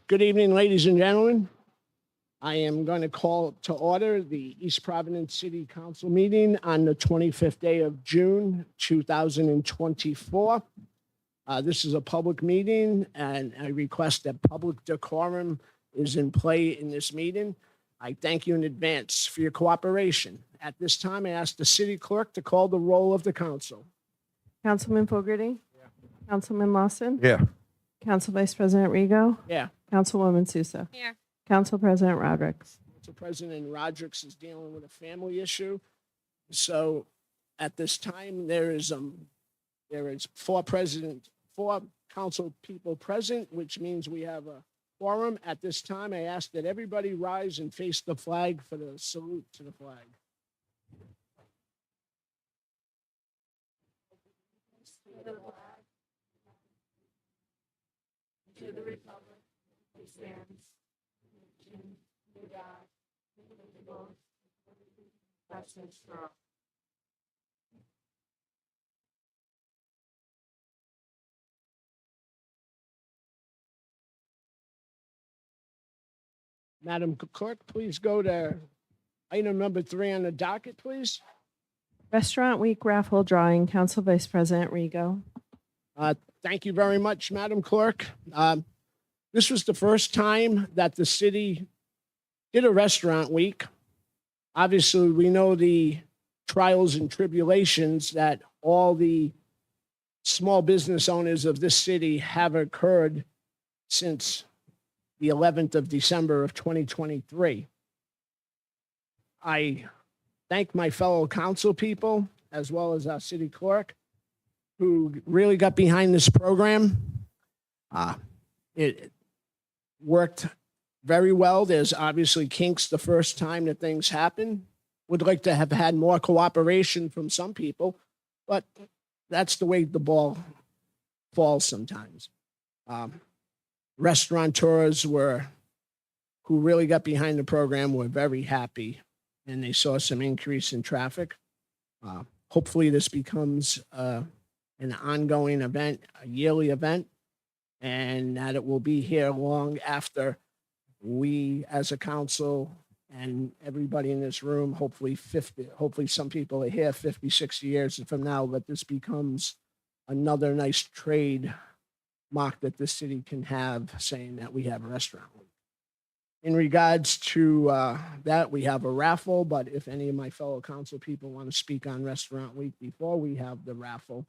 Good evening, ladies and gentlemen. I am going to call to order the East Providence City Council meeting on the 25th day of June, 2024. This is a public meeting, and I request that public decorum is in play in this meeting. I thank you in advance for your cooperation. At this time, I ask the city clerk to call the roll of the council. Councilman Fogarty? Yeah. Councilman Lawson? Yeah. Council Vice President Rigo? Yeah. Councilwoman Sousa? Here. Council President Rodrick? Council President Rodrick is dealing with a family issue. So at this time, there is four council people present, which means we have a quorum. At this time, I ask that everybody rise and face the flag for the salute to the flag. To the republic which stands, under God, indivisible, justice for all. Madam Clerk, please go to item number 3 on the docket, please. Restaurant Week raffle drawing. Council Vice President Rigo? Thank you very much, Madam Clerk. This was the first time that the city did a restaurant week. Obviously, we know the trials and tribulations that all the small business owners of this city have occurred since the 11th of December of 2023. I thank my fellow council people as well as our city clerk who really got behind this program. It worked very well. There's obviously kinks the first time that things happen. Would like to have had more cooperation from some people, but that's the way the ball falls sometimes. Restaurateurs who really got behind the program were very happy, and they saw some increase in traffic. Hopefully this becomes an ongoing event, a yearly event, and that it will be here long after we as a council and everybody in this room, hopefully some people are here 50, 60 years from now, that this becomes another nice trade mark that the city can have, saying that we have a restaurant week. In regards to that, we have a raffle, but if any of my fellow council people want to speak on restaurant week before we have the raffle,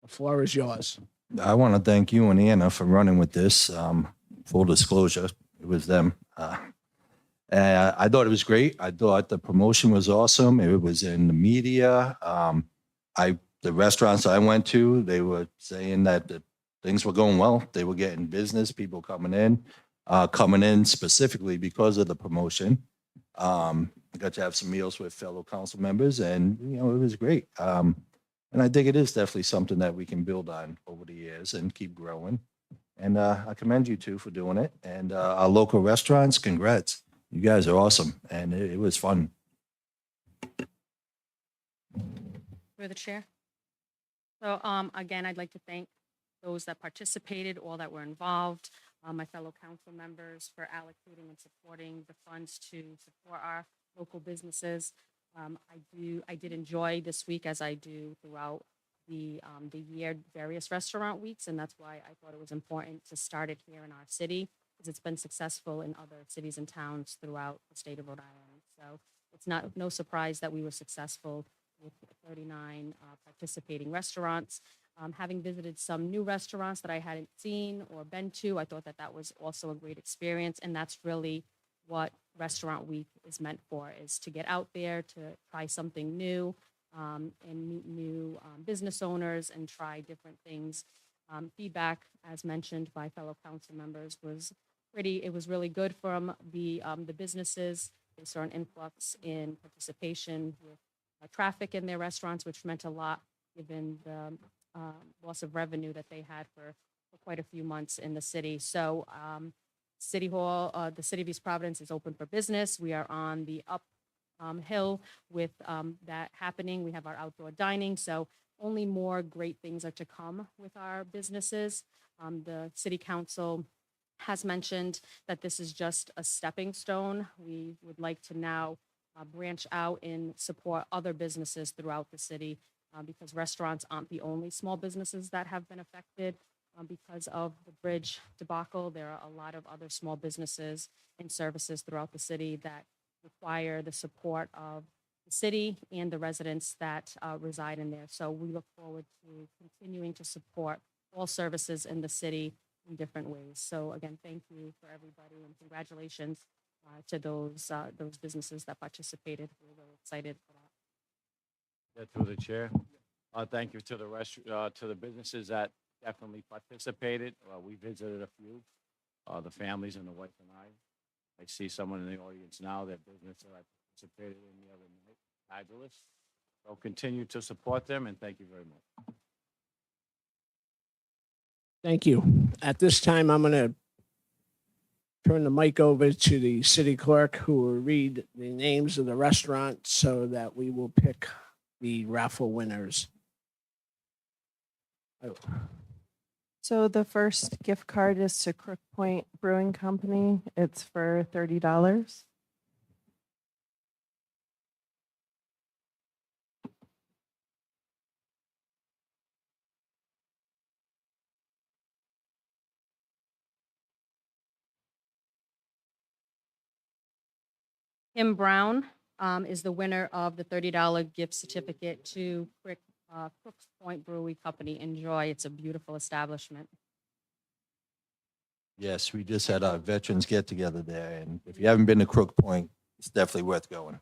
the floor is yours. I want to thank you and Anna for running with this. Full disclosure, it was them. I thought it was great. I thought the promotion was awesome. It was in the media. The restaurants I went to, they were saying that things were going well. They were getting business, people coming in specifically because of the promotion. I got to have some meals with fellow council members, and it was great. And I think it is definitely something that we can build on over the years and keep growing. And I commend you two for doing it. And our local restaurants, congrats. You guys are awesome. And it was fun. Through the chair. So again, I'd like to thank those that participated, all that were involved, my fellow council members for allocating and supporting the funds to support our local businesses. I did enjoy this week, as I do throughout the year, various restaurant weeks, and that's why I thought it was important to start it here in our city, because it's been successful in other cities and towns throughout the state of Rhode Island. So it's no surprise that we were successful with 39 participating restaurants. Having visited some new restaurants that I hadn't seen or been to, I thought that was also a great experience, and that's really what Restaurant Week is meant for, is to get out there, to try something new, and meet new business owners and try different things. Feedback, as mentioned by fellow council members, it was really good from the businesses. They saw an influx in participation with traffic in their restaurants, which meant a lot given the loss of revenue that they had for quite a few months in the city. So City Hall, the City of East Providence is open for business. We are on the hill with that happening. We have our outdoor dining. So only more great things are to come with our businesses. The City Council has mentioned that this is just a stepping stone. We would like to now branch out and support other businesses throughout the city because restaurants aren't the only small businesses that have been affected because of the bridge debacle. There are a lot of other small businesses and services throughout the city that require the support of the city and the residents that reside in there. So we look forward to continuing to support all services in the city in different ways. So again, thank you for everybody and congratulations to those businesses that participated. We're really excited for that. Yeah, through the chair. Thank you to the businesses that definitely participated. We visited a few, the families and the wife and I. I see someone in the audience now, that business that I participated in the other night. Fabulous. So continue to support them, and thank you very much. Thank you. At this time, I'm going to turn the mic over to the city clerk, who will read the names of the restaurants so that we will pick the raffle winners. Oh, So the first gift card is to Crook Point Brewing Company. It's for $30. Kim Brown is the winner of the $30 gift certificate to Crooks Point Brewery Company. Enjoy. It's a beautiful establishment. Yes, we just had our veterans get together there, and if you haven't been to Crook Point, it's definitely worth going.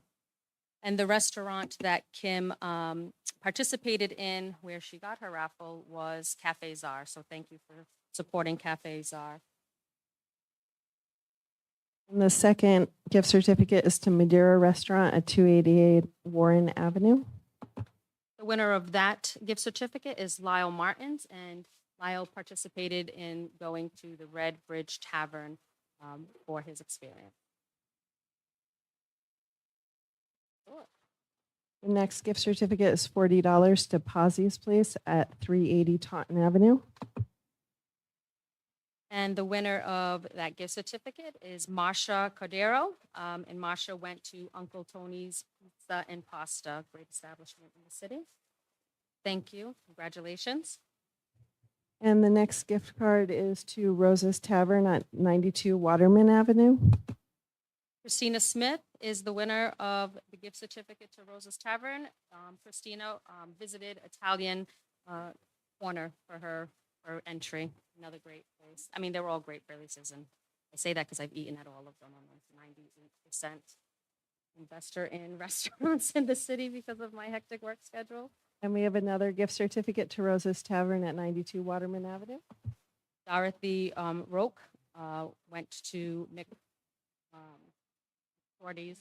And the restaurant that Kim participated in, where she got her raffle, was Cafe Czar. So thank you for supporting Cafe Czar. And the second gift certificate is to Madeira Restaurant at 288 Warren Avenue. The winner of that gift certificate is Lyle Martins, and Lyle participated in going to the Red Bridge Tavern for his experience. The next gift certificate is $40 to Posse's Place at 380 Taunton Avenue. And the winner of that gift certificate is Marsha Cordero. And Marsha went to Uncle Tony's Pizza and Pasta, great establishment in the city. Thank you. Congratulations. And the next gift card is to Rosa's Tavern at 92 Waterman Avenue. Christina Smith is the winner of the gift certificate to Rosa's Tavern. Christina visited Italian Corner for her entry. Another great place. I mean, they were all great places, and I say that because I've eaten at all of them. I'm 98% investor in restaurants in the city because of my hectic work schedule. And we have another gift certificate to Rosa's Tavern at 92 Waterman Avenue. Dorothy Roque went to McCordy's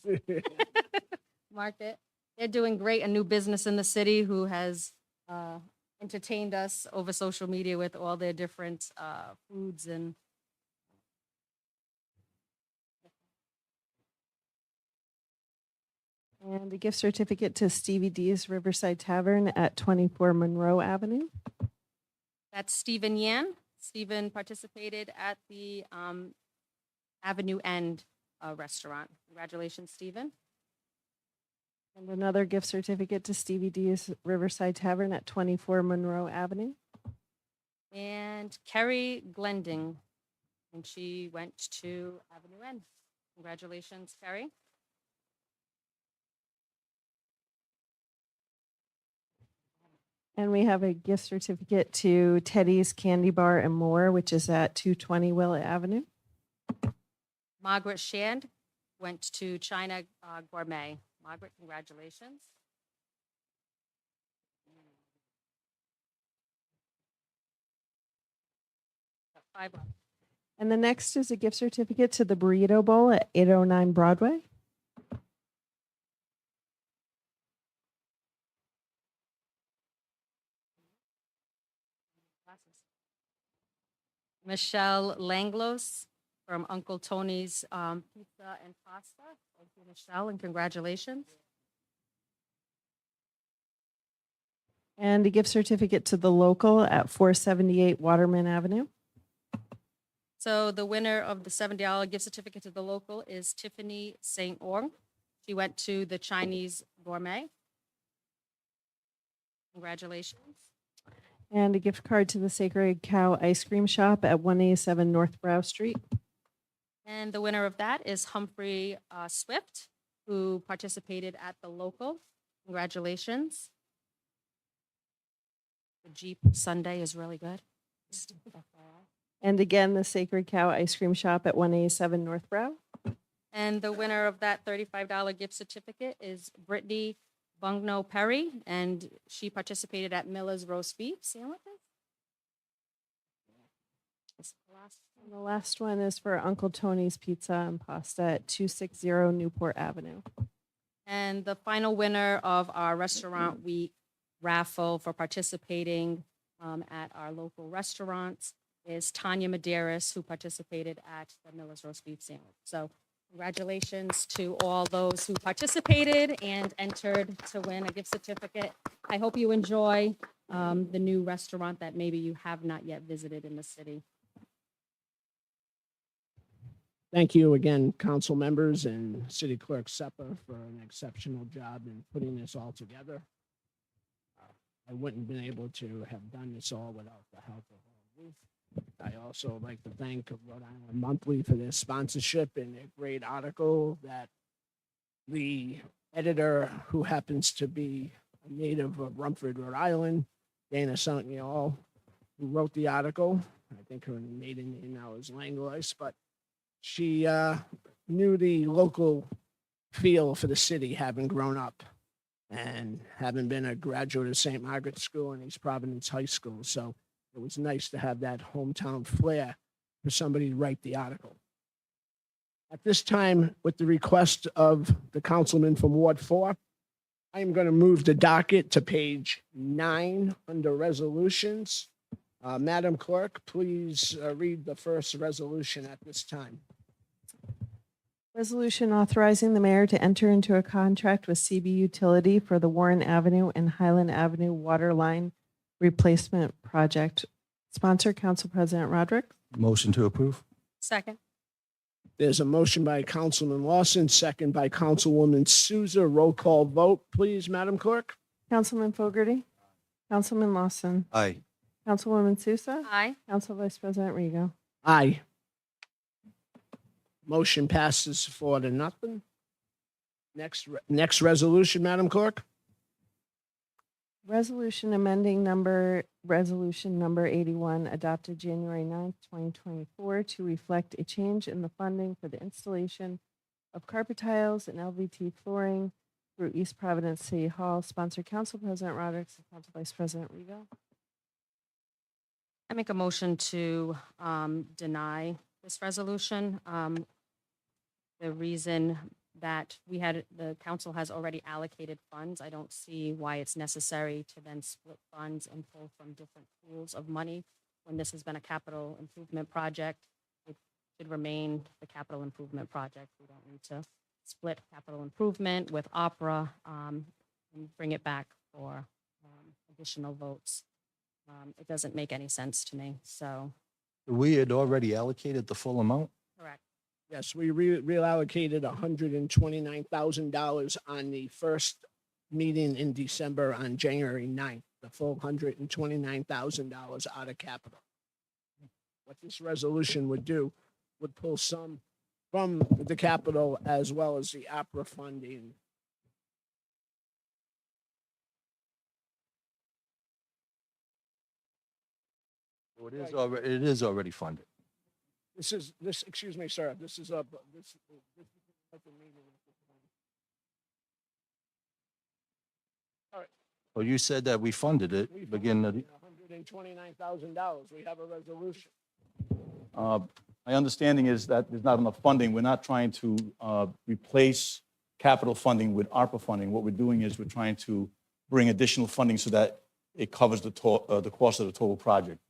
Market. They're doing great. A new business in the city who has entertained us over social media with all their different foods and And a gift certificate to Stevie D's Riverside Tavern at 24 Monroe Avenue. that's Stephen Yan. Stephen participated at the Avenue End restaurant. Congratulations, Stephen. And another gift certificate to Stevie D's Riverside Tavern at 24 Monroe Avenue. And Kerry Glending, and she went to Avenue N. Congratulations, Kerry. And we have a gift certificate to Teddy's Candy Bar and More, which is at 220 Willett Avenue. Margaret Shand went to China Gourmet. Margaret, congratulations. Got 5 left. And the next is a gift certificate to the Burrito Bowl at 809 Broadway. Glasses. Michelle Langlos from Uncle Tony's Pizza and Pasta. Thank you, Michelle, and congratulations. And a gift certificate to the local at 478 Waterman Avenue. So the winner of the $70 gift certificate to the local is Tiffany St. Ong. She went to the Chinese Gourmet. Congratulations. And a gift card to the Sacred Cow Ice Cream Shop at 187 North Brow Street. And the winner of that is Humphrey Swift, who participated at the local. Congratulations. The Jeep Sunday is really good. Just FYI. And again, the Sacred Cow Ice Cream Shop at 187 North Brow. And the winner of that $35 gift certificate is Brittany Bungno Perry, and she participated at Miller's Roast Beef Sandwiches. That's the last And the last one is for Uncle Tony's Pizza and Pasta at 260 Newport Avenue. And the final winner of our Restaurant Week raffle for participating at our local restaurants is Tanya Medeiros, who participated at the Miller's Roast Beef Sandwich. So congratulations to all those who participated and entered to win a gift certificate. I hope you enjoy the new restaurant that maybe you have not yet visited in the city. Thank you again, council members and City Clerk Seppa, for an exceptional job in putting this all together. I wouldn't have been able to have done this all without the help of all of you. I also like to thank Rhode Island Monthly for their sponsorship and their great article that the editor, who happens to be a native of Rumford, Rhode Island, Dana Santial, who wrote the article. I think her maiden name now is Langlois, but she knew the local feel for the city, having grown up and having been a graduate of St. Margaret's School and East Providence High School. So it was nice to have that hometown flair for somebody to write the article. At this time, with the request of the councilman from Ward 4, I am going to move the docket to page 9 under resolutions. Madam Clerk, please read the first resolution at this time. Resolution authorizing the mayor to enter into a contract with CB Utility for the Warren Avenue and Highland Avenue water line replacement project. Sponsor, Council President Rodrick. Motion to approve? Second. There's a motion by Councilman Lawson, second by Councilwoman Souza. Roll call vote, please, Madam Clerk. Councilman Fogarty. Councilman Lawson. Aye. Councilwoman Sousa. Aye. Council Vice President Rigo. Aye. Motion passes 4-0. Next resolution, Madam Clerk. Resolution amending resolution number 81 adopted January 9th, 2024 to reflect a change in the funding for the installation of carpet tiles and LVT flooring through East Providence City Hall. Sponsor, Council President Rodrick and Council Vice President Rigo. I make a motion to deny this resolution. The reason that the council has already allocated funds, I don't see why it's necessary to then split funds and pull from different pools of money when this has been a capital improvement project. It should remain the capital improvement project. We don't need to split capital improvement with opera and bring it back for additional votes. It doesn't make any sense to me, so. We had already allocated the full amount? Correct. Yes, we reallocated $129,000 on the first meeting in December on January 9th, the full $129,000 out of capital. What this resolution would do would pull some from the capital as well as the opera funding. It is already funded. Excuse me, sir, this is a meeting. Well, you said that we funded it, We beginning of the. $129,000. We have a resolution. My understanding is that there's not enough funding. We're not trying to replace capital funding with ARPA funding. What we're doing is we're trying to bring additional funding so that it covers the cost of the total project.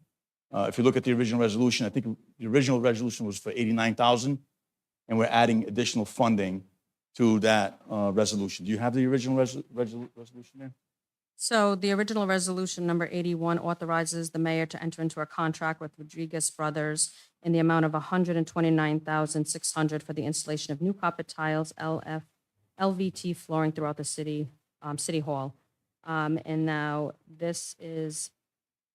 If you look at the original resolution, I think the original resolution was for $89,000, and we're adding additional funding to that resolution. Do you have the original resolution there? So the original resolution, number 81, authorizes the mayor to enter into a contract with Rodriguez Brothers in the amount of $129,600 for the installation of new carpet tiles, LVT flooring throughout the city, City Hall. And now this is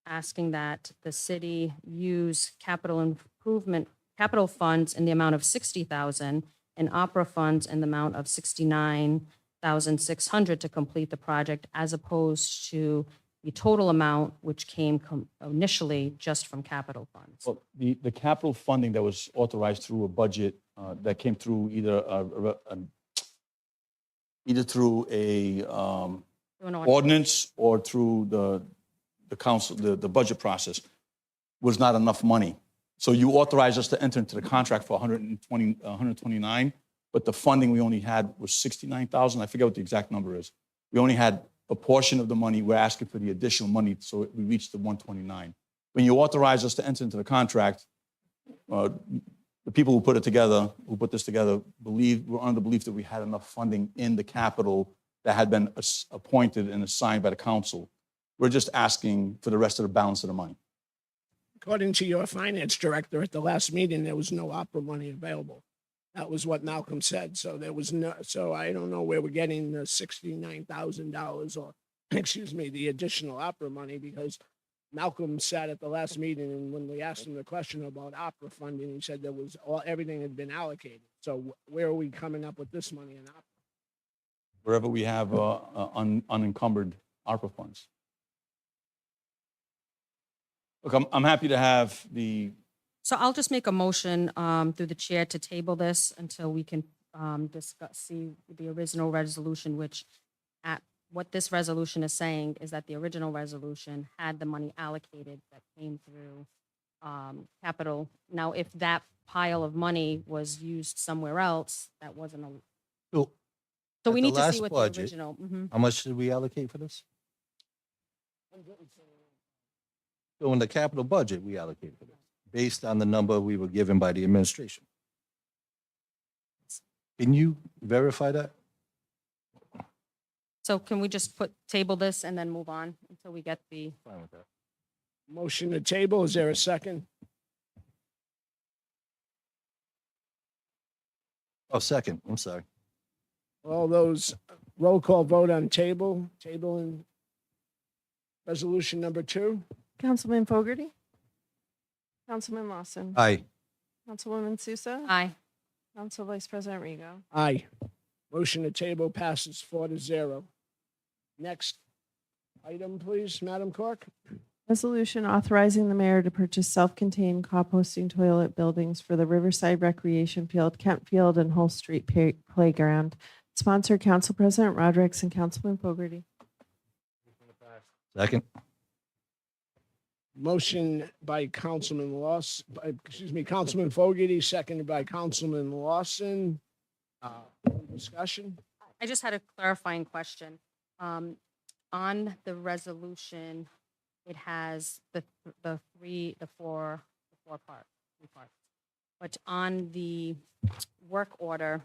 asking that the city use capital funds in the amount of 60,000 and opera funds in the amount of 69,600 to complete the project, as opposed to the total amount which came initially just from capital funds. Well, the capital funding that was authorized through a budget that came through either through a Through an ordinance. ordinance or through the council, the budget process, was not enough money. So you authorized us to enter into the contract for 129, but the funding we only had was 69,000. I forget what the exact number is. We only had a portion of the money. We're asking for the additional money, so we reached the 129. When you authorized us to enter into the contract, the people who put this together, were under the belief that we had enough funding in the capital that had been appointed and assigned by the council. We're just asking for the rest of the balance of the money. According to your finance director at the last meeting, there was no opera money available. That was what Malcolm said. So there was no, so I don't know where we're getting the $69,000 or, excuse me, the additional opera money, because Malcolm sat at the last meeting, and when we asked him the question about opera funding, he said there was everything had been allocated. So where are we coming up with this money in opera? Wherever we have unencumbered ARPA funds. Look, I'm happy to have the, So I'll just make a motion through the chair to table this until we can see the original resolution, which what this resolution is saying is that the original resolution had the money allocated that came through capital. Now, if that pile of money was used somewhere else, that wasn't a. So So at we the need to see last what budget- the original. How much did we allocate for this? So in the capital budget, we allocated for this, based on the number we were given by the administration. Can you verify that? So can we just table this and then move on until we get the. Fine with that. Motion to table. Is there a second? Oh, second, I'm sorry. All those, roll call vote on tabling resolution number 2. Councilman Fogarty? Councilman Lawson? Aye. Councilwoman Sousa? Aye. Council Vice President Rigo? Aye. Motion to table passes 4-0. Next item, please, Madam Clerk. Resolution authorizing the mayor to purchase self-contained composting toilet buildings for the Riverside Recreation Field, Kent Field, and Hull Street Playground. Sponsor, Council President Rodrick and Councilman Fogarty. Second. Motion by Councilman Councilman Fogarty, seconded by Councilman Lawson. Discussion? I just had a clarifying question. On the resolution, it has the four parts, 3 parts. But on the work order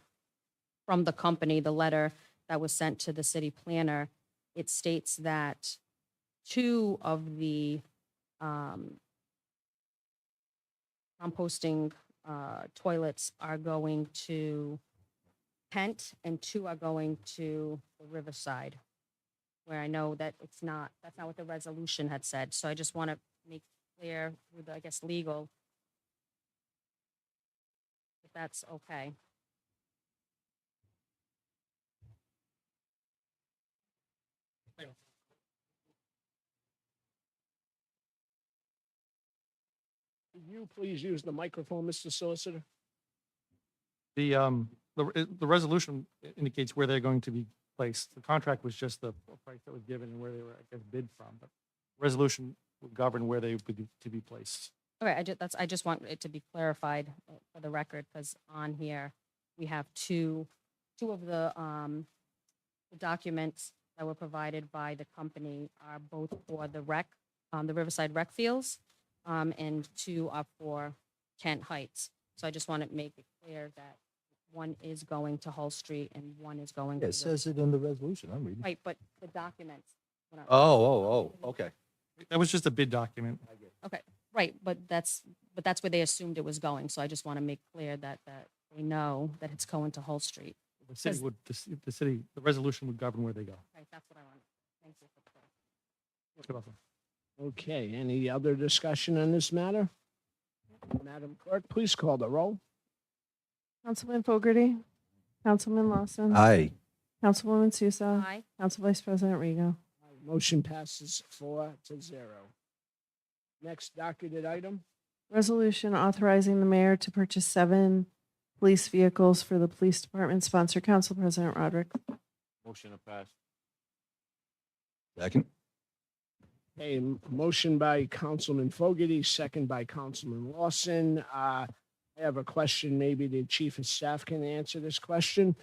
from the company, the letter that was sent to the city planner, it states that 2 of the composting toilets are going to Kent and 2 are going to the Riverside, where I know that that's not what the resolution had said. So I just want to make clear with, I guess, legal, if that's okay. Could you please use the microphone, Mr. Solicitor? The resolution indicates where they're going to be placed. The contract was just the price that was given and where they were, I guess, bid from. But resolution will govern where they would be to be placed. Okay, I just want it to be clarified for the record, because on here, we have two of the documents that were provided by the company are both for the the Riverside Rec Fields, and 2 are for Kent Heights. So I just want to make it clear that one is going to Hull Street and one is going Yeah, to. it says it in the resolution. I'm reading. Right, but the documents Okay. That was just a bid document. Right, but that's where they assumed it was going. So I just want to make clear that they know that it's going to Hull Street. The city would, the resolution would govern where they go. Right, that's what I want. Thank you for the Good offer. Okay, any other discussion on this matter? Madam Clerk, please call the roll. Councilman Fogarty, Councilman Lawson, Aye. Councilwoman Sousa, Aye. Council Vice President Rego. Motion passes 4-0. Next docketed item. Resolution authorizing the mayor to purchase 7 police vehicles for the police department. Sponsor Council President Rodrick. Motion to pass. Second. A motion by Councilman Fogarty, second by Councilman Lawson. I have a question. Maybe the chief of staff can answer this question.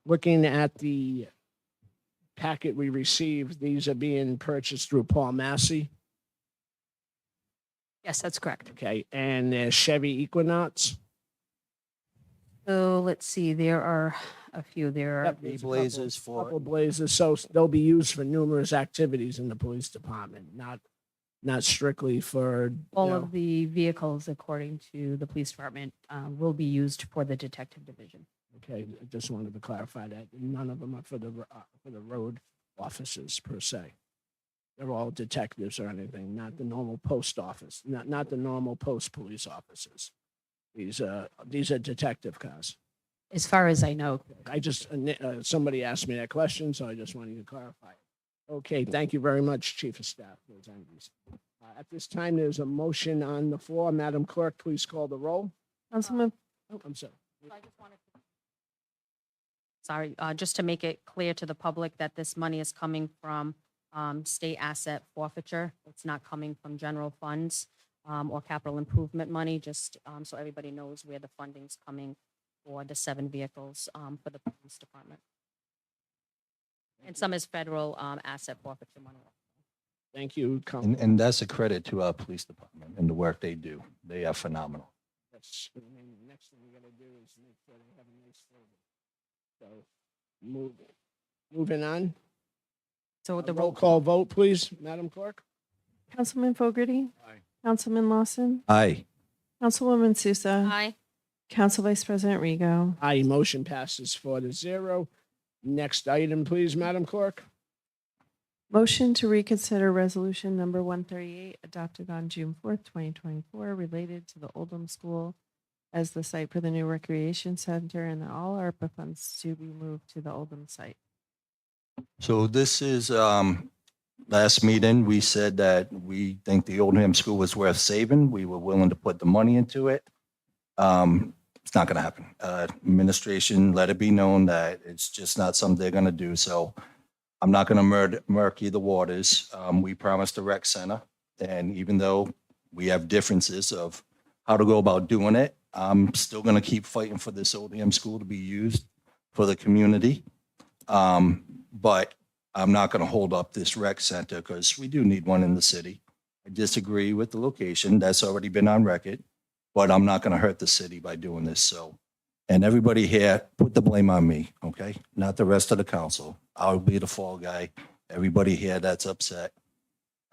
Looking at the packet we received, these are being purchased through Paul Massey. Yes, that's correct. Okay, and they're Chevy Equinox. So let's see, there are a few. There are Yep, there's a couple- Blazers for Couple Blazers, so they'll be used for numerous activities in the police department, not strictly for, all you know, of the vehicles, according to the police department, will be used for the detective division. okay, I just wanted to clarify that. None of them are for the road officers per se. They're all detectives or anything, not the normal post office, not the normal post police officers. These are detective cars. As far as I know, I just, somebody asked me that question, so I just wanted to clarify. Okay, thank you very much, Chief of Staff. Those entities. At this time, there's a motion on the floor. Madam Clerk, please call the roll. Councilman, Oh, I'm sorry. sorry, just to make it clear to the public that this money is coming from state asset forfeiture. It's not coming from general funds or capital improvement money, just so everybody knows where the funding's coming for the 7 vehicles for the police department. And some is federal asset forfeiture money. Thank you, And that's a credit to our police department and the work they do. They are phenomenal. Next thing we gotta do is make sure they have a nice folder. So, moving on. So the Roll call vote, please, Madam Clerk. Councilman Fogarty, Aye. Councilman Lawson, Aye. Councilwoman Sousa, Aye. Council Vice President Rego. Aye, motion passes 4-0. Next item, please, Madam Clerk. Motion to reconsider resolution number 138 adopted on June 4th, 2024, related to the Oldham School as the site for the new recreation center and that all ARPA funds to be moved to the Oldham site. So this is, last meeting, we said that we think the Oldham School was worth saving. We were willing to put the money into it. It's not going to happen. Administration let it be known that it's just not something they're going to do. So I'm not going to murky the waters. We promised a rec center. And even though we have differences of how to go about doing it, I'm still going to keep fighting for this Oldham School to be used for the community. But I'm not going to hold up this rec center because we do need one in the city. I disagree with the location. That's already been on record, but I'm not going to hurt the city by doing this. So, and everybody here, put the blame on me, okay? Not the rest of the council. I'll be the fall guy. Everybody here that's upset.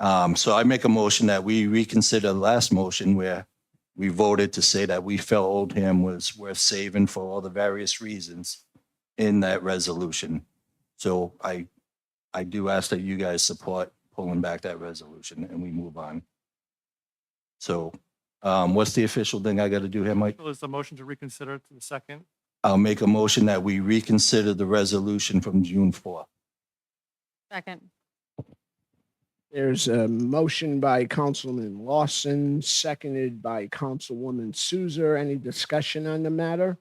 So I make a motion that we reconsider the last motion where we voted to say that we felt Oldham was worth saving for all the various reasons in that resolution. So I do ask that you guys support pulling back that resolution and we move on. So what's the official thing I got to do here, Mike? So is the motion to reconsider to the second? I'll make a motion that we reconsider the resolution from June 4th. Second. There's a motion by Councilman Lawson, seconded by Councilwoman Sousa. Any discussion on the matter?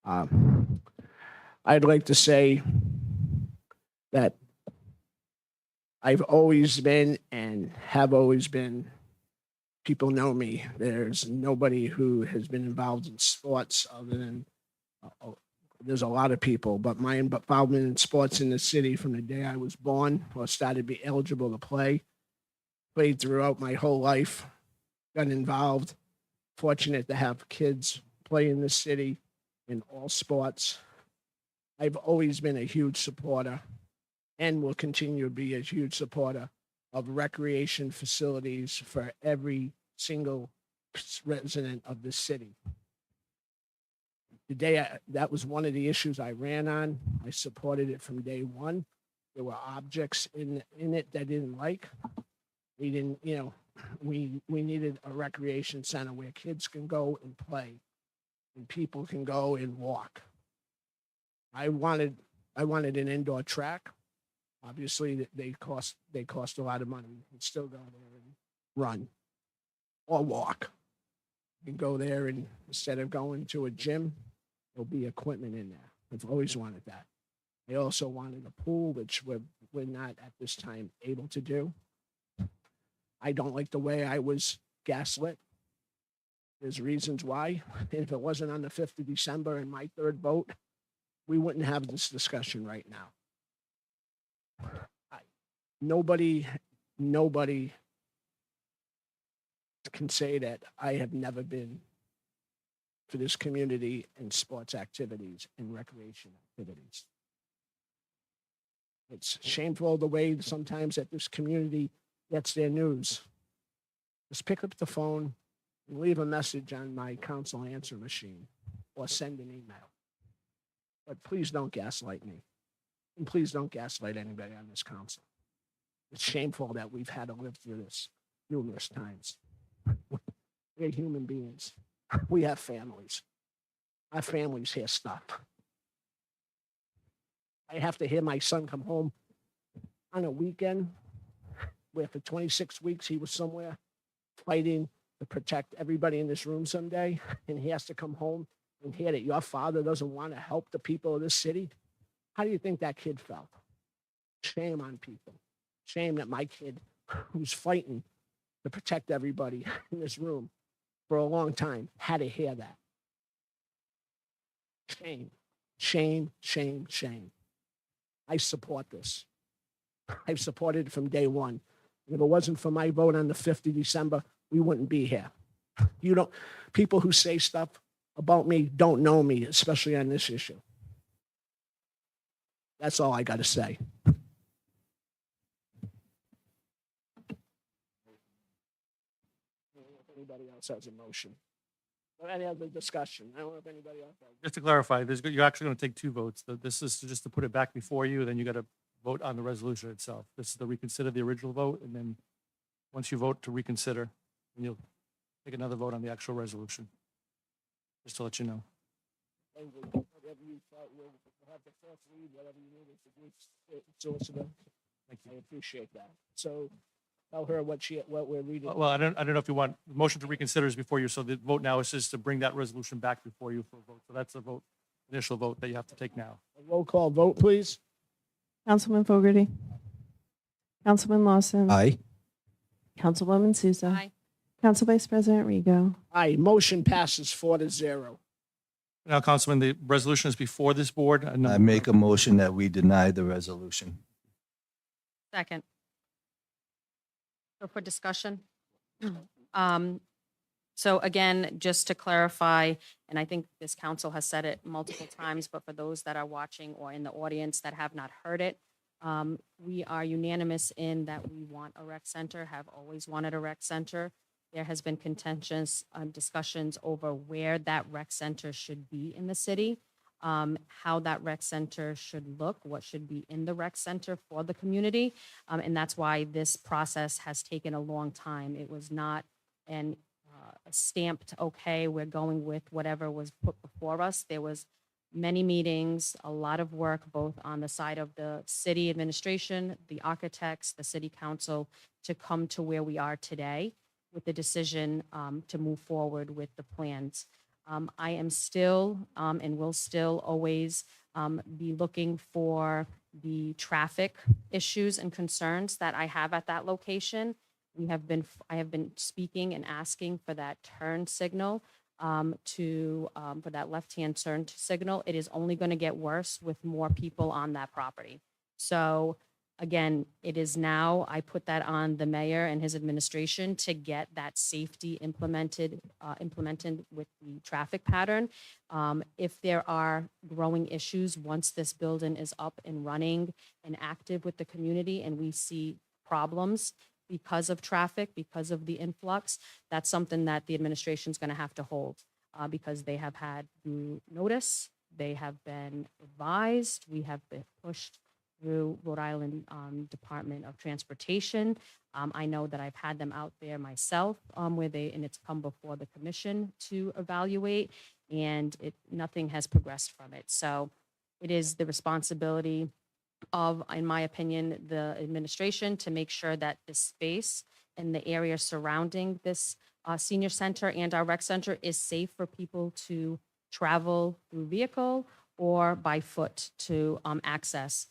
I'd like to say that I've always been and have always been, people know me, there's nobody who has been involved in sports other than, there's a lot of people, but my involvement in sports in the city from the day I was born or started to be eligible to play, played throughout my whole life, got involved. fortunate to have kids play in the city in all sports. I've always been a huge supporter and will continue to be a huge supporter of recreation facilities for every single resident of the city. That was one of the issues I ran on. I supported it from day one. There were objects in it that I didn't like. We didn't, we needed a recreation center where kids can go and play and people can go and walk. I wanted an indoor track. Obviously, they cost a lot of money. You can still go there and run or walk. You can go there and instead of going to a gym, there'll be equipment in there. I've always wanted that. I also wanted a pool, which we're not at this time able to do. I don't like the way I was gaslit. There's reasons why. If it wasn't on the 5th of December and my third vote, we wouldn't have this discussion right now. Nobody can say that I have never been for this community in sports activities and recreation activities. It's shameful the way sometimes that this community gets their news. Just pick up the phone and leave a message on my council answer machine or send an email. But please don't gaslight me. And please don't gaslight anybody on this council. It's shameful that we've had to live through this numerous times. We're human beings. We have families. Our families hear stuff. I have to hear my son come home on a weekend where for 26 weeks he was somewhere fighting to protect everybody in this room someday, and he has to come home and hear that your father doesn't want to help the people of this city. How do you think that kid felt? Shame on people. Shame that my kid, who's fighting to protect everybody in this room for a long time, had to hear that. Shame, shame, shame, shame. I support this. I've supported it from day one. If it wasn't for my vote on the 5th of December, we wouldn't be here. People who say stuff about me don't know me, especially on this issue. That's all I got to say. If anybody else has a motion or any other discussion, I don't know if anybody else has. Just to clarify, you're actually going to take two votes. This is just to put it back before you, then you got to vote on the resolution itself. This is to reconsider the original vote, and then once you vote to reconsider, then you'll take another vote on the actual resolution. Just to let you know. Whatever you thought, we'll have the first read, whatever you needed to do, solicitor. Thank you. I appreciate that. So tell her what we're reading. Well, I don't know if you want, the motion to reconsider is before you, so the vote now is just to bring that resolution back before you for a vote. So that's the vote, initial vote that you have to take now. A roll call vote, please. Councilman Fogarty. Councilman Lawson. Aye. Councilwoman Souza. Aye. Council Vice President Rigo. Aye, motion passes 4-0. Now, Councilman, the resolution is before this board. I make a motion that we deny the resolution. Second. So for discussion. So again, just to clarify, and I think this council has said it multiple times, but for those that are watching or in the audience that have not heard it, we are unanimous in that we want a rec center, have always wanted a rec center. There has been contentious discussions over where that rec center should be in the city, how that rec center should look, what should be in the rec center for the community. And that's why this process has taken a long time. It was not an stamped, okay, we're going with whatever was put before us. There was many meetings, a lot of work, both on the side of the city administration, the architects, the city council, to come to where we are today with the decision to move forward with the plans. I am still and will still always be looking for the traffic issues and concerns that I have at that location. I have been speaking and asking for that turn signal for that left-hand turn signal. It is only going to get worse with more people on that property. So Again, it is now, I put that on the mayor and his administration to get that safety implemented with the traffic pattern. If there are growing issues, once this building is up and running and active with the community and we see problems because of traffic, because of the influx, that's something that the administration is going to have to hold because they have had due notice, they have been advised, we have been pushed through Rhode Island Department of Transportation. I know that I've had them out there myself where and it's come before the commission to evaluate and nothing has progressed from it. So it is the responsibility of, in my opinion, the administration to make sure that this space and the area surrounding this senior center and our rec center is safe for people to travel through vehicle or by foot to access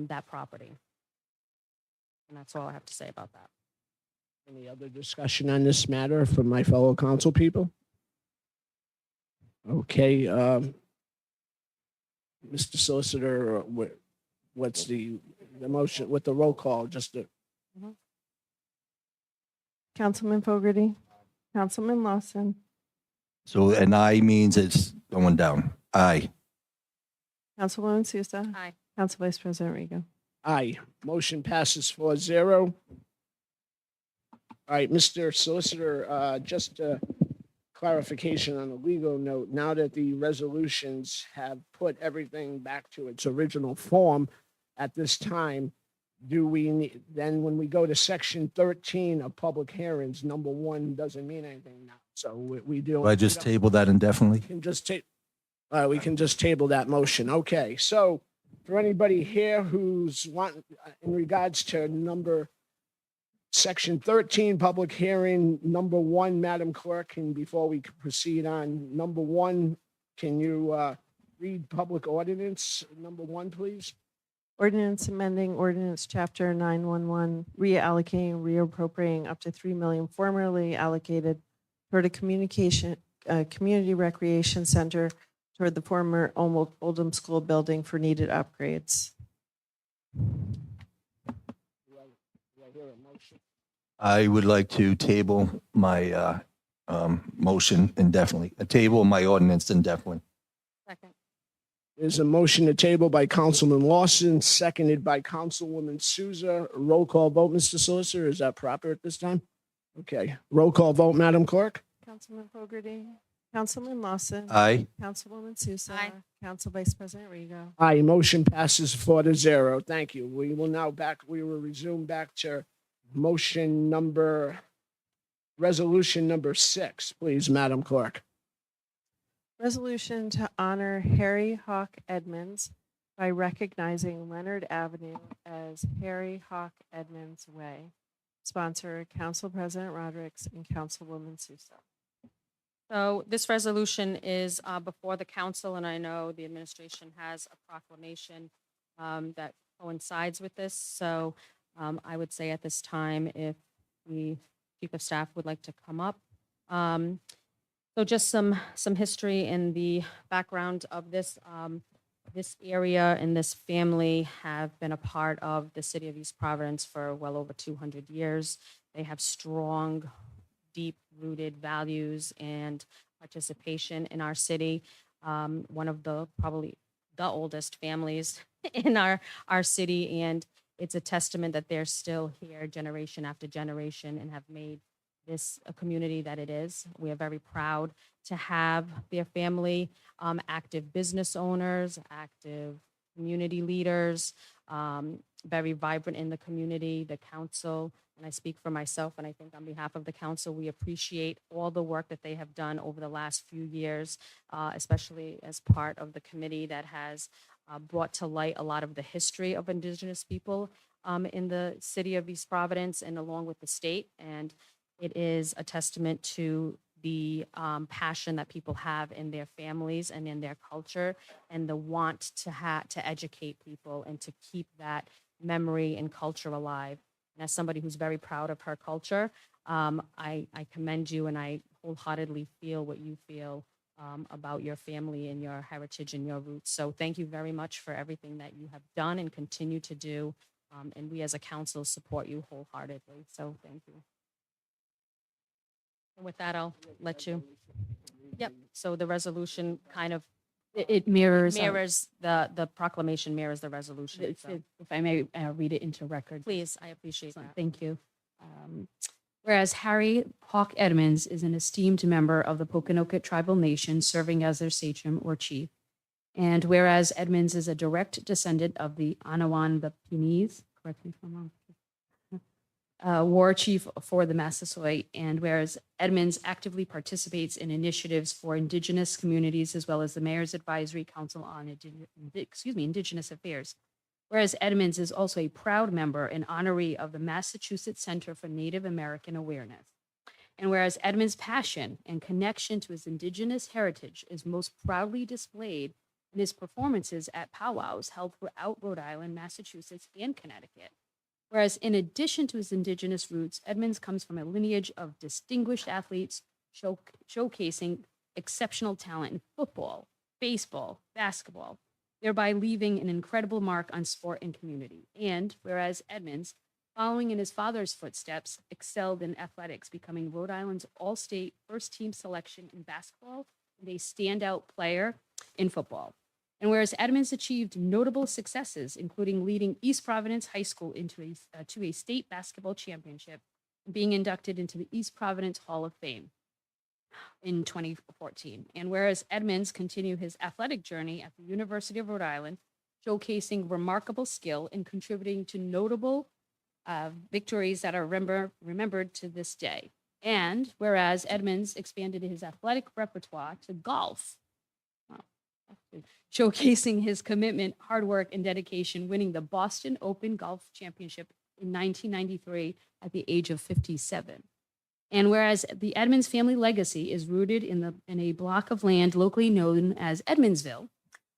that property. And that's all I have to say about that. Any other discussion on this matter from my fellow council people? Okay, Mr. Solicitor, what's the motion with the roll call? Just to, Councilman Fogarty, Councilman Lawson, So an aye means it's going down. Aye. Councilwoman Sousa, Aye. Council Vice President Rigo. aye. Motion passes 4-0. All right, Mr. Solicitor, just clarification on a legal note. Now that the resolutions have put everything back to its original form at this time, do we need, then when we go to section 13 of public hearings, number 1 doesn't mean anything now. So we do. Do I just table that indefinitely? Can just take, we can just table that motion. Okay, so for anybody here who's want, in regards to section 13, public hearing, number 1, Madam Clerk, and before we proceed on number 1, can you read public ordinance number 1, please? Ordinance amending ordinance chapter 911, reallocating, reappropriating up to $3 million formerly allocated toward a community recreation center toward the former Oldham School building for needed upgrades. Do I hear a motion? I would like to table my motion indefinitely. Table my ordinance indefinitely. Second. There's a motion to table by Councilman Lawson, seconded by Councilwoman Souza. Roll call vote, Mr. Solicitor. Is that proper at this time? Okay. Roll call vote, Madam Clerk. Councilman Fogarty, Councilman Lawson. Aye. Councilwoman Sousa. Aye. Council Vice President Rigo. Aye, motion passes 4-0. Thank you. We will resume back to resolution number 6, please, Madam Clerk. Resolution to honor Harry Hawk Edmonds by recognizing Leonard Avenue as Harry Hawk Edmonds Way. Sponsor, Council President Rodericks and Councilwoman Sousa. So this resolution is before the council, and I know the administration has a proclamation that coincides with this. So I would say at this time, if the Chief of Staff would like to come up. So just some history in the background of this. This area and this family have been a part of the city of East Providence for well over 200 years. They have strong, deep-rooted values and participation in our city. One of probably the oldest families in our city, and it's a testament that they're still here generation after generation and have made this a community that it is. We are very proud to have their family, active business owners, active community leaders, very vibrant in the community, the council, and I speak for myself, and I think on behalf of the council, we appreciate all the work that they have done over the last few years, especially as part of the committee that has brought to light a lot of the history of Indigenous people in the city of East Providence and along with the state. And it is a testament to the passion that people have in their families and in their culture and the want to educate people and to keep that memory and culture alive. And as somebody who's very proud of her culture, I commend you and I wholeheartedly feel what you feel about your family and your heritage and your roots. So thank you very much for everything that you have done and continue to do And we as a council support you wholeheartedly. So thank you. And with that, I'll let you. Yep. So the resolution kind of It mirrors. the proclamation mirrors the resolution. So If I may read it into record. please, I appreciate that. Thank you. Whereas Harry Hawk Edmonds is an esteemed member of the Pokanoket tribal nation serving as their sachem or chief. And whereas Edmonds is a direct descendant of the Anawan, the Pinis, correct me if I'm wrong, war chief for the Massasoit, and whereas Edmonds actively participates in initiatives for Indigenous communities as well as the Mayor's Advisory Council on Indigenous Affairs. Whereas Edmonds is also a proud member and honoree of the Massachusetts Center for Native American Awareness. And whereas Edmonds' passion and connection to his Indigenous heritage is most proudly displayed in his performances at powwows held throughout Rhode Island, Massachusetts, and Connecticut. Whereas in addition to his Indigenous roots, Edmonds comes from a lineage of distinguished athletes showcasing exceptional talent in football, baseball, basketball, thereby leaving an incredible mark on sport and community. And whereas Edmonds, following in his father's footsteps, excelled in athletics, becoming Rhode Island's all-state first-team selection in basketball and a standout player in football. And whereas Edmonds achieved notable successes, including leading East Providence High School to a state basketball championship, and being inducted into the East Providence Hall of Fame in 2014. And whereas Edmonds continued his athletic journey at the University of Rhode Island, showcasing remarkable skill and contributing to notable victories that are remembered to this day. And whereas Edmonds expanded his athletic repertoire to golf, showcasing his commitment, hard work, and dedication, winning the Boston Open Golf Championship in 1993 at the age of 57. And whereas the Edmonds family legacy is rooted in a block of land locally known as Edmondsville,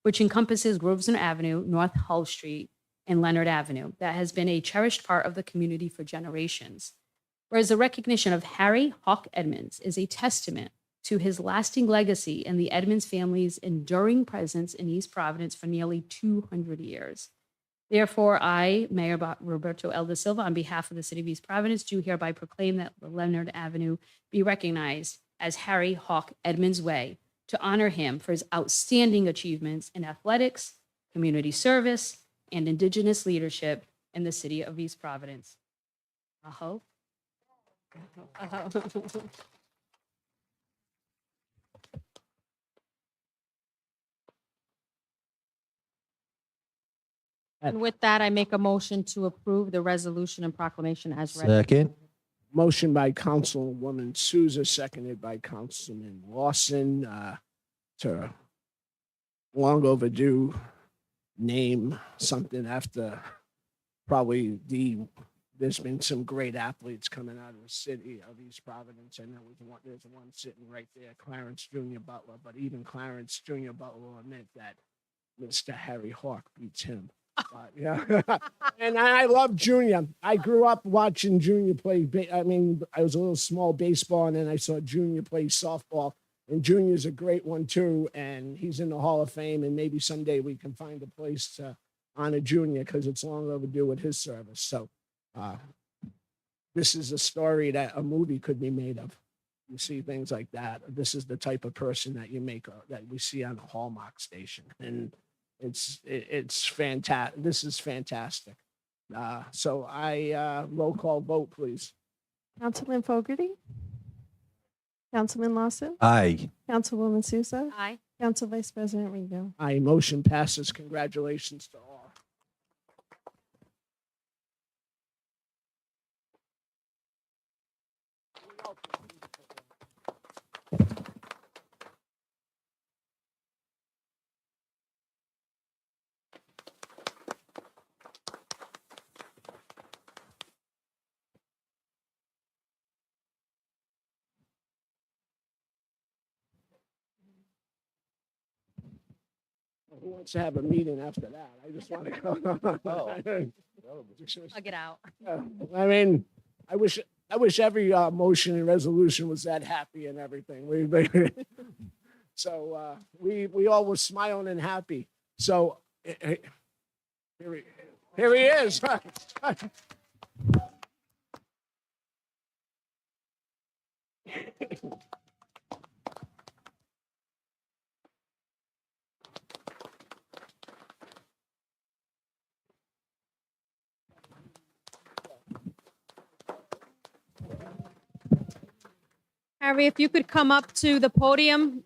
which encompasses Grosvenor Avenue, North Hull Street, and Leonard Avenue, that has been a cherished part of the community for generations. Whereas the recognition of Harry Hawk Edmonds is a testament to his lasting legacy and the Edmonds family's enduring presence in East Providence for nearly 200 years. Therefore, I, Mayor Roberto L. Da Silva, on behalf of the City of East Providence, do hereby proclaim that Leonard Avenue be recognized as Harry Hawk Edmonds Way to honor him for his outstanding achievements in athletics, community service, and Indigenous leadership in the City of East Providence. Aho. Aho. And with that, I make a motion to approve the resolution and proclamation as read. Second. Motion by Councilwoman Souza, seconded by Councilman Lawson, to long overdue name something after probably there's been some great athletes coming out of the city of East Providence. I know there's one sitting right there, Clarence Jr. Butler, but even Clarence Jr. Butler will admit that Mr. Harry Hawk beats him. Yeah, and I love Junior. I grew up watching Junior play. I mean, I was a little small baseball, and then I saw Junior play softball. And Junior's a great one too, and he's in the Hall of Fame. And maybe someday we can find a place to honor Junior because it's long overdue with his service. So, this is a story that a movie could be made of. You see things like that. This is the type of person that you make that we see on the Hallmark station, and it's fantastic. This is fantastic. So I roll call vote, please. Councilman Fogarty? Councilman Lawson? Aye. Councilwoman Souza? Aye. Council Vice President Ringo? Aye, motion passes. Congratulations to all. Who wants to have a meeting after that? I just want to go. I'll get out. I mean, I wish every motion and resolution was that happy and everything. We all were smiling and happy. So Here he is. Harry, if you could come up to the podium.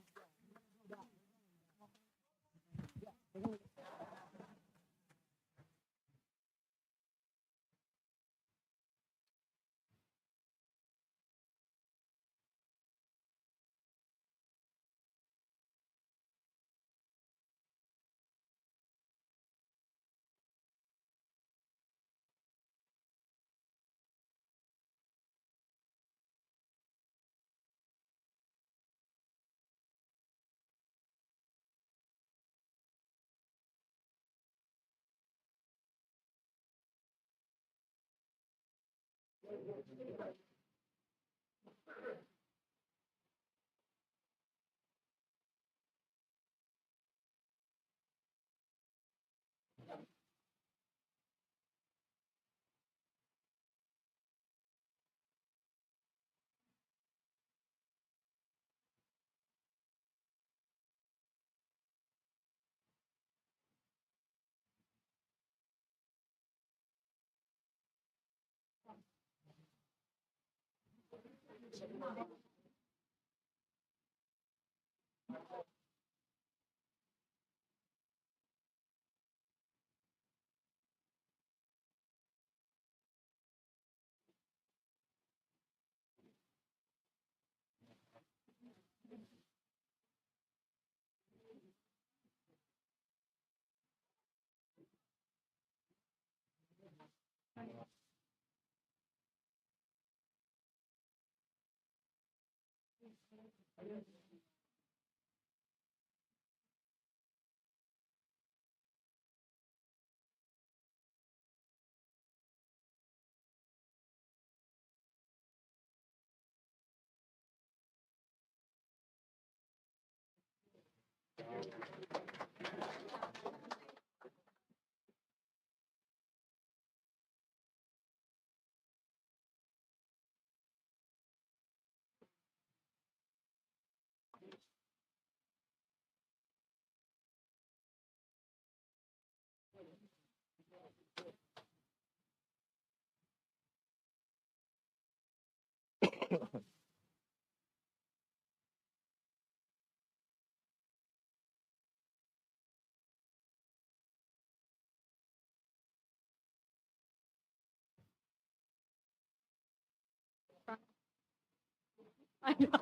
I know.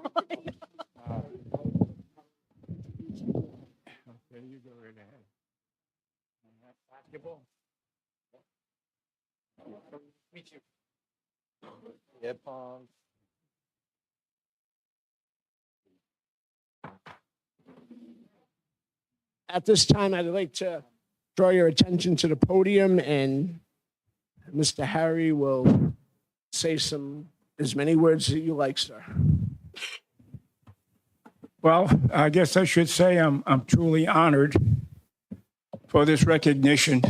Okay, you go right ahead. Basketball. Meet you. Yeah, pong. At this time, I'd like to draw your attention to the podium, and Mr. Harry will say as many words as you like, sir. Well, I guess I should say I'm truly honored for this recognition.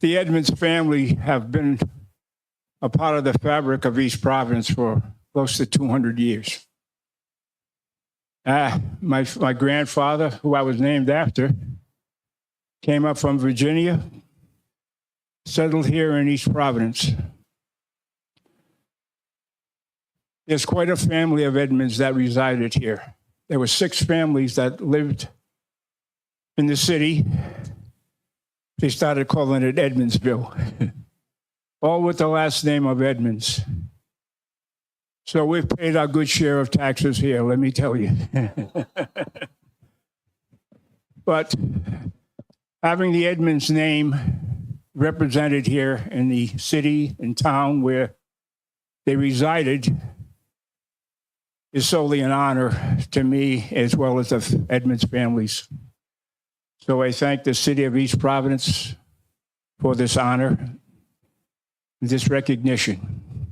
The Edmonds family have been a part of the fabric of East Providence for close to 200 years. My grandfather, who I was named after, came up from Virginia, settled here in East Providence. There's quite a family of Edmonds that resided here. There were 6 families that lived in the city. They started calling it Edmondsville, all with the last name of Edmonds. So we've paid our good share of taxes here, let me tell you. But having the Edmonds name represented here in the city and town where they resided is solely an honor to me as well as the Edmonds families. So I thank the city of East Providence for this honor, this recognition.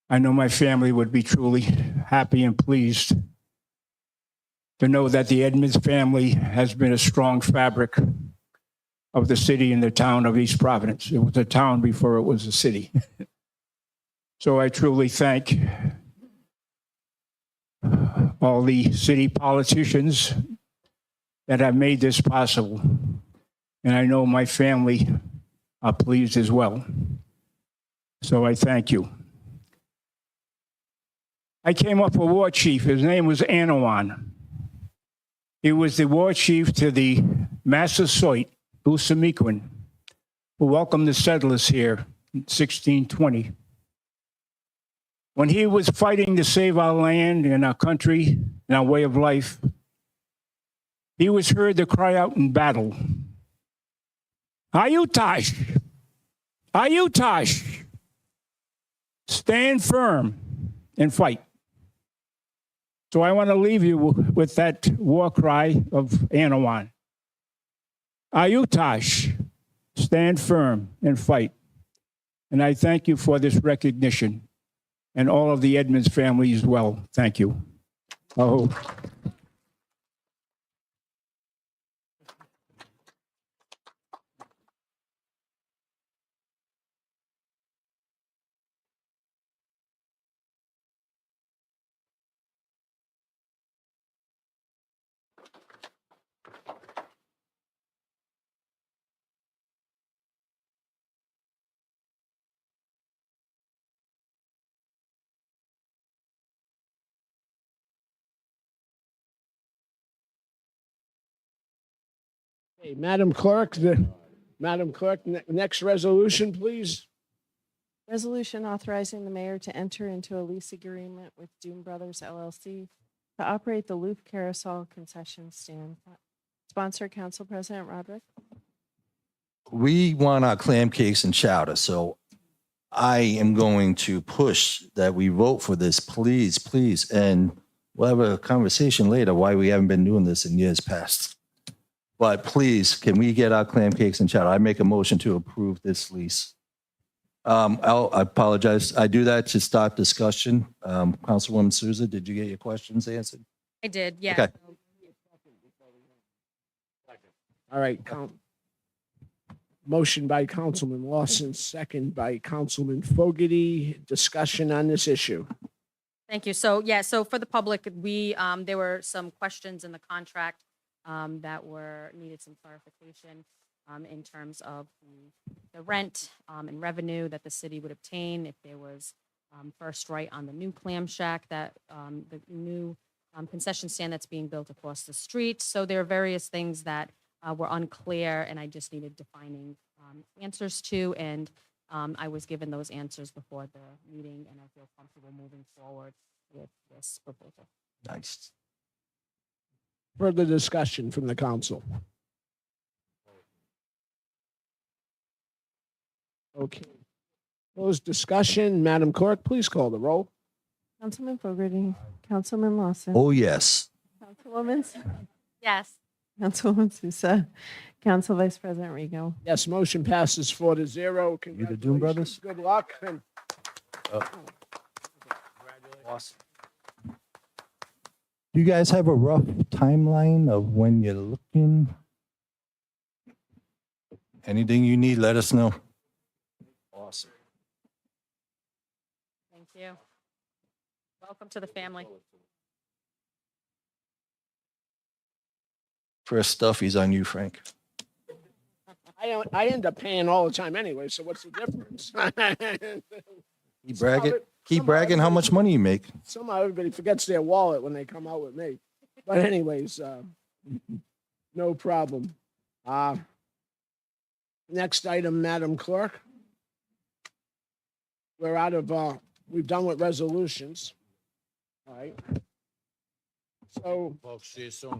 I know my family would be truly happy and pleased to know that the Edmonds family has been a strong fabric of the city and the town of East Providence. It was a town before it was a city. So I truly thank all the city politicians that have made this possible. And I know my family are pleased as well. So I thank you. I came up with war chief. His name was Anawan. He was the war chief to the Massasoit, Usamiquan, who welcomed the settlers here in 1620. When he was fighting to save our land and our country and our way of life, he was heard to cry out in battle, Ayutash! Ayutash! Stand firm and fight. So I want to leave you with that war cry of Anawan. Ayutash, stand firm and fight. And I thank you for this recognition, and all of the Edmonds family as well. Thank you. Oh. Hey, Madam Clerk, next resolution, please. Resolution authorizing the mayor to enter into a lease agreement with Doom Brothers LLC to operate the Loop Carousel concession stand. Sponsor, Council President Roderick. We want our clam cakes and chowder, so I am going to push that we vote for this, please, please. And we'll have a conversation later why we haven't been doing this in years past. But please, can we get our clam cakes and chowder? I make a motion to approve this lease. I apologize. I do that to start discussion. Councilwoman Souza, did you get your questions answered? I did, yeah. Okay. All right, motion by Councilman Lawson, second by Councilman Fogarty. Discussion on this issue. Thank you. So, yeah, so for the public, there were some questions in the contract that needed some clarification in terms of the rent and revenue that the city would obtain if there was first right on the new clam shack, that the new concession stand that's being built across the street. So there are various things that were unclear, and I just needed defining answers to, and I was given those answers before the meeting, and I feel comfortable moving forward with this proposal. Nice. Further discussion from the council. Okay. Closed discussion. Madam Clerk, please call the roll. Councilman Fogarty, Councilman Lawson. Oh, yes. Councilwoman, Yes. Councilwoman Sousa, Council Vice President Rigo. Yes, motion passes 4-0. You the Doom Brothers? Good luck. And Awesome. Do you guys have a rough timeline of when you're looking? Anything you need, let us know. Awesome. Thank you. Welcome to the family. First stuff, he's on you, Frank. I end up paying all the time anyway, so what's the difference? Keep bragging. Keep Somehow bragging how much money you make. Somehow everybody forgets their wallet when they come out with me. But anyways, no problem. Next item, Madam Clerk. We're out of, we've done with resolutions. All right. So Folks, see you soon.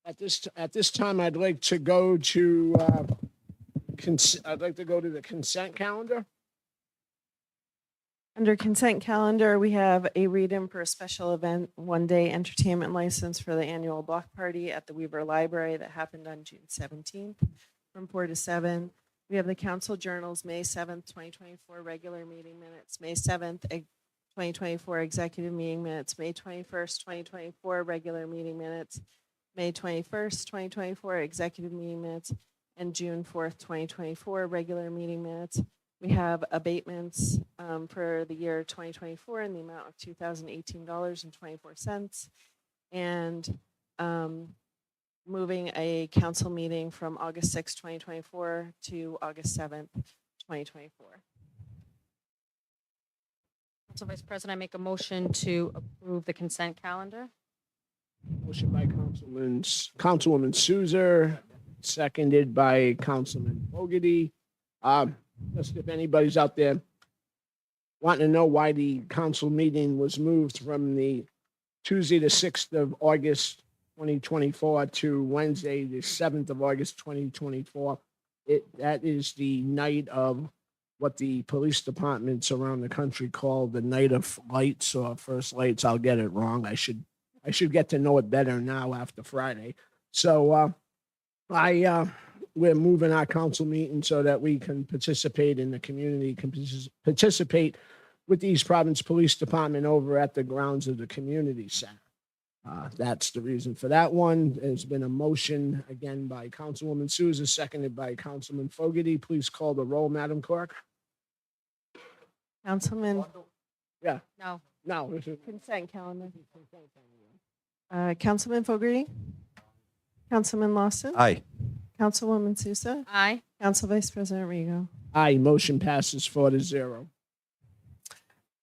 at this time, I'd like to go to, I'd like to go to the consent calendar. Under consent calendar, we have a read-in for a special event, one-day entertainment license for the annual block party at the Weaver Library that happened on June 17th from 4 to 7. We have the council journals, May 7th, 2024, regular meeting minutes, May 7th, 2024, executive meeting minutes, May 21st, 2024, regular meeting minutes, May 21st, 2024, executive meeting minutes, and June 4th, 2024 regular meeting minutes. We have abatements for the year 2024 in the amount of $2,018.24, and moving a council meeting from August 6th, 2024 to August 7th, 2024. Council Vice President, I make a motion to approve the consent calendar. Motion by Councilwoman Souza, seconded by Councilman Fogarty. Just if anybody's out there wanting to know why the council meeting was moved from the Tuesday, the 6th of August, 2024 to Wednesday, the 7th of August, 2024, that is the night of what the police departments around the country call the night of lights or first lights. I'll get it wrong. I should get to know it better now after Friday. So we're moving our council meeting so that we can participate in the community, can participate with the East Providence Police Department over at the grounds of the community center. That's the reason for that one. There's been a motion again by Councilwoman Souza, seconded by Councilman Fogarty. Please call the roll, Madam Clerk. Councilman, No. No. This is- consent calendar. Councilman Fogarty, Councilman Lawson, Aye. Councilwoman Sousa, Aye. Council Vice President Rigo. Aye, motion passes 4-0.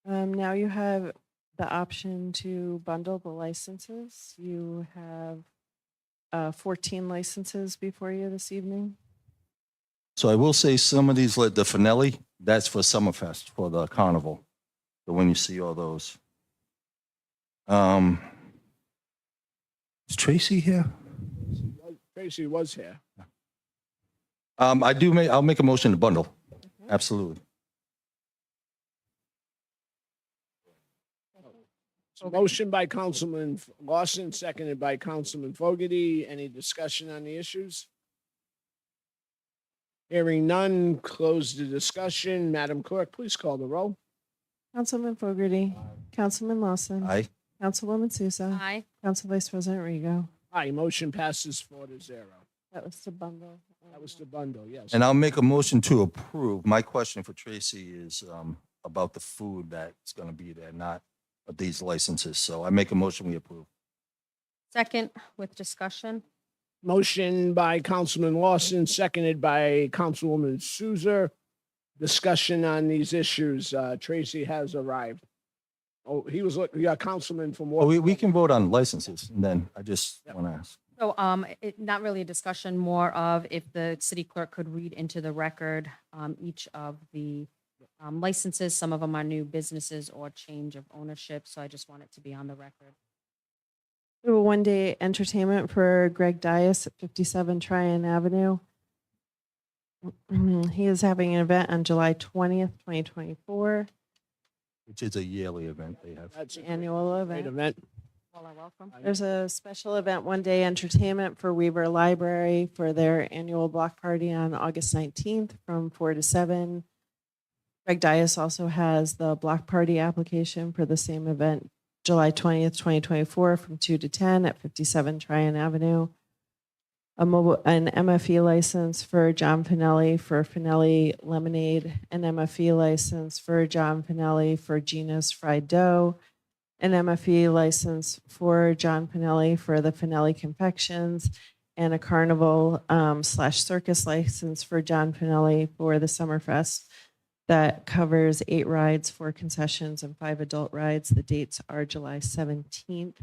Now you have the option to bundle the licenses. You have 14 licenses before you this evening. So I will say some of these, like the Finelli, that's for Summerfest, for the carnival. So when you see all those. Is Tracy here? Tracy was here. I'll make a motion to bundle. Absolutely. So motion by Councilman Lawson, seconded by Councilman Fogarty. Any discussion on the issues? Hearing none, close the discussion. Madam Clerk, please call the roll. Councilman Fogarty, Councilman Lawson, Aye. Councilwoman Sousa, Aye. Council Vice President Rigo. Aye, motion passes 4-0. That was to bundle. That was the bundle, yes. And I'll make a motion to approve. My question for Tracy is about the food that's going to be there, not these licenses. So I make a motion, we approve. Second with discussion. Motion by Councilman Lawson, seconded by Councilwoman Souza. Discussion on these issues. Tracy has arrived. Oh, he was, Councilman from. Well, we can vote on licenses, and then I just want to ask. So, not really a discussion, more of if the city clerk could read into the record, each of the licenses. Some of them are new businesses or change of ownership, so I just want it to be on the record. We have a one-day entertainment for Greg Dias at 57 Tryon Avenue. He is having an event on July 20th, 2024, Which is a yearly event they have. That's a annual great event. event. Well, welcome. There's a special event, one-day entertainment for Weaver Library for their annual block party on August 19th from 4 to 7. Greg Dias also has the block party application for the same event, July 20th, 2024 from 2 to 10 at 57 Tryon Avenue. An MFE license for John Finelli for Finelli Lemonade, an MFE license for John Finelli for Gina's Fried Dough, an MFE license for John Finelli for the Finelli Confections, and a carnival / circus license for John Finelli for the Summerfest that covers 8 rides, 4 concessions, and 5 adult rides. The dates are July 17th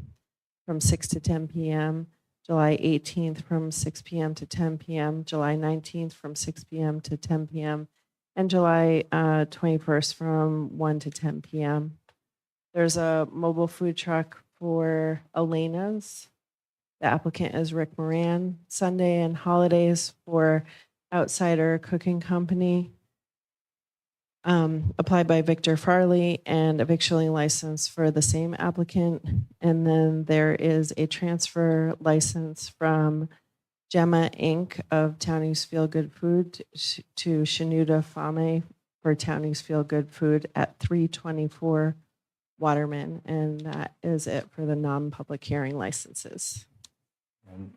from 6 to 10 p.m., July 18th from 6 p.m. to 10 p.m., July 19th from 6 p.m. to 10 p.m., and July 21st from 1 to 10 p.m. There's a mobile food truck for Elena's. The applicant is Rick Moran. Sunday and holidays for Outsider Cooking Company. Applied by Victor Farley, and a victualling license for the same applicant. And then there is a transfer license from Gemma Inc. of Townies Feel Good Food to Shanuda Fame for Townies Feel Good Food at 324 Waterman. And that is it for the non-public hearing licenses. And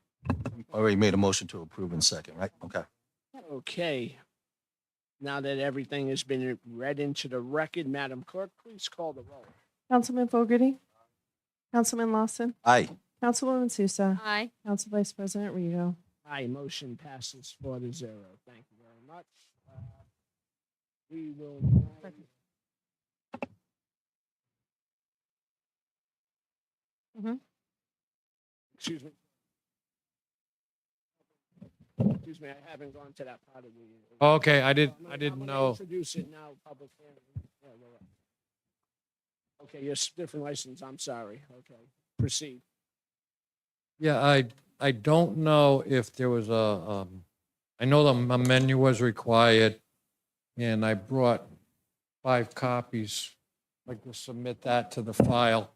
we already made a motion to approve in second, right? Okay. Okay. Now that everything has been read into the record, Madam Clerk, please call the roll. Councilman Fogarty, Councilman Lawson, Aye. Councilwoman Sousa, Aye. Council Vice President Rego. Aye, motion passes 4-0. Thank you very much. We will. Mhm. Excuse me. Excuse me, I haven't gone to that part of the. Okay, I I'm didn't gonna know. Introduce it now, public hearing. Yeah, we're up. Okay, yes, different license, I'm sorry. Okay, proceed. Yeah, I don't know if there was I know a menu was required, and I brought 5 copies. I'd like to submit that to the file.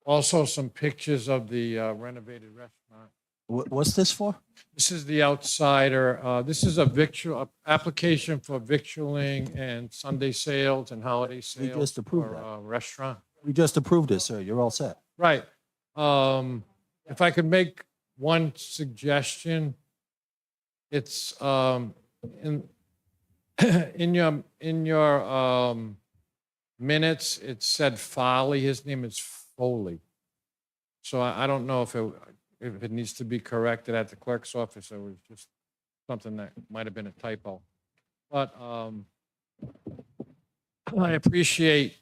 Also some pictures of the renovated restaurant. What's this for? This is the outsider. This is a application for victualling and Sunday sales and holiday sales. We just approved for that. a restaurant. We just approved it, sir. You're all set. Right. If I could make one suggestion, it's in in your minutes, it said Foley. His name is Foley. So I don't know if it needs to be corrected at the clerk's office, or it was just something that might have been a typo. But I appreciate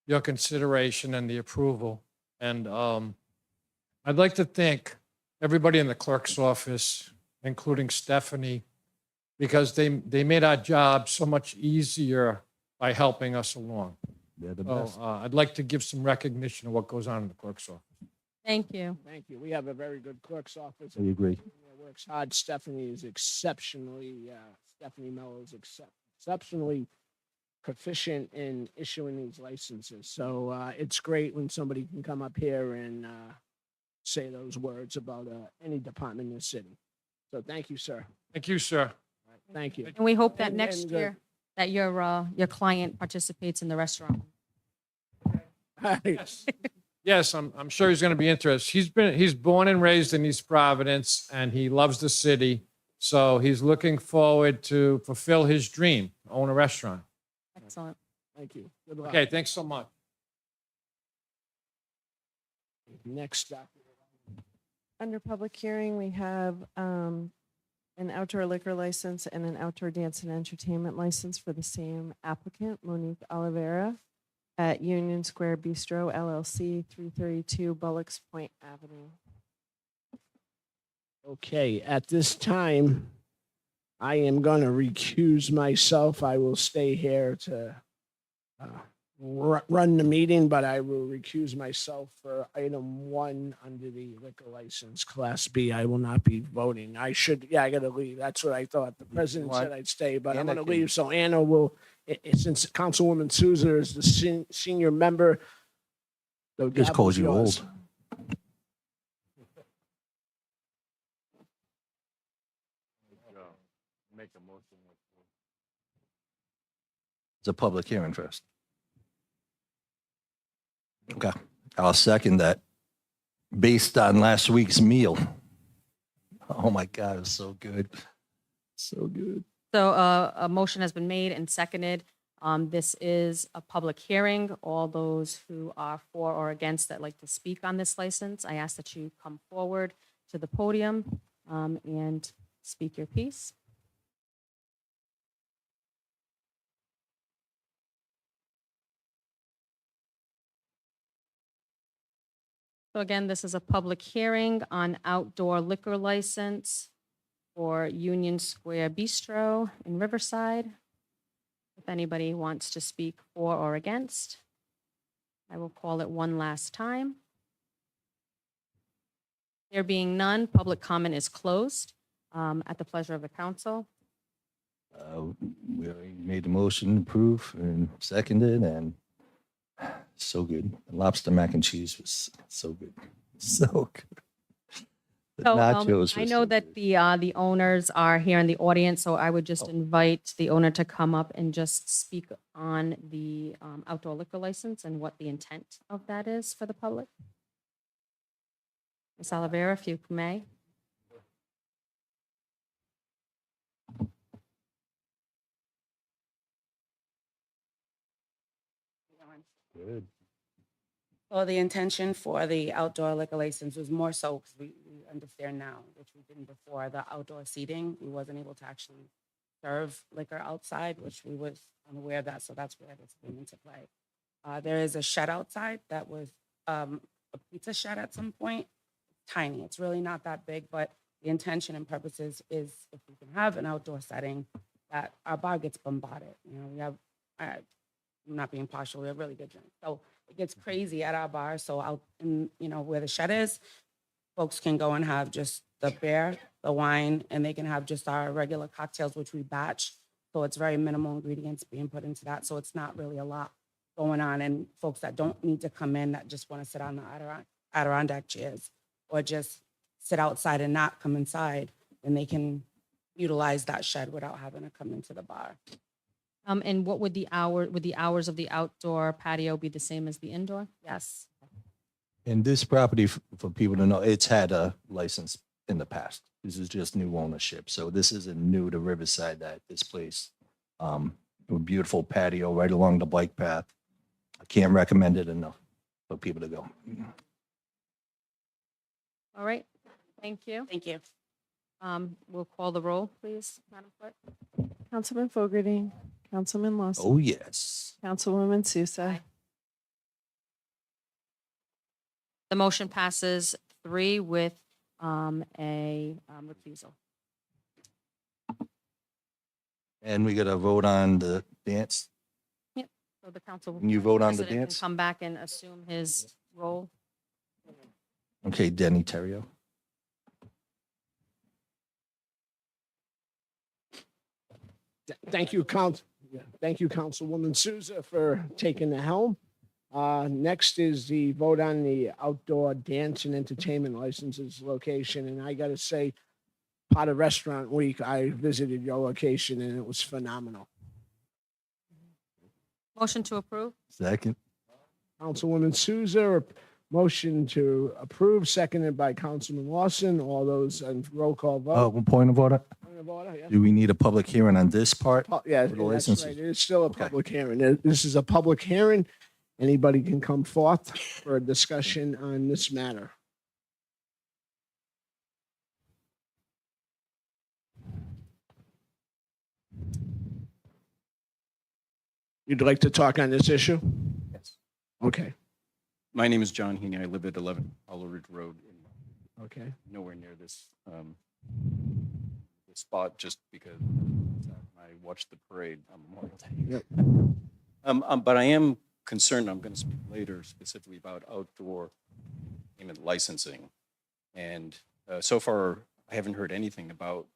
your consideration and the approval. And I'd like to thank everybody in the clerk's office, including Stephanie, because they made our job so much easier by helping us along. They're the So best. I'd like to give some recognition of what goes on in the clerk's office. Thank you. Thank you. We have a very good clerk's office. We agree. Works hard. Stephanie is Stephanie Mello is exceptionally proficient in issuing these licenses. So it's great when somebody can come up here and say those words about any department in the city. So thank you, sir. Thank you, sir. Thank you. And we hope that And- next and, year that your client participates in the restaurant. Yes, I'm sure he's going to be interested. He's born and raised in East Providence, and he loves the city. So he's looking forward to fulfill his dream, own a restaurant. Excellent. Thank you. Good luck. Okay, thanks so much. Next up. Under public hearing, we have an outdoor liquor license and an outdoor dance and entertainment license for the same applicant, Monique Oliveira, at Union Square Bistro LLC, 332 Bullocks Point Avenue. Okay, at this time, I am going to recuse myself. I will stay here to run the meeting, but I will recuse myself for item 1 under the liquor license, Class B. I will not be voting. I got to leave. That's what I thought. The president want- said I'd stay, but I'm Anna going to can- leave. So Anna will, since Councilwoman Souza is the senior member, the Just gavel calls is you yours. old. Make a motion. It's a public hearing first. Okay, I'll second that. Based on last week's meal. Oh my God, it was so good. So good. So a motion has been made and seconded. This is a public hearing. All those who are for or against that like to speak on this license, I ask that you come forward to the podium and speak your piece. So again, this is a public hearing on outdoor liquor license for Union Square Bistro in Riverside. If anybody wants to speak for or against, I will call it one last time. There being none, public comment is closed at the pleasure of the council. We already made the motion, approve and seconded, and so good. The lobster mac and cheese was so good. So good. The So nachos I were know so that good. the owners are here in the audience, so I would just invite the owner to come up and just speak on the outdoor liquor license and what the intent of that is for the public. Ms. Oliveira, if you may. Good. Well, the intention for the outdoor liquor license was more so because we understand now, which we didn't before, the outdoor seating, we wasn't able to actually serve liquor outside, which we was unaware of that, so that's where this came into play. There is a shed outside that was a pizza shed at some point, tiny. It's really not that big, but the intention and purposes is if we can have an outdoor setting, that our bar gets bombarded. You know, we have, I'm not being partial, we have really good drinks. So it gets crazy at our bar. So out in, you know, where the shed is, folks can go and have just the beer, the wine, and they can have just our regular cocktails, which we batch. So it's very minimal ingredients being put into that. So it's not really a lot going on. And folks that don't need to come in, that just want to sit on the Adirondack chairs or just sit outside and not come inside, then they can utilize that shed without having to come into the bar. And what would the hours of the outdoor patio be the same as the indoor? Yes. And this property, for people to know, it's had a license in the past. This is just new ownership. So this isn't new to Riverside, that this place. A beautiful patio right along the bike path. I can't recommend it enough for people to go. All right, thank you. Thank you. We'll call the roll, please, Madam Clerk. Councilman Fogarty, Councilman Lawson, Oh, yes. Councilwoman Sousa, Aye. The motion passes 3 with a recusal. And we got to vote on the dance. So the council. Can you vote on the president can dance? Come back and assume his role. Okay, Denny Terrio. Thank you, Thank you, Councilwoman Souza, for taking the helm. Next is the vote on the outdoor dance and entertainment licenses location. And I got to say, part of Restaurant Week, I visited your location and it was phenomenal. Motion to approve? Second. Councilwoman Souza, motion to approve, seconded by Councilman Lawson. All those in roll call Oh, vote. one point of order. Point of order, yeah. Do we need a public hearing on this part? Yeah, For the that's licenses? right. It is still a Okay. public hearing. This is a public hearing. Anybody can come forth for a discussion on this matter. You'd like to talk on this issue? Yes. Okay, My name is John Heaney. I live at 11 Hollow Ridge Road, okay. nowhere near this spot, just because I watched the parade on Memorial Day. Yep. But I am concerned, I'm going to speak later specifically about outdoor entertainment licensing. And so far, I haven't heard anything about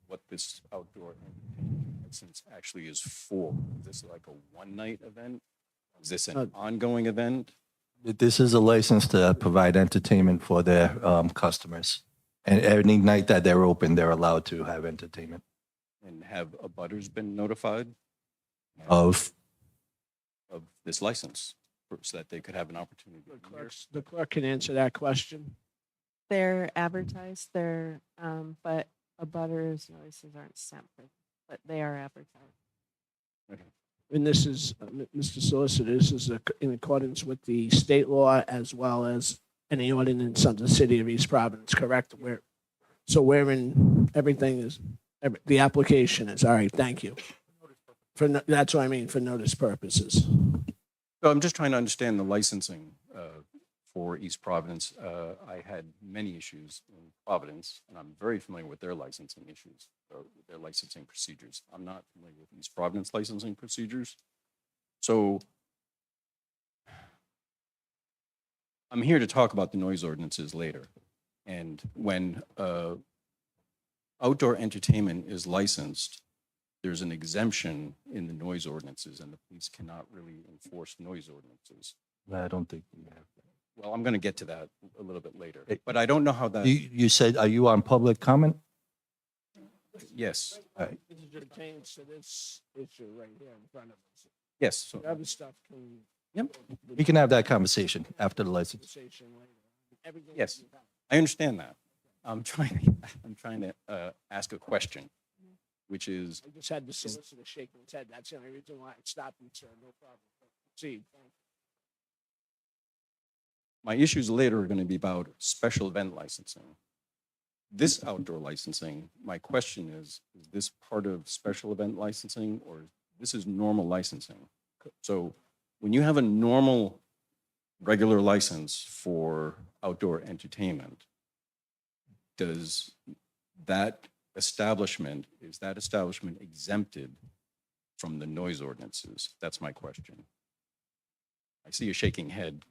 what this outdoor entertainment license actually is for. Is this like a one-night event? Is this an ongoing event? This is a license to provide entertainment for their customers. And any night that they're open, they're allowed to have entertainment. And have abutters been notified Of, this license so that they could have an opportunity? The clerk can answer that question. they're advertised, but abutters notices aren't sent, but they are advertised. And this is, Mr. Solicitor, this is in accordance with the state law as well as any ordinance of the city of East Providence, correct? So we're in, everything is, the application is, all right, thank you. That's what I mean, for notice purposes. So I'm just trying to understand the licensing for East Providence. I had many issues in Providence, and I'm very familiar with their licensing issues, or their licensing procedures. I'm not familiar with East Providence licensing procedures. So I'm here to talk about the noise ordinances later. And when outdoor entertainment is licensed, there's an exemption in the noise ordinances, and the police cannot really enforce noise ordinances. I don't think we have. Well, I'm going to get to that a little bit later, but I don't know how that, You said, are you on public comment? yes, All right. This pertains to this issue right here in front of us. yes. So The other stuff can. Yep. We can have that conversation after the license. Conversation later. Everything Yes. can be done. I understand that. I'm trying to ask a question, which is, I just had the solicitor shaking his head. That's the only reason why I stopped you, sir. No problem. Proceed. My issues later are going to be about special event licensing. This outdoor licensing, my question is this part of special event licensing or this is normal licensing? So when you have a normal, regular license for outdoor entertainment, does that establishment, is that establishment exempted from the noise ordinances? That's my question. I see you shaking head.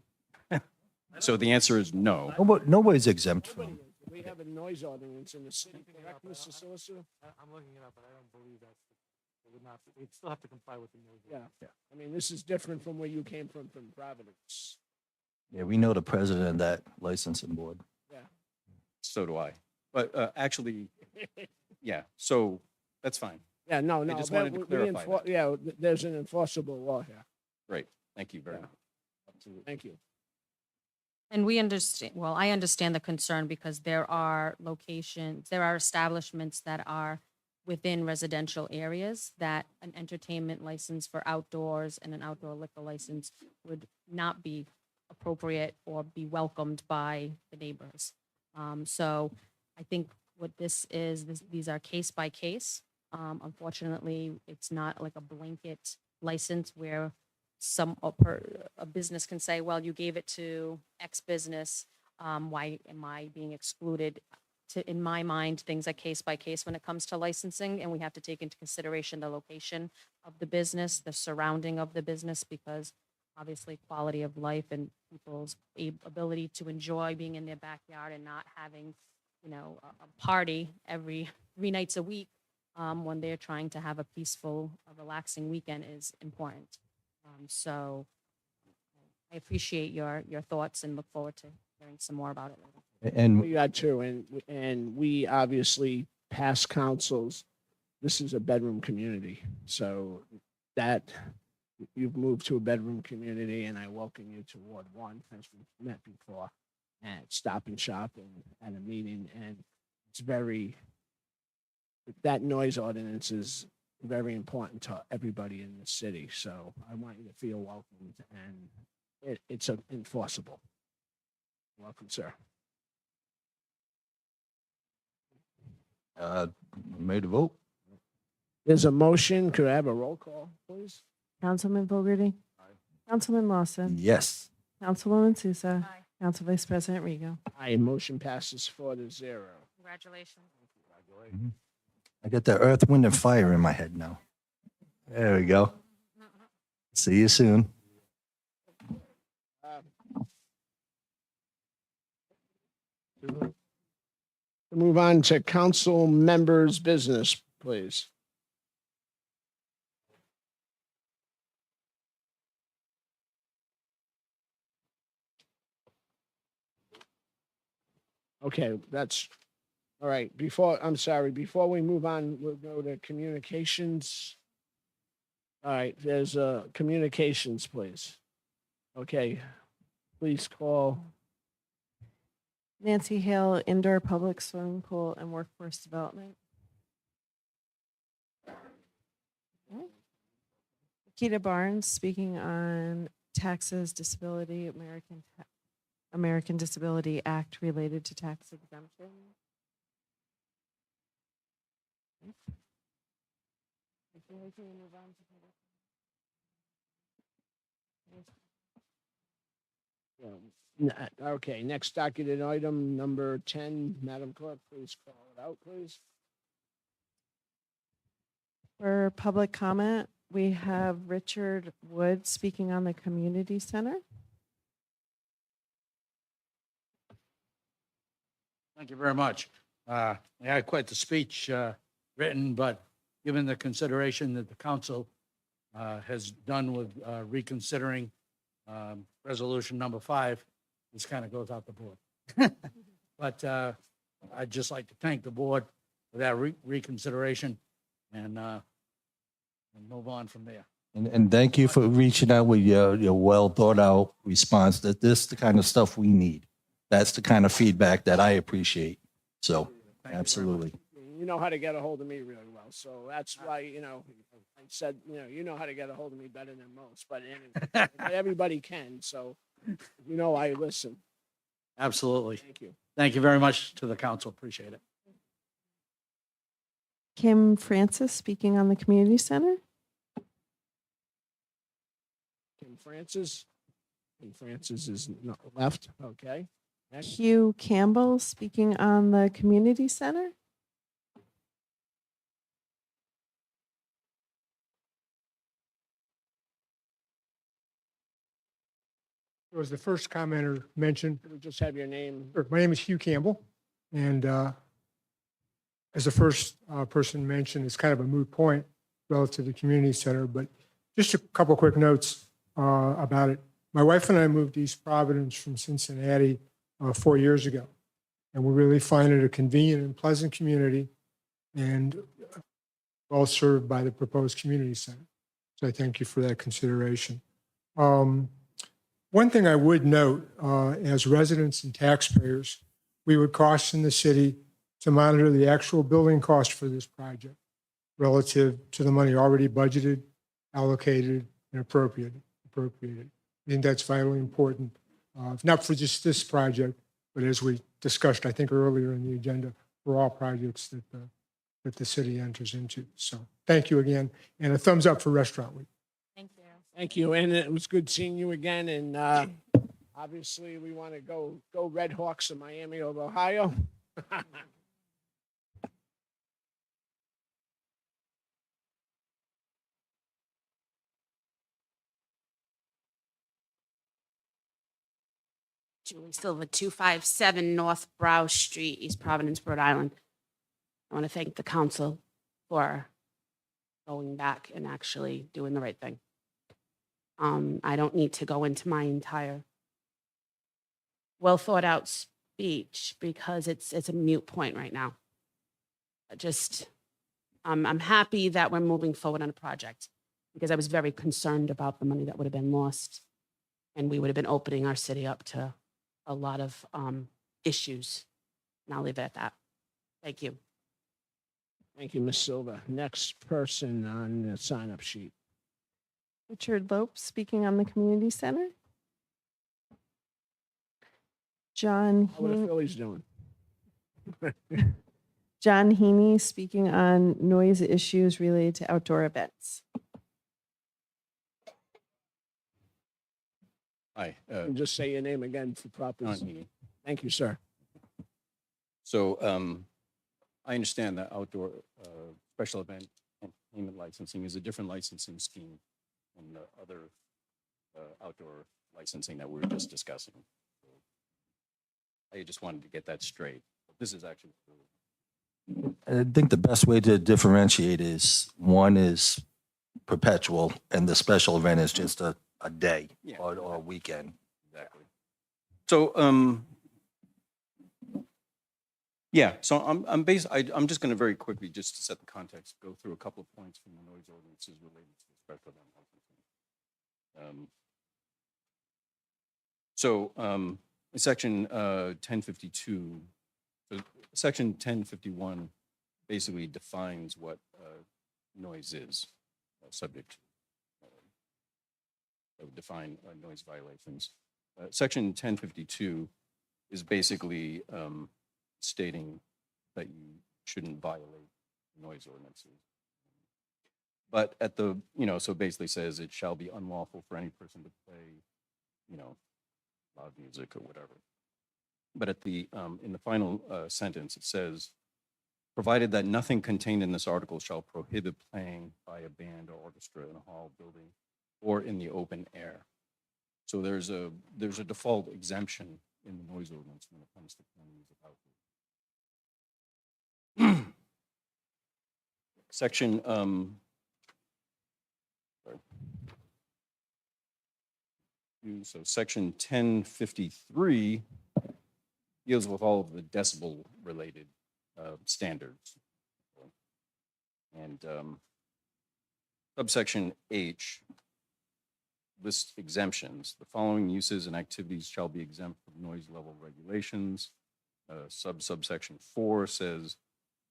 So the answer is no. Nobody's exempt from. We have a noise ordinance in the city, correct, Mr. Solicitor? I'm looking it up, but I don't believe that's, it would not, we'd still have to comply with the noise. Yeah. I mean, this is different from where you came from Providence. Yeah, we know the president of that licensing board. So do I. But actually, yeah, so that's fine. Yeah, no, no. just but wanted to we clarify enfor- that. Yeah, there's an enforceable law here. Great. Thank you very Yeah. much. Thank you. And we understand, well, I understand the concern because there are locations, there are establishments that are within residential areas that an entertainment license for outdoors and an outdoor liquor license would not be appropriate or be welcomed by the neighbors. So I think what this is, these are case by case. Unfortunately, it's not like a blanket license where a business can say, well, you gave it to X business, why am I being excluded? In my mind, things are case by case when it comes to licensing, and we have to take into consideration the location of the business, the surrounding of the business, because obviously quality of life and people's ability to enjoy being in their backyard and not having, a party every 3 nights a week when they're trying to have a peaceful, relaxing weekend is important. So I appreciate your thoughts and look forward to hearing some more about it later. And We got two, and we obviously, past councils, this is a bedroom community. So that, you've moved to a bedroom community, and I welcome you to Ward 1, as we met before, at Stop and Shop and at a meeting, and it's that noise ordinance is very important to everybody in the city. So I want you to feel welcomed, and it's enforceable. Welcome, sir. made a vote. There's a motion. Could I have a roll call, please? Councilman Fogarty. Councilman Lawson. Yes. Councilwoman Sousa. Aye. Council Vice President Rego. Aye, motion passes 4-0. Congratulations. I got the earth, wind, and fire in my head now. There we go. See you soon. Move on to council members' business, please. Okay, that's, all right. Before we move on, we'll go to communications. All right, there's communications, please. Okay, please call. Nancy Hale, Indoor Public Swimming Pool and Workforce Development. Keita Barnes, speaking on taxes, disability, American Disability Act related to tax exemption. Okay, next documented item, number 10, Madam Clerk, please call it out, please. For public comment, we have Richard Wood speaking on the community center. Thank you very much. I had quite the speech written, but given the consideration that the council has done with reconsidering resolution number 5, this kind of goes out the board. But I'd just like to thank the board for that reconsideration and move on from there. And thank you for reaching out with your well thought out response. That this is the kind of stuff we need. That's the kind of feedback that I appreciate. So Thank you very much. absolutely. You know how to get a hold of me really well, so that's why, I said, you know how to get a hold of me better than most, but anyway, but everybody can, so You know, I listen. Absolutely. Thank you. Thank you very much to the council. Appreciate it. Kim Francis, speaking on the community center. Kim Francis. Kim Francis is left. Okay. Next. Hugh Campbell, speaking on the community center. Was the first commenter mentioned. Could we just have your name? Sure. My name is Hugh Campbell, and as the first person mentioned, it's kind of a moot point relative to the community center, but just a couple quick notes about it. My wife and I moved to East Providence from Cincinnati 4 years ago, and we really find it a convenient and pleasant community and well served by the proposed community center. So I thank you for that consideration. One thing I would note, as residents and taxpayers, we would caution the city to monitor the actual building cost for this project relative to the money already budgeted, allocated, and appropriated. I think that's vitally important, not for just this project, but as we discussed, I think earlier in the agenda, for all projects that the city enters into. So thank you again, and a thumbs up for Restaurant Week. Thank you. Thank you. And it was good seeing you again. And obviously, we want to go Red Hawks of Miami of Ohio. Julie Silva, 257 North Brow Street, East Providence, Rhode Island. I want to thank the council for going back and actually doing the right thing. I don't need to go into my entire well thought out speech because it's a mute point right now. I'm happy that we're moving forward on a project because I was very concerned about the money that would have been lost, and we would have been opening our city up to a lot of issues. And I'll leave it at that. Thank you. Thank you, Ms. Silva. Next person on the sign-up sheet. Richard Lope, speaking on the community center. John How are the Phillies doing? John Heaney, speaking on noise issues related to outdoor events. Hi, And just say your name again for proper. John Heaney. Thank you, sir. So I understand that outdoor special event entertainment licensing is a different licensing scheme than the other outdoor licensing that we were just discussing. I just wanted to get that straight. This is actually. I think the best way to differentiate is one is perpetual and the special event is just a day Yeah. or a weekend. Exactly. So, yeah, so I'm just going to very quickly, just to set the context, go through a couple of points from the noise ordinances related to the special event licensing. In section 1052, section 1051 basically defines what noise is subject to. That would define noise violations. Section 1052 is basically stating that you shouldn't violate noise ordinances. But at the, so basically says it shall be unlawful for any person to play, loud music or whatever. But at the, in the final sentence, it says, provided that nothing contained in this article shall prohibit playing by a band or orchestra in a hall, building, or in the open air. So there's a default exemption in the noise ordinance when it comes to playing music outdoors. Section so section 1053 deals with all of the decibel related standards. And subsection H lists exemptions. The following uses and activities shall be exempt from noise level regulations. Subsection 4 says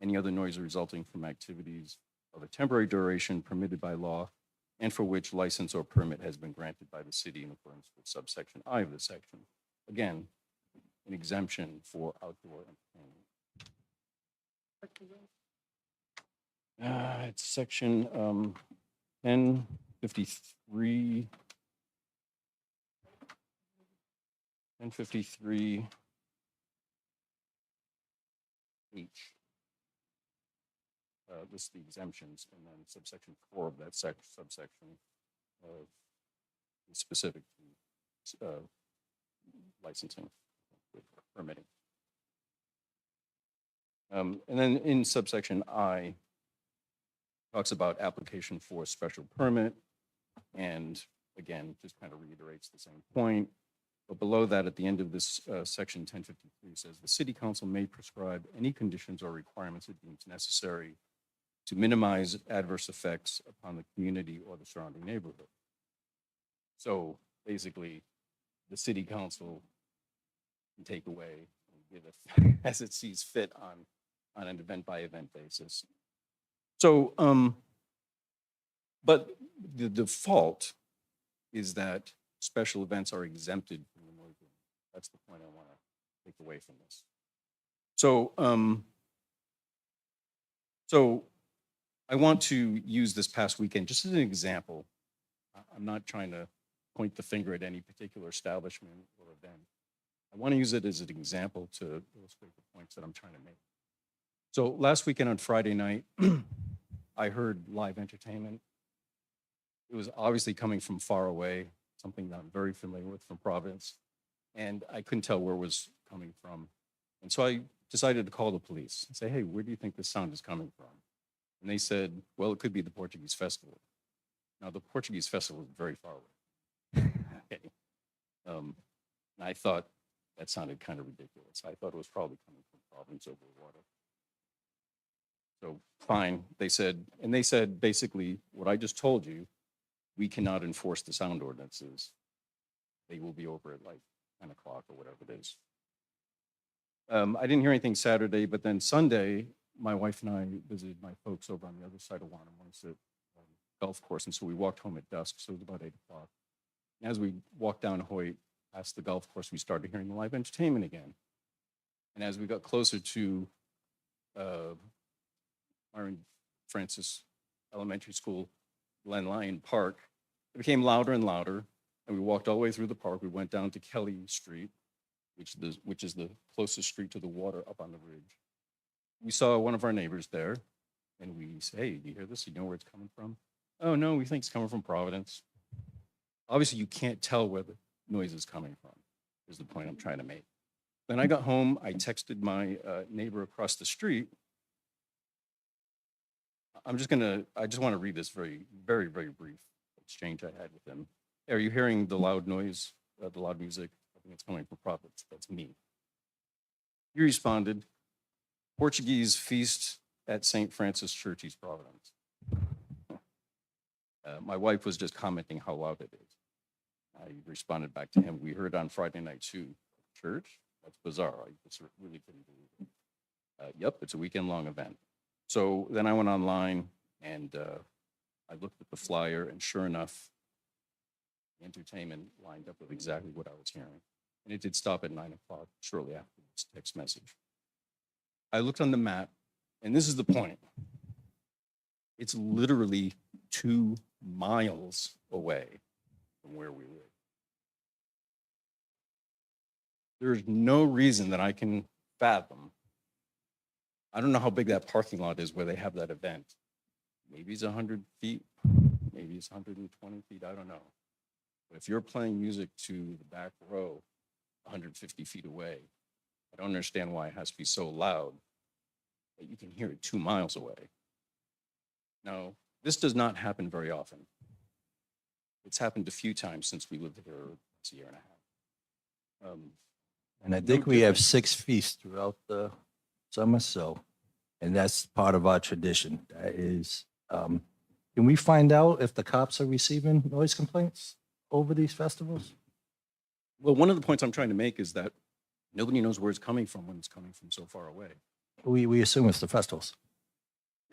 any other noise resulting from activities of a temporary duration permitted by law and for which license or permit has been granted by the city in accordance with subsection I of the section. Again, an exemption for outdoor entertainment. It's section 1053. 1053 H. Lists the exemptions, and then subsection 4 of that subsection is specific to licensing, permitting. And then in subsection I, talks about application for a special permit, and again, just kind of reiterates the same point. But below that, at the end of this section 1053 says, the city council may prescribe any conditions or requirements it deems necessary to minimize adverse effects upon the community or the surrounding neighborhood. So basically, the city council can take away and give it as it sees fit on an event by event basis. So, but the default is that special events are exempted from the noise ordinance. That's the point I want to take away from this. So, so I want to use this past weekend just as an example. I'm not trying to point the finger at any particular establishment or event. I want to use it as an example to illustrate the points that I'm trying to make. So last weekend on Friday night, I heard live entertainment. It was obviously coming from far away, something that I'm very familiar with from Providence, and I couldn't tell where it was coming from. And so I decided to call the police and say, hey, where do you think this sound is coming from? And they said, well, it could be the Portuguese festival. Now, the Portuguese festival is very far away. Okay. And I thought that sounded kind of ridiculous. I thought it was probably coming from Providence over water. So fine, they said basically what I just told you, we cannot enforce the sound ordinances. They will be over at like 10 o'clock or whatever it is. I didn't hear anything Saturday, but then Sunday, my wife and I visited my folks over on the other side of Wanama's golf course, and so we walked home at dusk, so it was about 8 o'clock. And as we walked down Hoyt, past the golf course, we started hearing the live entertainment again. And as we got closer to Myron Francis Elementary School, Glen Lyon Park, it became louder and louder, and we walked all the way through the park. We went down to Kelly Street, which is the closest street to the water up on the ridge. We saw one of our neighbors there, and we said, hey, do you hear this? You know where it's coming from? Oh, no, we think it's coming from Providence. Obviously, you can't tell where the noise is coming from, is the point I'm trying to make. Then I got home, I texted my neighbor across the street. I just want to read this very, very, very brief exchange I had with him. Hey, are you hearing the loud noise, the loud music? I think it's coming from Providence. That's me. He responded, Portuguese feast at St. Francis Church, East Providence. My wife was just commenting how loud it is. I responded back to him, we heard on Friday night too. Church? That's bizarre. I just really couldn't believe it. Yep, it's a weekend-long event. So then I went online and I looked at the flyer, and sure enough, the entertainment lined up with exactly what I was hearing. And it did stop at 9 o'clock shortly after this text message. I looked on the map, and this is the point. It's literally 2 miles away from where we live. There's no reason that I can fathom. I don't know how big that parking lot is where they have that event. Maybe it's 100 feet, maybe it's 120 feet, I don't know. But if you're playing music to the back row, 150 feet away, I don't understand why it has to be so loud that you can hear it 2 miles away. Now, this does not happen very often. It's happened a few times since we lived here, it's a year and a half. And I No think we have different. 6 feasts throughout the summer, so, and that's part of our tradition. That is, can we find out if the cops are receiving noise complaints over these festivals? Well, one of the points I'm trying to make is that nobody knows where it's coming from when it's coming from so far away. We assume it's the festivals.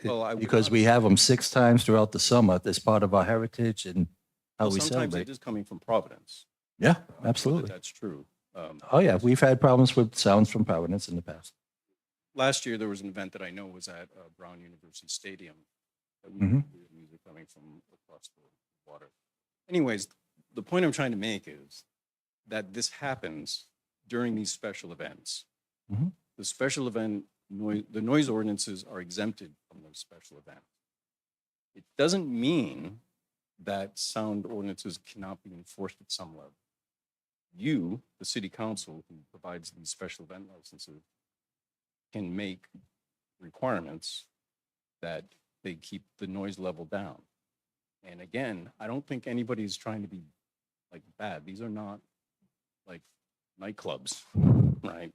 Well, I would Because not we have them 6 times throughout the summer. That's part of our heritage and how Well, we sometimes celebrate. it is coming from Providence. Yeah, I know that absolutely. That's true. Oh, yeah, we've had problems with sounds from Providence in the past. Last year, there was an event that I know was at Brown University Stadium. That we Mhm. heard music coming from across the water. Anyways, the point I'm trying to make is that this happens during these special events. Mhm. The special event the noise ordinances are exempted from those special events. It doesn't mean that sound ordinances cannot be enforced at some level. You, the city council, who provides these special event licenses, can make requirements that they keep the noise level down. And again, I don't think anybody's trying to be like bad. These are not like nightclubs, right?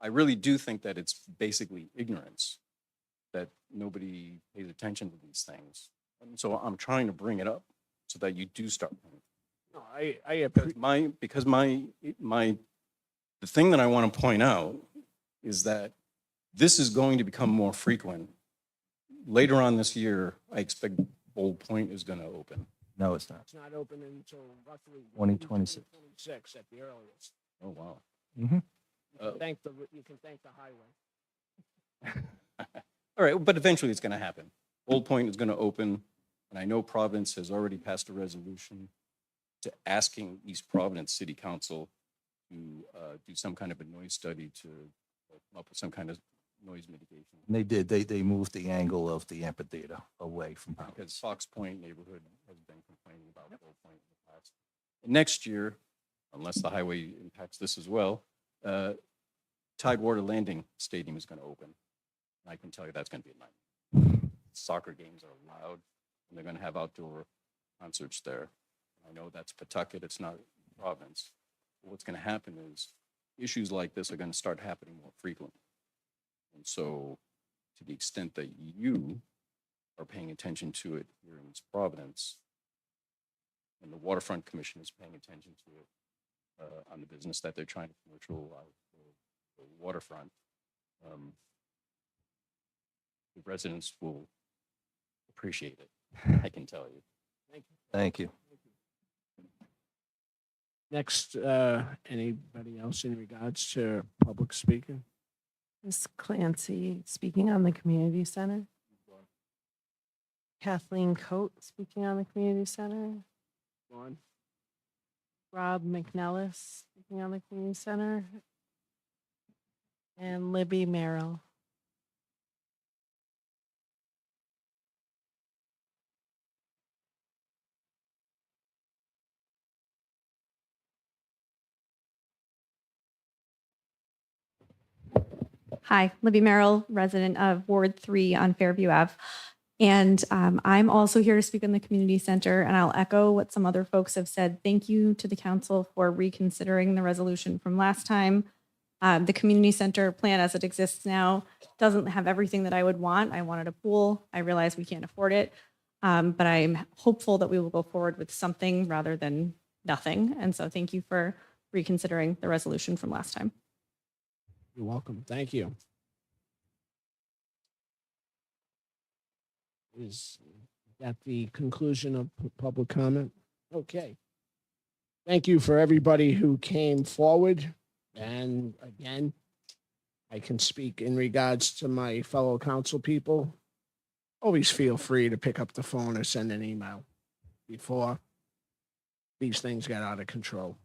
I really do think that it's basically ignorance that nobody pays attention to these things. And so I'm trying to bring it up so that you do start paying. No, I appreciate. Because the thing that I want to point out is that this is going to become more frequent. Later on this year, I expect Old Point is going to open. No, it's not. It's not open until roughly 2026. 2026 at the earliest. Oh, wow. Mhm. You can thank the highway. All right, but eventually it's going to happen. Old Point is going to open, and I know Providence has already passed a resolution to asking East Providence City Council to do some kind of a noise study to come up with some kind of noise mitigation. And they did. They moved the angle of the amphitheater away from Because Providence. Fox Point neighborhood has been complaining about Old Point in the past. And next year, unless the highway impacts this as well, Tidewater Landing Stadium is going to open. And I can tell you that's going to be a nightmare. Soccer games are loud, and they're going to have outdoor concerts there. I know that's Pawtucket, it's not Providence. But what's going to happen is issues like this are going to start happening more frequently. And so to the extent that you are paying attention to it here in East Providence, and the Waterfront Commission is paying attention to it on the business that they're trying to commercialize the waterfront, the residents will appreciate it, I can tell you. Thank you. Next, anybody else in regards to public speaking? Ms. Clancy, speaking on the community center. Kathleen Coate, speaking on the community center. One. Rob McNellis, speaking on the community center. And Libby Merrill. Hi, Libby Merrill, resident of Ward 3 on Fairview Ave. And I'm also here to speak in the community center, and I'll echo what some other folks have said. Thank you to the council for reconsidering the resolution from last time. The community center plan as it exists now doesn't have everything that I would want. I wanted a pool. I realize we can't afford it, but I'm hopeful that we will go forward with something rather than nothing. And so thank you for reconsidering the resolution from last time. You're welcome. Thank you. Is that the conclusion of public comment? Okay. Thank you for everybody who came forward. And again, I can speak in regards to my fellow council people. Always feel free to pick up the phone or send an email before these things get out of control.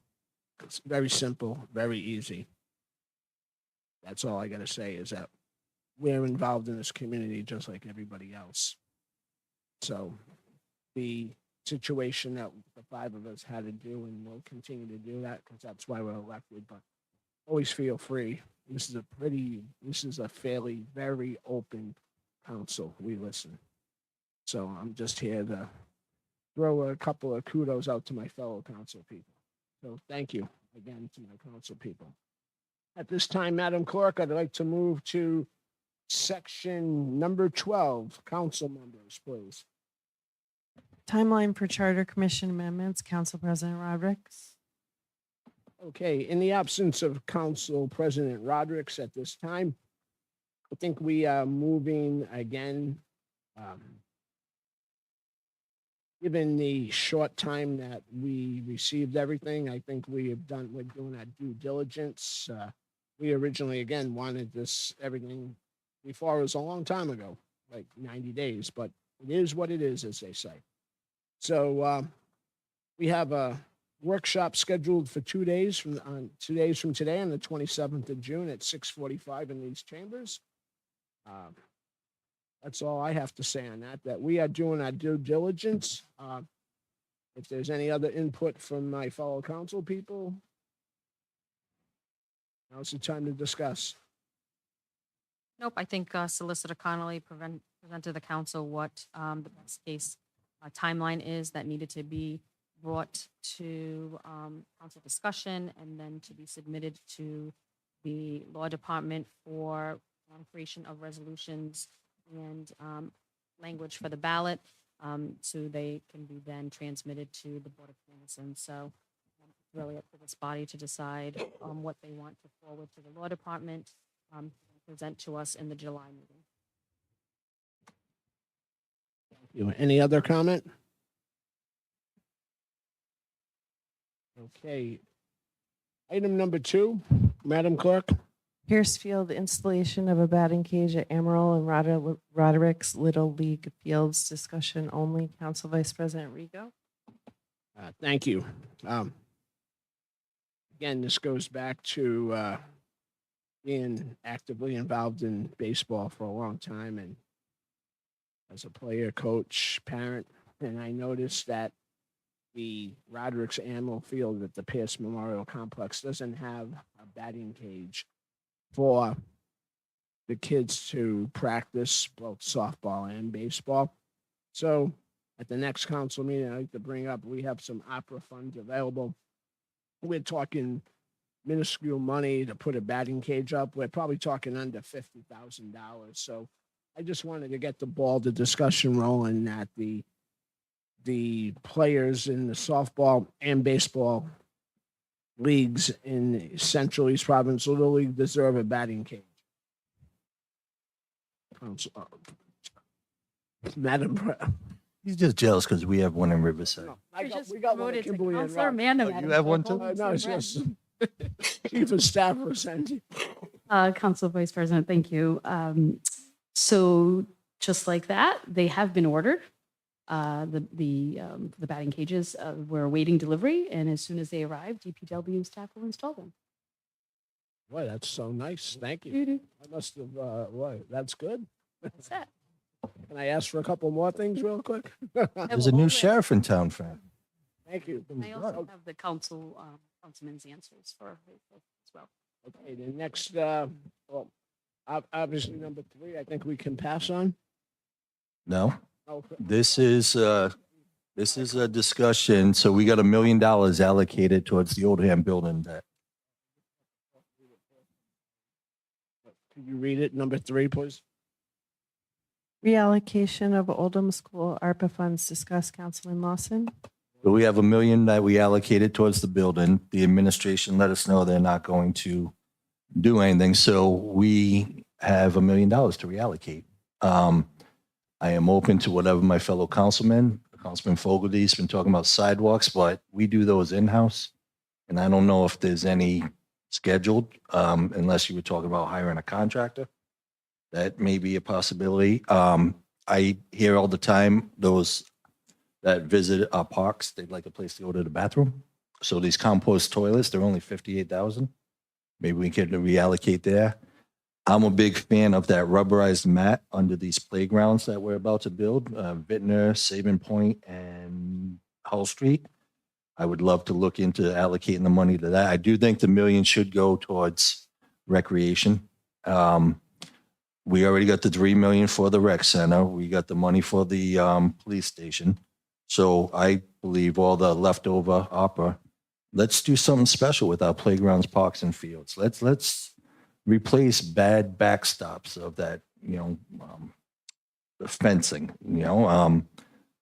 It's very simple, very easy. That's all I got to say is that we're involved in this community just like everybody else. So the situation that the 5 of us had to do, and we'll continue to do that because that's why we're elected, but always feel free. This is a fairly, very open council. We listen. So I'm just here to throw a couple of kudos out to my fellow council people. So thank you again to my council people. At this time, Madam Clerk, I'd like to move to section number 12, council members, please. Timeline for Charter Commission amendments, Council President Rodrick. Okay, in the absence of Council President Rodrick at this time, I think we are moving again. Given the short time that we received everything, I think we're doing our due diligence. We originally, again, wanted this, everything before. It was a long time ago, like 90 days, but it is what it is, as they say. So we have a workshop scheduled for 2 days from today, on the 27th of June at 6:45 in these chambers. That's all I have to say on that, that we are doing our due diligence. If there's any other input from my fellow council people, now's the time to discuss. Nope, I think Solicitor Connolly presented the council what the best case timeline is that needed to be brought to council discussion and then to be submitted to the law department for creation of resolutions and language for the ballot, so they can be then transmitted to the Board of Citizens. So it's really up to this body to decide what they want to forward to the law department, and present to us in the July meeting. Any other comment? Okay. Item number 2, Madam Clerk. Piercefield installation of a batting cage at Amarillo and Roderick's Little League Fields. Discussion only. Council Vice President Rigo. Thank you. Again, this goes back to being actively involved in baseball for a long time, and as a player, coach, parent, and I noticed that the Roderick's Amarillo Field at the Pierce Memorial Complex doesn't have a batting cage for the kids to practice both softball and baseball. So at the next council meeting, I'd like to bring up, we have some opera funds available. We're talking minuscule money to put a batting cage up. We're probably talking under $50,000. So I just wanted to get the discussion rolling, that the players in the softball and baseball leagues in Central East Province Little League deserve a batting cage. Madam He's just jealous because we have one in Riverside. we got one at Kimberly and Rock. Oh, you have one too? No, it's just Chief of Staff Rosendi. Council Vice President, thank you. So just like that, they have been ordered. The batting cages, we're awaiting delivery, and as soon as they arrive, DPW staff will install them. Boy, that's so nice. Thank you. I must have, that's good. That's that. Can I ask for a couple more things real quick? There's a new sheriff in town, Frank. Thank you. I also have the councilman's answers for as well. Okay, the next, obviously number 3, I think we can pass on. No, Okay. this is a discussion. So we got $1 million allocated towards the Oldham building that Could you read it, number 3, please? Reallocation of Oldham School ARPA funds. Discuss. Councilman Lawson. But we have $1 million that we allocated towards the building. The administration let us know they're not going to do anything. So we have $1 million to reallocate. I am open to whatever my fellow Councilman Fogarty's been talking about sidewalks, but we do those in-house. And I don't know if there's any scheduled, unless you were talking about hiring a contractor. That may be a possibility. I hear all the time those that visit our parks, they'd like a place to go to the bathroom. So these compost toilets, they're only $58,000. Maybe we could reallocate there. I'm a big fan of that rubberized mat under these playgrounds that we're about to build, Vintner, Sabin Point, and Hull Street. I would love to look into allocating the money to that. I do think the $1 million should go towards recreation. We already got the $3 million for the rec center. We got the money for the police station. So I believe all the leftover opera, let's do something special with our playgrounds, parks, and fields. Let's replace bad backstops of that, the fencing,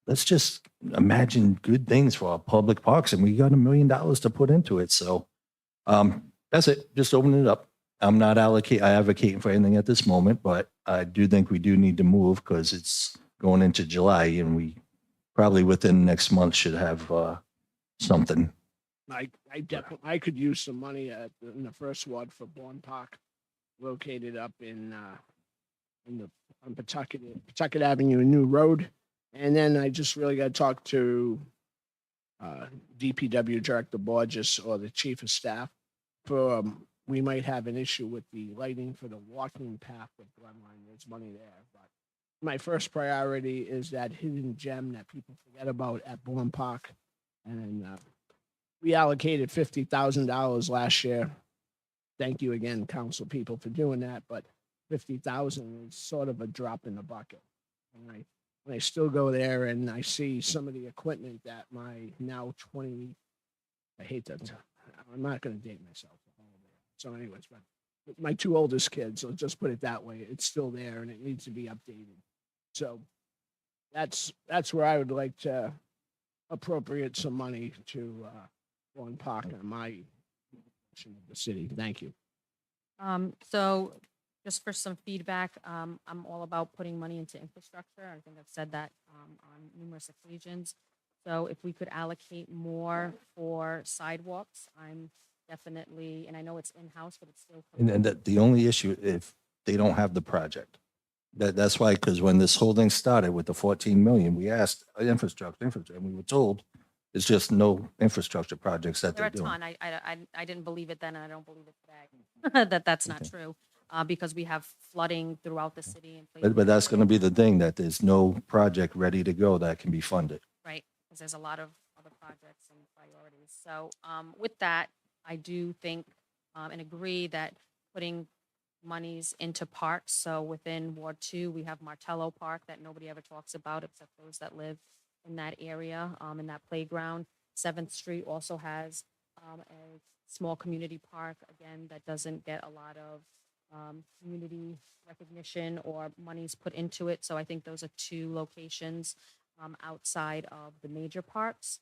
let's just imagine good things for our public parks, and we got $1 million to put into it. So that's it. Just open it up. I'm not advocating for anything at this moment, but I do think we do need to move because it's going into July and we probably within next month should have something. I definitely, I could use some money in the first ward for Bourne Park, located up in the, on Pawtucket Avenue, New Road. And then I just really got to talk to DPW Director Borges or the Chief of Staff for, we might have an issue with the lighting for the walking path with Glenline. There's money there, but my first priority is that hidden gem that people forget about at Bourne Park. And we allocated $50,000 last year. Thank you again, council people, for doing that. But 50,000 is sort of a drop in the bucket. And when I still go there and I see some of the equipment that my now 20, I hate that. I'm not going to date myself. So anyways, but my two oldest kids, let's just put it that way, it's still there and it needs to be updated. So that's where I would like to appropriate some money to Bourne Park on my portion of the city. Thank you. So just for some feedback, I'm all about putting money into infrastructure. I think I've said that on numerous occasions. So if we could allocate more for sidewalks, I'm definitely, and I know it's in-house, but it's still. And the only issue, if they don't have the project. That's why, because when this whole thing started with the 14 million, we asked infrastructure, and we were told it's just no infrastructure projects that There are they're a doing. ton. I didn't believe it then, and I don't believe it today. That's not Okay. true, because we have flooding throughout the city. And But that's going to be the thing, that there's no project ready to go that can be funded. Right, because there's a lot of other projects and priorities. So with that, I do think and agree that putting monies into parks. So within Ward 2, we have Martello Park that nobody ever talks about except those that live in that area, in that playground. 7th Street also has a small community park, again, that doesn't get a lot of community recognition or monies put into it. So I think those are two locations outside of the major parks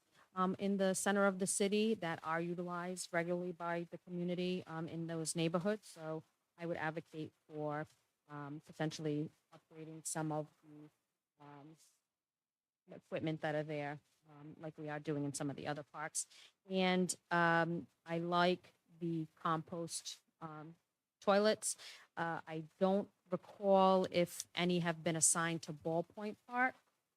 in the center of the city that are utilized regularly by the community in those neighborhoods. So I would advocate for potentially upgrading some of the equipment that are there, like we are doing in some of the other parks. And I like the compost toilets. I don't recall if any have been assigned to Ballpoint Park.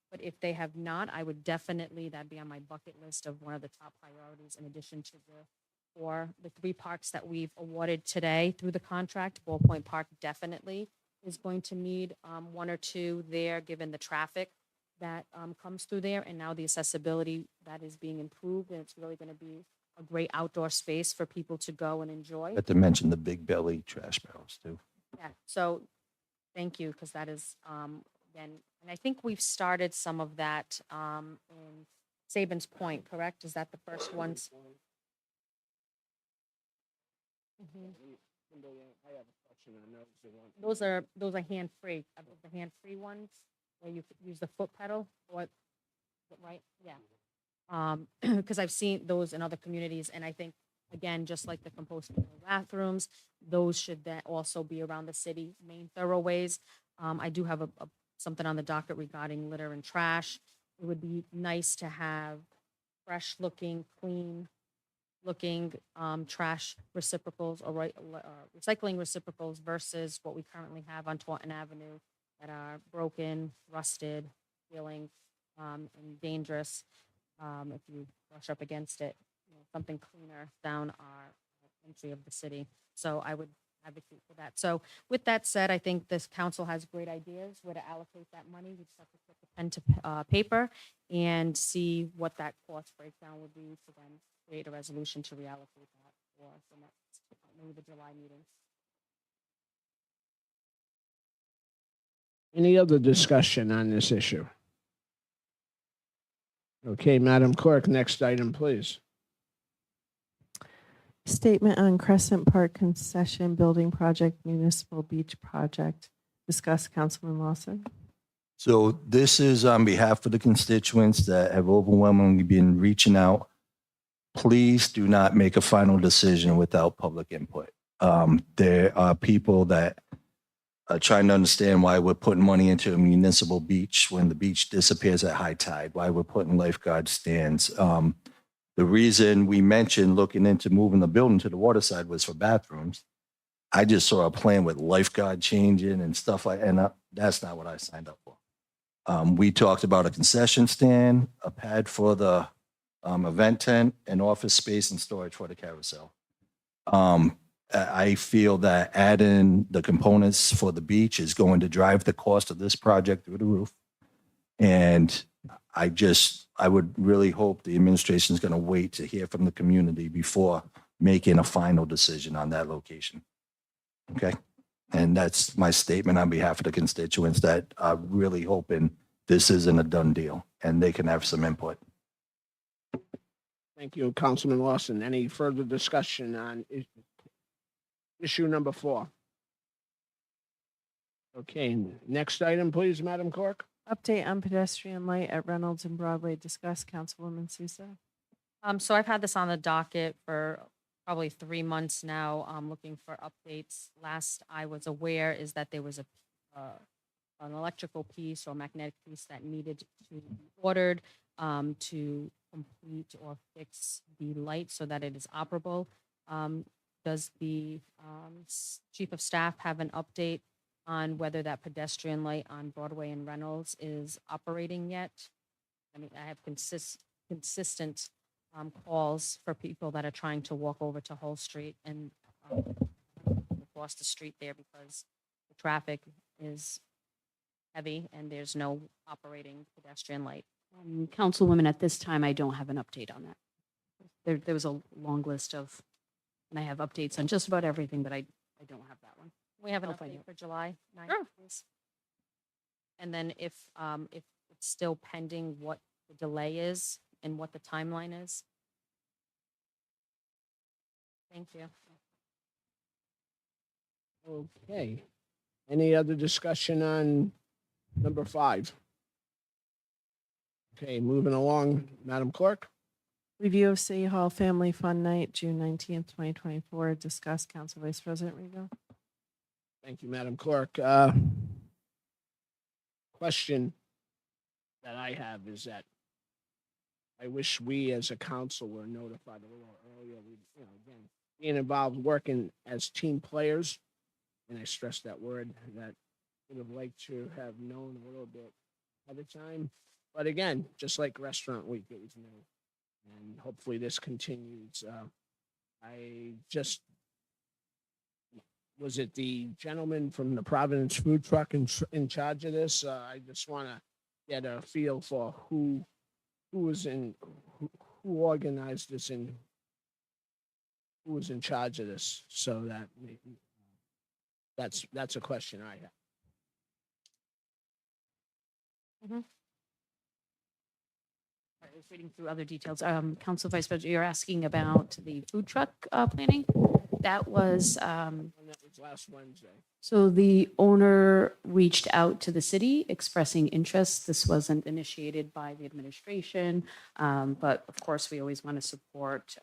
But if they have not, I would definitely, that'd be on my bucket list of one of the top priorities in addition to the 3 parks that we've awarded today through the contract. Ballpoint Park definitely is going to need 1 or 2 there, given the traffic that comes through there. And now the accessibility that is being improved, and it's really going to be a great outdoor space for people to go and enjoy. But to mention the big belly trash barrels too. Yeah, so thank you, because that is, again, and I think we've started some of that in Sabins Point, correct? Is that the first ones? Mhm. I have a question on those. Those are hand-free, the hand-free ones, where you could use the foot pedal, or, right? Yeah. Because I've seen those in other communities, and I think, again, just like the compostable bathrooms, those should then also be around the city main thoroughways. I do have something on the docket regarding litter and trash. It would be nice to have fresh-looking, clean-looking trash reciprocals or recycling reciprocals versus what we currently have on Taunton Avenue that are broken, rusted, feeling, and dangerous if you brush up against it. Something cleaner down our entry of the city. So I would advocate for that. So with that said, I think this council has great ideas where to allocate that money. We just have to put the pen to paper and see what that cost breakdown would be to then create a resolution to reallocate that for the next, maybe the July meeting. Any other discussion on this issue? Okay, Madam Clerk, next item, please. Statement on Crescent Park Concession Building Project, Municipal Beach Project. Discuss, Councilman Lawson. So this is on behalf of the constituents that have overwhelmingly been reaching out. Please do not make a final decision without public input. There are people that are trying to understand why we're putting money into a municipal beach when the beach disappears at high tide, why we're putting lifeguard stands. The reason we mentioned looking into moving the building to the waterside was for bathrooms. I just saw a plan with lifeguard changing and stuff like, and that's not what I signed up for. We talked about a concession stand, a pad for the event tent, and office space and storage for the carousel. I feel that adding the components for the beach is going to drive the cost of this project through the roof. And I would really hope the administration is going to wait to hear from the community before making a final decision on that location. Okay? And that's my statement on behalf of the constituents that are really hoping this isn't a done deal and they can have some input. Thank you, Councilman Lawson. Any further discussion on issue number 4? Okay, next item, please, Madam Clerk. Update on pedestrian light at Reynolds and Broadway. Discuss, Councilwoman Sousa. So I've had this on the docket for probably 3 months now. I'm looking for updates. Last I was aware is that there was an electrical piece or magnetic piece that needed to be ordered to complete or fix the light so that it is operable. Does the chief of staff have an update on whether that pedestrian light on Broadway and Reynolds is operating yet? I mean, I have consistent calls for people that are trying to walk over to Hull Street and across the street there because the traffic is heavy and there's no operating pedestrian light. Councilwoman, at this time, I don't have an update on that. There was a long list of, and I have updates on just about everything, but I don't have that one. We have an I'll find update it. for July 9th, Sure. please. And then if it's still pending, what the delay is and what the timeline is. Thank you. Okay. Any other discussion on number 5? Okay, moving along, Madam Clerk. Review of City Hall Family Fun Night, June 19th, 2024. Discuss, Council Vice President Rego. Thank you, Madam Clerk. Question that I have is that I wish we as a council were notified a little earlier. We, again, being involved, working as team players, and I stress that word, that would have liked to have known a little bit at a time. But again, just like Restaurant Week, it was new, and hopefully this continues. I just was it the gentleman from the Providence Food Truck in charge of this? I just want to get a feel for who organized this and who was in charge of this, so that that's a question I have. I was reading through other details. Council Vice President, you're asking about the food truck planning? That was, And that was last Wednesday. so the owner reached out to the city expressing interest. This wasn't initiated by the administration, but of course, we always want to support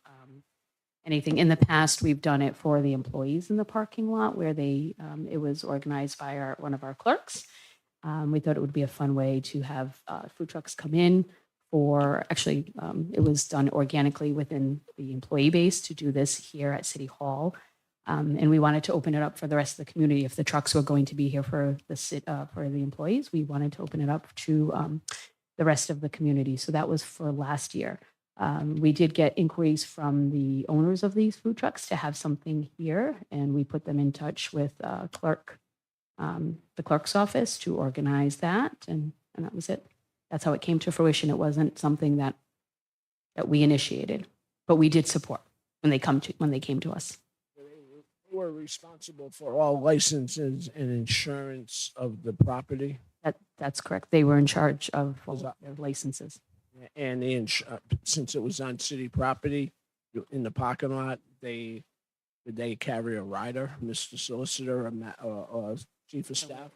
anything. In the past, we've done it for the employees in the parking lot where it was organized by one of our clerks. We thought it would be a fun way to have food trucks come in it was done organically within the employee base to do this here at City Hall. And we wanted to open it up for the rest of the community. If the trucks were going to be here for the employees, we wanted to open it up to the rest of the community. So that was for last year. We did get inquiries from the owners of these food trucks to have something here, and we put them in touch with the clerk's office to organize that, and that was it. That's how it came to fruition. It wasn't something that we initiated, but we did support when they came to us. They were responsible for all licenses and insurance of the property. That's correct. They were in charge of all their licenses. And since it was on city property in the parking lot, did they carry a rider, Mr. Solicitor or Chief of Staff?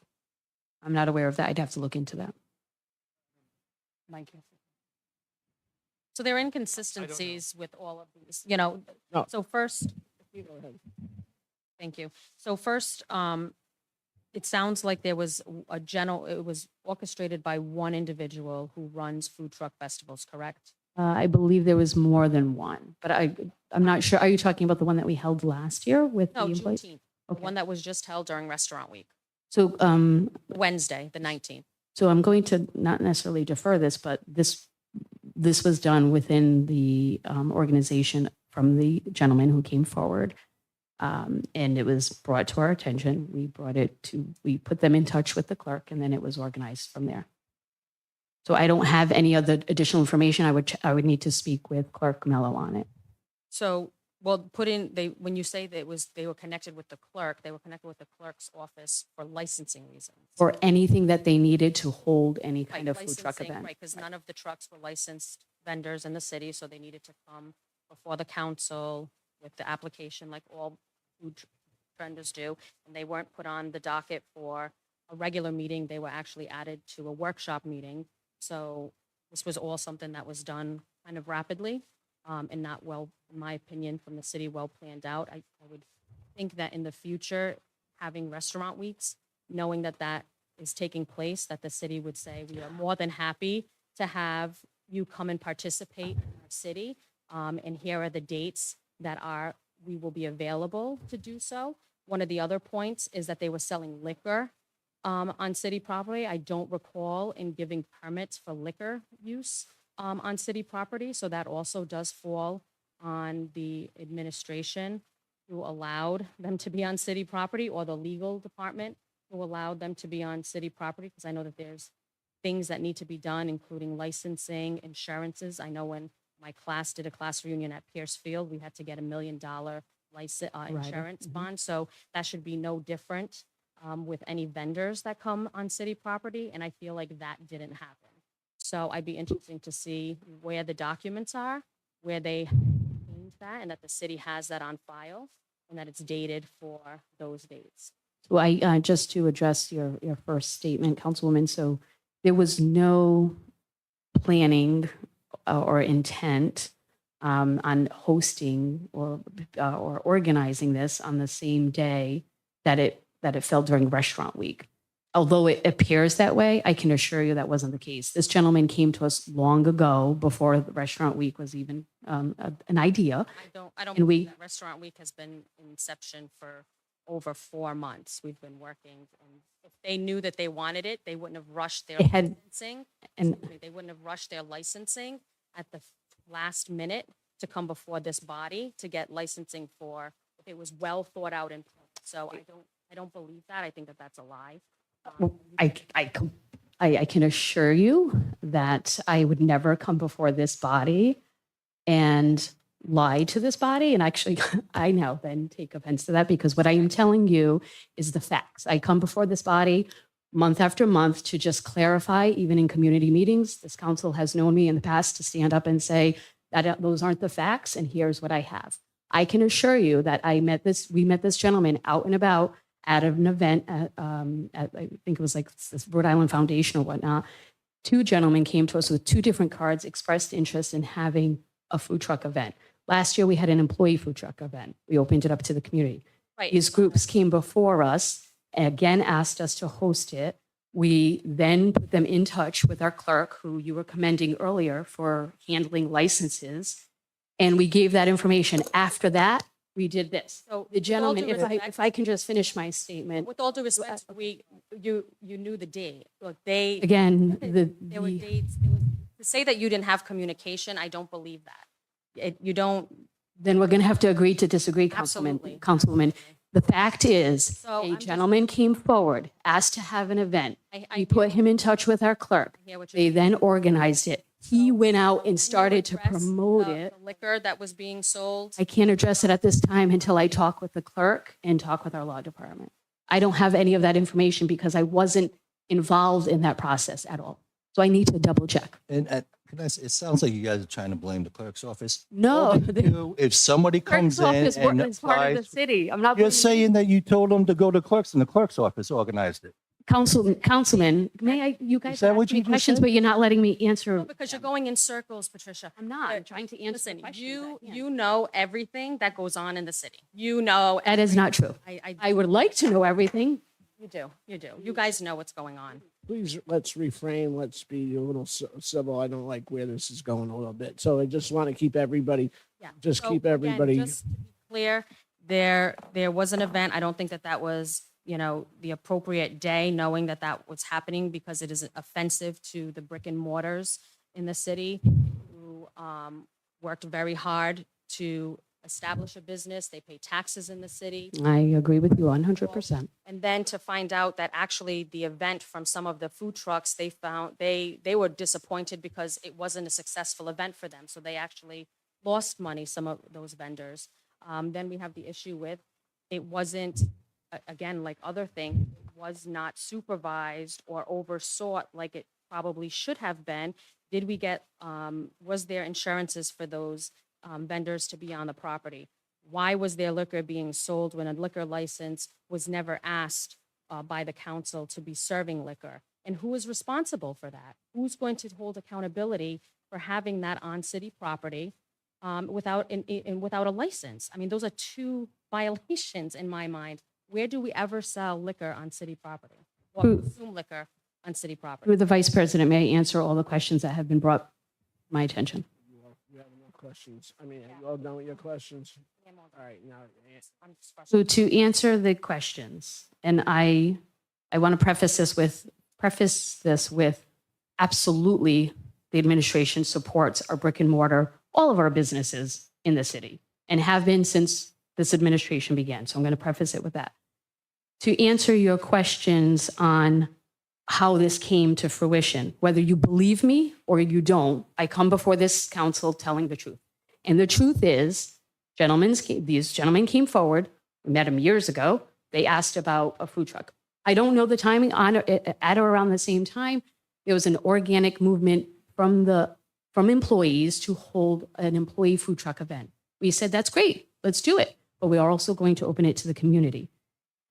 I'm not aware of that. I'd have to look into that. So there are inconsistencies with all of these, No. So first, Go ahead. Thank you. So first, it sounds like there was it was orchestrated by one individual who runs food truck festivals, correct? I believe there was more than one, but I'm not sure. Are you talking about the one that we held last year with the No, employees? Juneteenth, the Okay. one that was just held during Restaurant Week, So, Wednesday, the 19th. so I'm going to not necessarily defer this, but this was done within the organization from the gentleman who came forward. And it was brought to our attention. We put them in touch with the clerk, and then it was organized from there. So I don't have any other additional information. I would need to speak with Clerk Mello on it. So, well, when you say that they were connected with the clerk, they were connected with the clerk's office for licensing reasons. For anything that they needed to hold any kind of food truck Licensing, event. right, because none of the trucks were licensed vendors in the city, so they needed to come before the council with the application like all food vendors do, and they weren't put on the docket for a regular meeting. They were actually added to a workshop meeting. So this was all something that was done kind of rapidly and not well, in my opinion, from the city, well planned out. I would think that in the future, having restaurant weeks, knowing that that is taking place, that the city would say, we are more than happy to have you come and participate in our city. And here are the dates that we will be available to do so. One of the other points is that they were selling liquor on city property. I don't recall in giving permits for liquor use on city property. So that also does fall on the administration who allowed them to be on city property, or the legal department who allowed them to be on city property. Because I know that there's things that need to be done, including licensing, insurances. I know when my class did a class reunion at Pierce Field, we had to get $1 million license insurance bond. So that should be no different with any vendors that come on city property. And I feel like that didn't happen. So I'd be interested to see where the documents are, where they changed that, and that the city has that on file and that it's dated for those dates. So I just to address your first statement, Councilwoman. So there was no planning or intent on hosting or organizing this on the same day that it fell during Restaurant Week. Although it appears that way, I can assure you that wasn't the case. This gentleman came to us long ago, before the Restaurant Week was even an idea. I don't And believe that Restaurant Week has been in inception for over 4 months. We've been working, and if they knew that they wanted it, they wouldn't have rushed their It had- licensing. and- Excuse me, they wouldn't have rushed their licensing at the last minute to come before this body to get licensing for, if it was well thought out and planned. So I don't believe that. I think that that's a lie. I can assure you that I would never come before this body and lie to this body. And actually, I now then take offense to that, because what I am telling you is the facts. I come before this body month after month to just clarify, even in community meetings. This council has known me in the past to stand up and say that those aren't the facts, and here's what I have. I can assure you that we met this gentleman out and about at an event at I think it was like this Rhode Island Foundation or whatnot. 2 gentlemen came to us with 2 different cards, expressed interest in having a food truck event. Last year, we had an employee food truck event. We opened it up to the community. Right. These groups came before us, again, asked us to host it. We then put them in touch with our clerk, who you were commending earlier for handling licenses, and we gave that information. After that, we did this. So The with all gentleman, due respect- if I can just finish my statement. With all due respect, you knew the date. Look, Again, there were dates. To say that you didn't have communication, I don't believe that. You don't. Then we're going to have to agree to disagree, Absolutely. Councilwoman. The fact is, So a I'm just- gentleman came forward, asked to have an event. I We put him in touch with our clerk. hear what you're They saying. then organized it. He went out Can you and started to address promote the- it. the liquor that was being sold. I can't address it at this time until I talk with the clerk and talk with our law department. I don't have any of that information because I wasn't involved in that process at all. So I need to double check. And it sounds like you guys are trying to blame the clerk's office. No, All they the do, if somebody clerk's comes in office and is part of the applies, city. I'm not. you're blaming- saying that you told them to go to clerks and the clerk's office organized it. Councilman, you guys that ask what me you just questions, said? but you're not letting me answer. Because you're going in circles, Patricia. I'm not. I'm trying to answer the Listen, questions you, at hand. you know everything that goes on in the city. You know. That is not true. I would like to know everything. You do, you do. You guys know what's going on. Please, let's refrain. Let's be a little civil. I don't like where this is going a little bit. So I just want to keep everybody, Yeah. just So, keep again, everybody. Just to be clear, there was an event. I don't think that was, the appropriate day, knowing that was happening because it is offensive to the brick and mortars in the city who worked very hard to establish a business. They pay taxes in the city. I agree with you 100%. And then to find out that actually the event from some of the food trucks, they found they were disappointed because it wasn't a successful event for them. So they actually lost money, some of those vendors. Then we have the issue with it wasn't, again, like other things, it was not supervised or oversaw like it probably should have been. Did we get, was there insurances for those vendors to be on the property? Why was their liquor being sold when a liquor license was never asked by the council to be serving liquor? And who is responsible for that? Who's going to hold accountability for having that on city property without a license? I mean, those are two violations in my mind. Where do we ever sell liquor on city property or consume liquor on city property? Through the Vice President, may I answer all the questions that have been brought to my attention? You have no questions. I mean, are you all done with your questions? All right, now, So to answer the questions, and I want to preface this with absolutely the administration supports our brick and mortar, all of our businesses in the city, and have been since this administration began. So I'm going to preface it with that. To answer your questions on how this came to fruition, whether you believe me or you don't, I come before this council telling the truth. And the truth is, these gentlemen came forward. We met them years ago. They asked about a food truck. I don't know the timing at or around the same time. There was an organic movement from employees to hold an employee food truck event. We said, that's great, let's do it. But we are also going to open it to the community.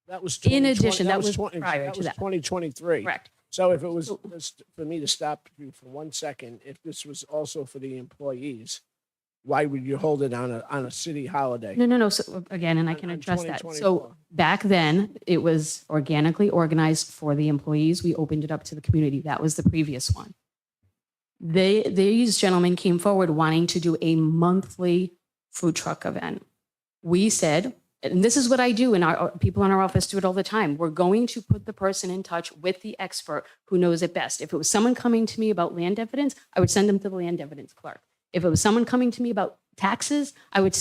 that was In 2020 addition, that was 20 prior that to was that. 2023. Correct. So if it was, just for me to stop you for 1 second, if this was also for the employees, why would you hold it on a city holiday? No. So again, and I can On address that. 2024. So back then, it was organically organized for the employees. We opened it up to the community. That was the previous one. These gentlemen came forward wanting to do a monthly food truck event. We said, and this is what I do, and our people in our office do it all the time. We're going to put the person in touch with the expert who knows it best. If it was someone coming to me about land evidence, I would send them to the land evidence clerk. If it was someone coming to me about taxes, I would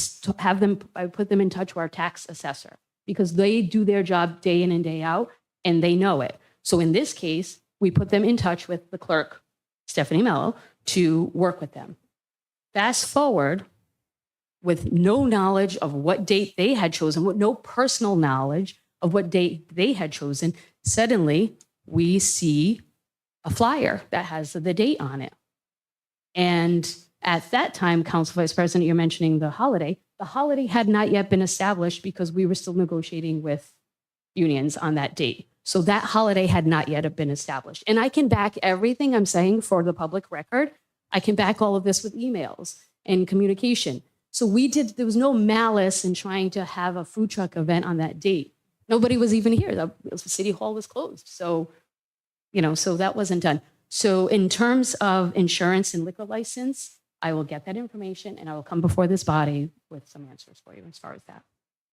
put them in touch with our tax assessor because they do their job day in and day out and they know it. So in this case, we put them in touch with the clerk, Stephanie Mello, to work with them. Fast forward, with no knowledge of what date they had chosen, with no personal knowledge of what date they had chosen, suddenly we see a flyer that has the date on it. And at that time, Council Vice President, you're mentioning the holiday. The holiday had not yet been established because we were still negotiating with unions on that date. So that holiday had not yet been established. And I can back everything I'm saying for the public record. I can back all of this with emails and communication. So there was no malice in trying to have a food truck event on that date. Nobody was even here. The city hall was closed. So, so that wasn't done. So in terms of insurance and liquor license, I will get that information and I will come before this body with some answers for you as far as that.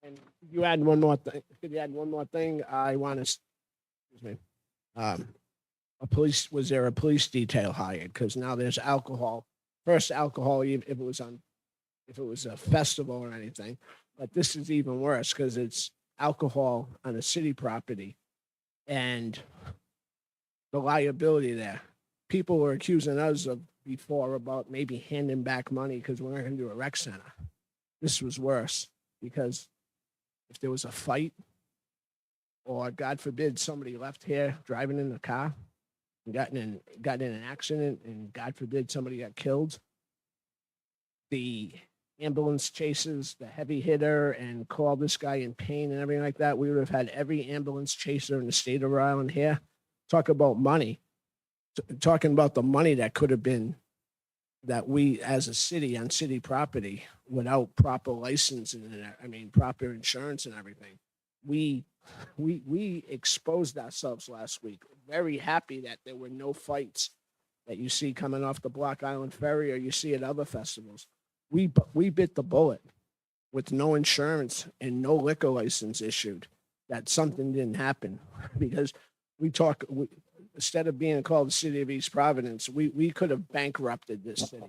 And you add one more thing. Could you add one more thing? I want to, excuse me. Was there a police detail hired? Because now there's alcohol. First alcohol, if it was a festival or anything. But this is even worse because it's alcohol on a city property and the liability there. People were accusing us before about maybe handing back money because we're not going to do a rec center. This was worse because if there was a fight or God forbid somebody left here driving in the car and got in an accident and God forbid somebody got killed, the ambulance chases the heavy hitter and call this guy in pain and everything like that. We would have had every ambulance chaser in the state of Rhode Island here talk about money, talking about the money that could have been, that we as a city on city property without proper licensing and proper insurance and everything. We exposed ourselves last week. Very happy that there were no fights that you see coming off the Block Island Ferry or you see at other festivals. We bit the bullet with no insurance and no liquor license issued, that something didn't happen because instead of being called the city of East Providence, we could have bankrupted this city.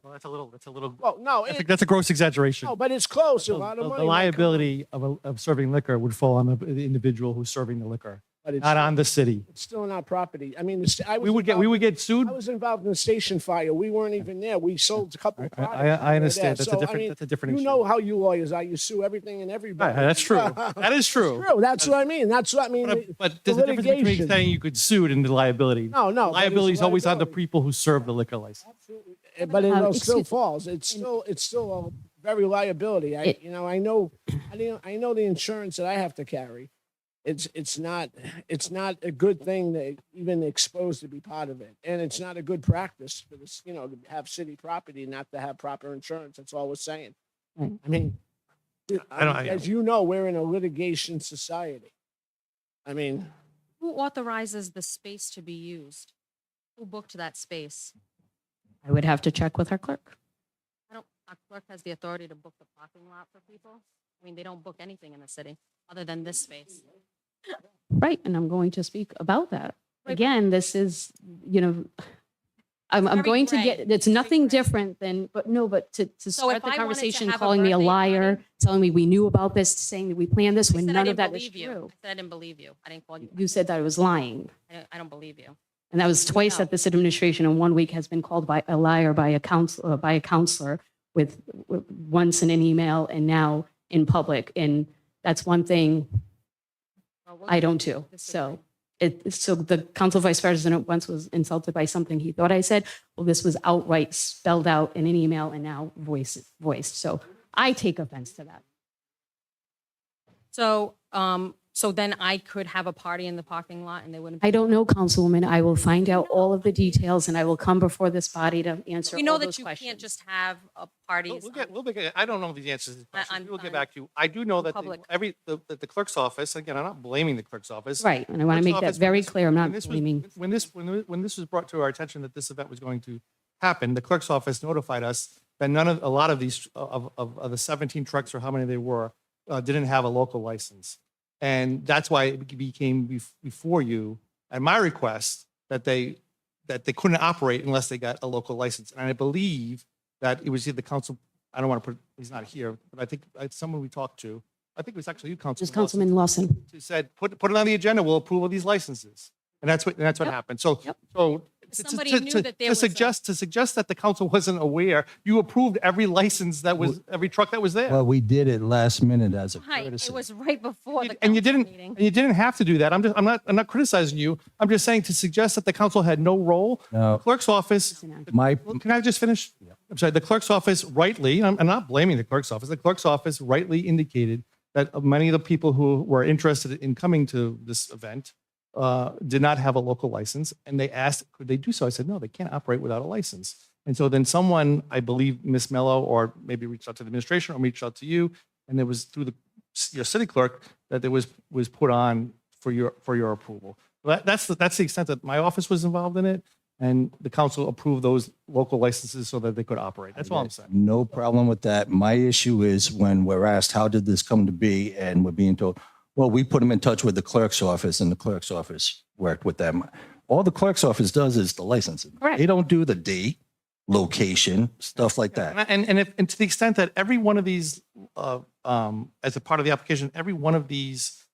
Well, that's a little, Well, no, I think that's a gross exaggeration. no, but it's close. A The- lot of the- money. The might come out. liability of serving liquor would fall on the individual who's serving the liquor, But it's not on the city. It's still not property. I mean, I was We would get sued. I was involved in the station fire. We weren't even there. We sold a couple of products. I understand. There. That's a different You issue. know how you lawyers are. You sue everything and everybody. Right, that's true. That is true. True. That's what I mean. That's what I mean. But there's a difference between litigation. saying you could sue it and the liability. No, no. but Liability it's is always on the liability. people who serve the liquor license. But it still excuse- falls. It's still a very liability. I know the insurance that I have to carry. It's not a good thing to even expose to be part of it, and it's not a good practice for this, to have city property and not to have proper insurance. That's all we're saying. Right. I mean, I- as you know, we're in a litigation society. I mean, Who authorizes the space to be used? Who booked that space? I would have to check with our clerk. Our clerk has the authority to book the parking lot for people. I mean, they don't book anything in the city other than this space. Right, and I'm going to speak about that. Right. Again, this is, I'm very going to gray. get, it's Very nothing gray. different than, but to So start if the I wanted to conversation, have a calling me a birthday liar, party- telling me we knew about this, saying that we planned this I when said I none of didn't that is believe you. true. I said I didn't believe you. I didn't call you. You said that I was lying. I don't believe you. And that was twice No. that this administration in 1 week has been called by a liar by a counselor with once in an email and now in public. And that's one thing Well, we'll I don't do. disagree. So the council vice president once was insulted by something he thought I said. Well, this was outright spelled out in an email and now voiced. So I take offense to that. So then I could have a party in the parking lot and they wouldn't. I don't know, Councilwoman. I will find out all of the details and I will come before this body to answer We know all that those you questions. can't just have a party. I don't know the answers to these questions. We'll on- get back to you. I do know that public. the clerk's office, again, I'm not blaming the clerk's office. Right, and I want to Clerk's make that office, very when clear. I'm when not this was- blaming. When this was brought to our attention that this event was going to happen, the clerk's office notified us that a lot of these, of the 17 trucks or how many they were, didn't have a local license. And that's why it became before you, at my request, that they couldn't operate unless they got a local license. And I believe that it was the council, I don't want to put, he's not here, but I think someone we talked to, I think it was actually you, Just Councilman Lawson, Councilman Lawson. who said, put it on the agenda, we'll approve all these licenses. And that's what Yep. happened. So, Yep. so Somebody knew that there was a- to suggest that the council wasn't aware, you approved every license that was, every truck that was there. Well, we did it last minute as a Right, courtesy. it was right before the And you council didn't, meeting. and you didn't have to do that. I'm not criticizing you. I'm just saying to suggest that the council had no role. No. The clerk's office, My, well, can I just finish? I'm sorry, the clerk's office rightly, I'm not blaming the clerk's office, the clerk's office rightly indicated that many of the people who were interested in coming to this event did not have a local license, and they asked, could they do so? I said, no, they can't operate without a license. And so then someone, I believe Ms. Mello, or maybe reached out to the administration or reached out to you, and it was through your city clerk that there was put on for your approval. That's the extent that my office was involved in it, and the council approved those local licenses so that they could operate. That's all I'm saying. no problem with that. My issue is when we're asked, how did this come to be? And we're being told, well, we put them in touch with the clerk's office and the clerk's office worked with them. All the clerk's office does is the licensing. Correct. They don't do the date, location, stuff like that. And to the extent that every one of these, as a part of the application, every one of these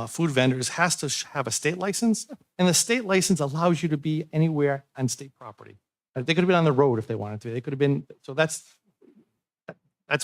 food vendors has to have a state license, and the state license allows you to be anywhere on state property. They could have been on the road if they wanted to. They could have been. So that's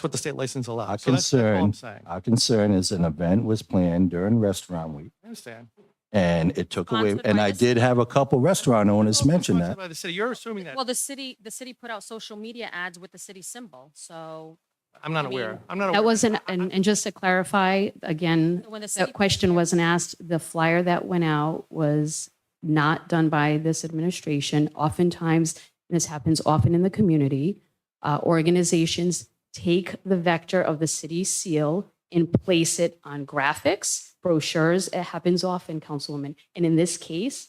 what the state license allows. Our So that's all I'm concern, saying. our concern is an event was planned during restaurant week I understand. and it took away, Sponsored and by I the did have a couple restaurant owners mention Sponsored that. by the city. You're assuming that. Well, the city put out social media ads with the city symbol. So I'm not I mean, aware. I'm not aware. That wasn't, and just to clarify, again, when the city that question wasn't asked. The flyer that went out was not done by this administration. Oftentimes, and this happens often in the community, organizations take the vector of the city seal and place it on graphics, brochures. It happens often, Councilwoman. And in this case,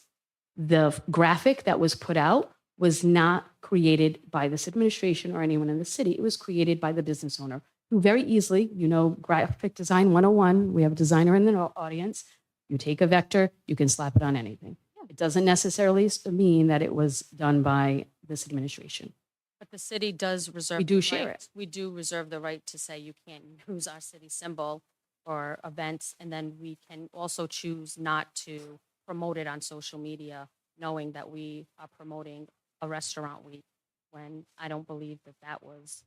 the graphic that was put out was not created by this administration or anyone in the city. It was created by the business owner who very easily, you know, graphic design 101, we have a designer in the audience. You take a vector, you can slap it on anything. It doesn't necessarily mean that it was done by this administration. But the city does reserve. We do the share right- it. We do reserve the right to say you can't use our city symbol for events. And then we can also choose not to promote it on social media, knowing that we are promoting a restaurant week, when I don't believe that that was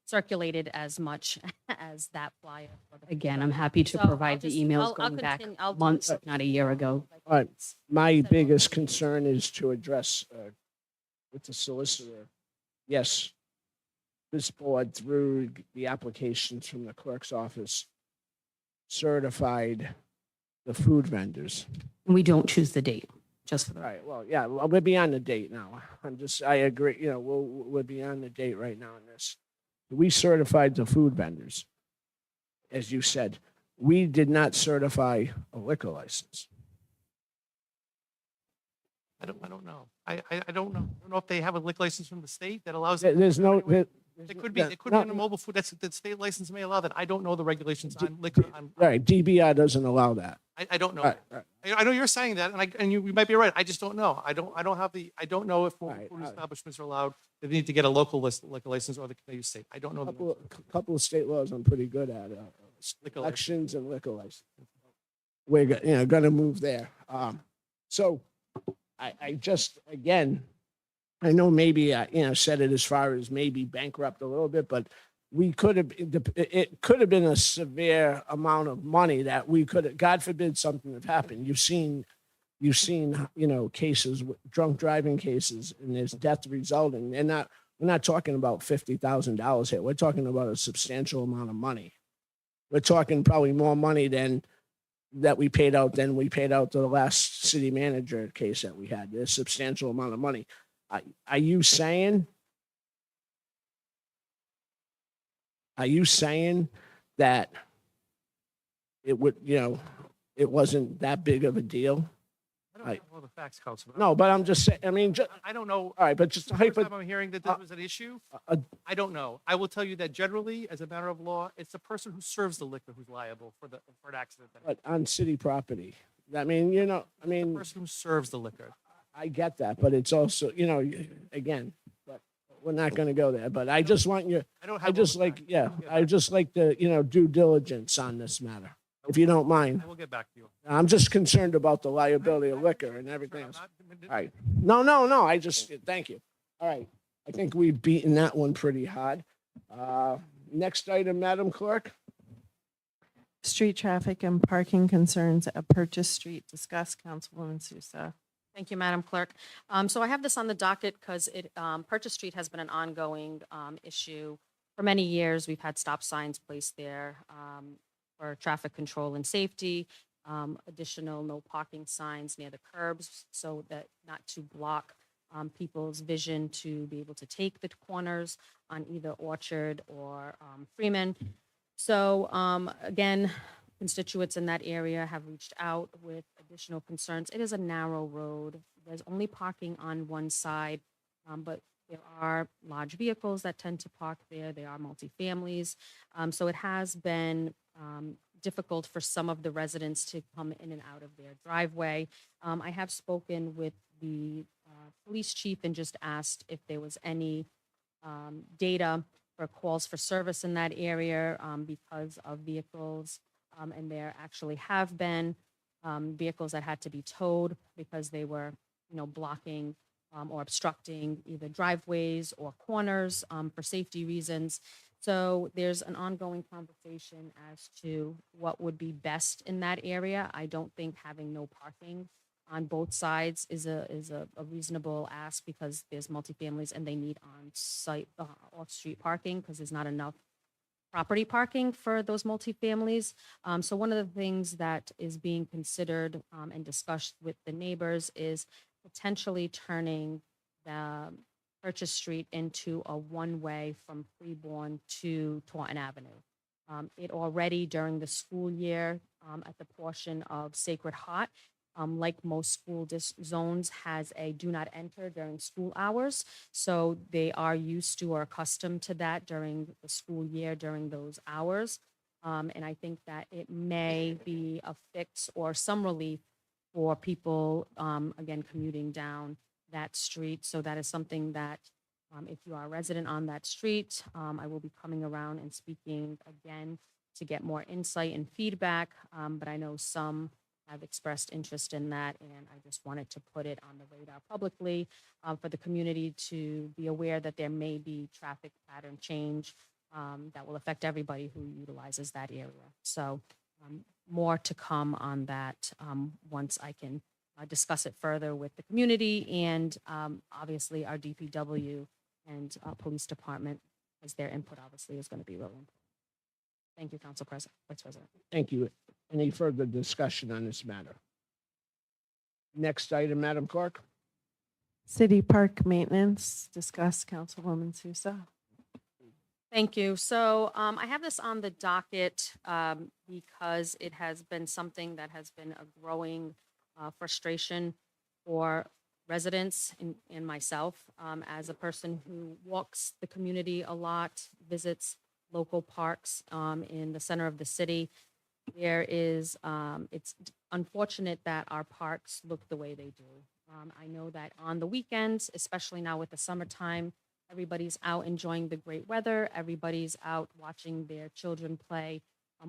circulated as much as that flyer. for the Again, food I'm truck. happy to So I'll provide the just- emails I'll going back continue- I'll do months, that. if not a year ago. All right. It's- My Said biggest already. concern is to address with the solicitor. Yes, this board, through the applications from the clerk's office, certified the food vendors. And we don't choose the date, just for All the, right, well, yeah, well, we're beyond the date now. I agree, you know, we're beyond the date right now on this. We certified the food vendors. As you said, we did not certify a liquor license. I don't know. I don't know. I don't know if they have a liquor license from the state that allows. There's no. It could be, it could be on a mobile food, that's, the state license may allow that. I don't know the regulations on liquor. Right, DBR doesn't allow that. I don't know. All right, all right. I know you're saying that, and you might be right. I just don't know. I don't have I don't know if Right, food all right. establishments are allowed, they need to get a local liquor license or the Canadian state. I don't know. the Couple of state laws I'm pretty good at. Liquor license. Elections and liquor license. We're, gonna move there. So I just, again, I know maybe I, said it as far as maybe bankrupt a little bit, but we could have, it could have been a severe amount of money that we could have, God forbid something have happened. You've seen, cases, drunk driving cases, and there's death resulting. We're not talking about $50,000 here. We're talking about a substantial amount of money. We're talking probably more money than we paid out to the last city manager case that we had. There's a substantial amount of money. Are you saying that it would, it wasn't that big of a deal? I don't have all the facts, Councilman. No, but I'm just saying, I don't know. all right, but just It's the first hypothetically. time I'm hearing that this was an issue. I don't know. I will tell you that generally, as a matter of law, it's the person who serves the liquor who's liable for an accident. But on city property. The person who serves the liquor. I get that, but it's also, again, but we're not going to go there. But I just want you, I don't have. I all just the like, facts. yeah, We'll get I back- just like the, due diligence on this matter, if you don't mind. I will get back to you. I'm just concerned about the liability of liquor and everything else. All right. No, I just, thank you. All right. I think we've beaten that one pretty hard. Next item, Madam Clerk. Street traffic and parking concerns at Purchase Street. Discuss, Councilwoman Sousa. Thank you, Madam Clerk. So I have this on the docket because Purchase Street has been an ongoing issue. For many years, we've had stop signs placed there for traffic control and safety, additional no parking signs near the curbs so that not to block people's vision to be able to take the corners on either Orchard or Freeman. So again, constituents in that area have reached out with additional concerns. It is a narrow road. There's only parking on one side, but there are large vehicles that tend to park there. There are multifamilies. So it has been difficult for some of the residents to come in and out of their driveway. I have spoken with the police chief and just asked if there was any data for calls for service in that area because of vehicles. And there actually have been vehicles that had to be towed because they were, blocking or obstructing either driveways or corners for safety reasons. So there's an ongoing conversation as to what would be best in that area. I don't think having no parking on both sides is a reasonable ask because there's multifamilies and they need on-site, off-street parking because there's not enough property parking for those multifamilies. So one of the things that is being considered and discussed with the neighbors is potentially turning the Purchase Street into a one-way from Freeborn to Taunton Avenue. It already during the school year at the portion of Sacred Heart, like most school zones, has a do not enter during school hours. So they are used to or accustomed to that during the school year, during those hours. And I think that it may be a fix or some relief for people, again, commuting down that street. So that is something that if you are a resident on that street, I will be coming around and speaking again to get more insight and feedback. But I know some have expressed interest in that, and I just wanted to put it on the radar publicly for the community to be aware that there may be traffic pattern change that will affect everybody who utilizes that area. So more to come on that once I can discuss it further with the community and obviously our DPW and police department, as their input obviously is going to be really important. Thank you, Council President, Vice President. Thank you. Any further discussion on this matter? Next item, Madam Clerk. City park maintenance, discuss Councilwoman Sousa. Thank you. So I have this on the docket because it has been something that has been a growing frustration for residents and myself as a person who walks the community a lot, visits local parks in the center of the city. There is, it's unfortunate that our parks look the way they do. I know that on the weekends, especially now with the summertime, everybody's out enjoying the great weather. Everybody's out watching their children play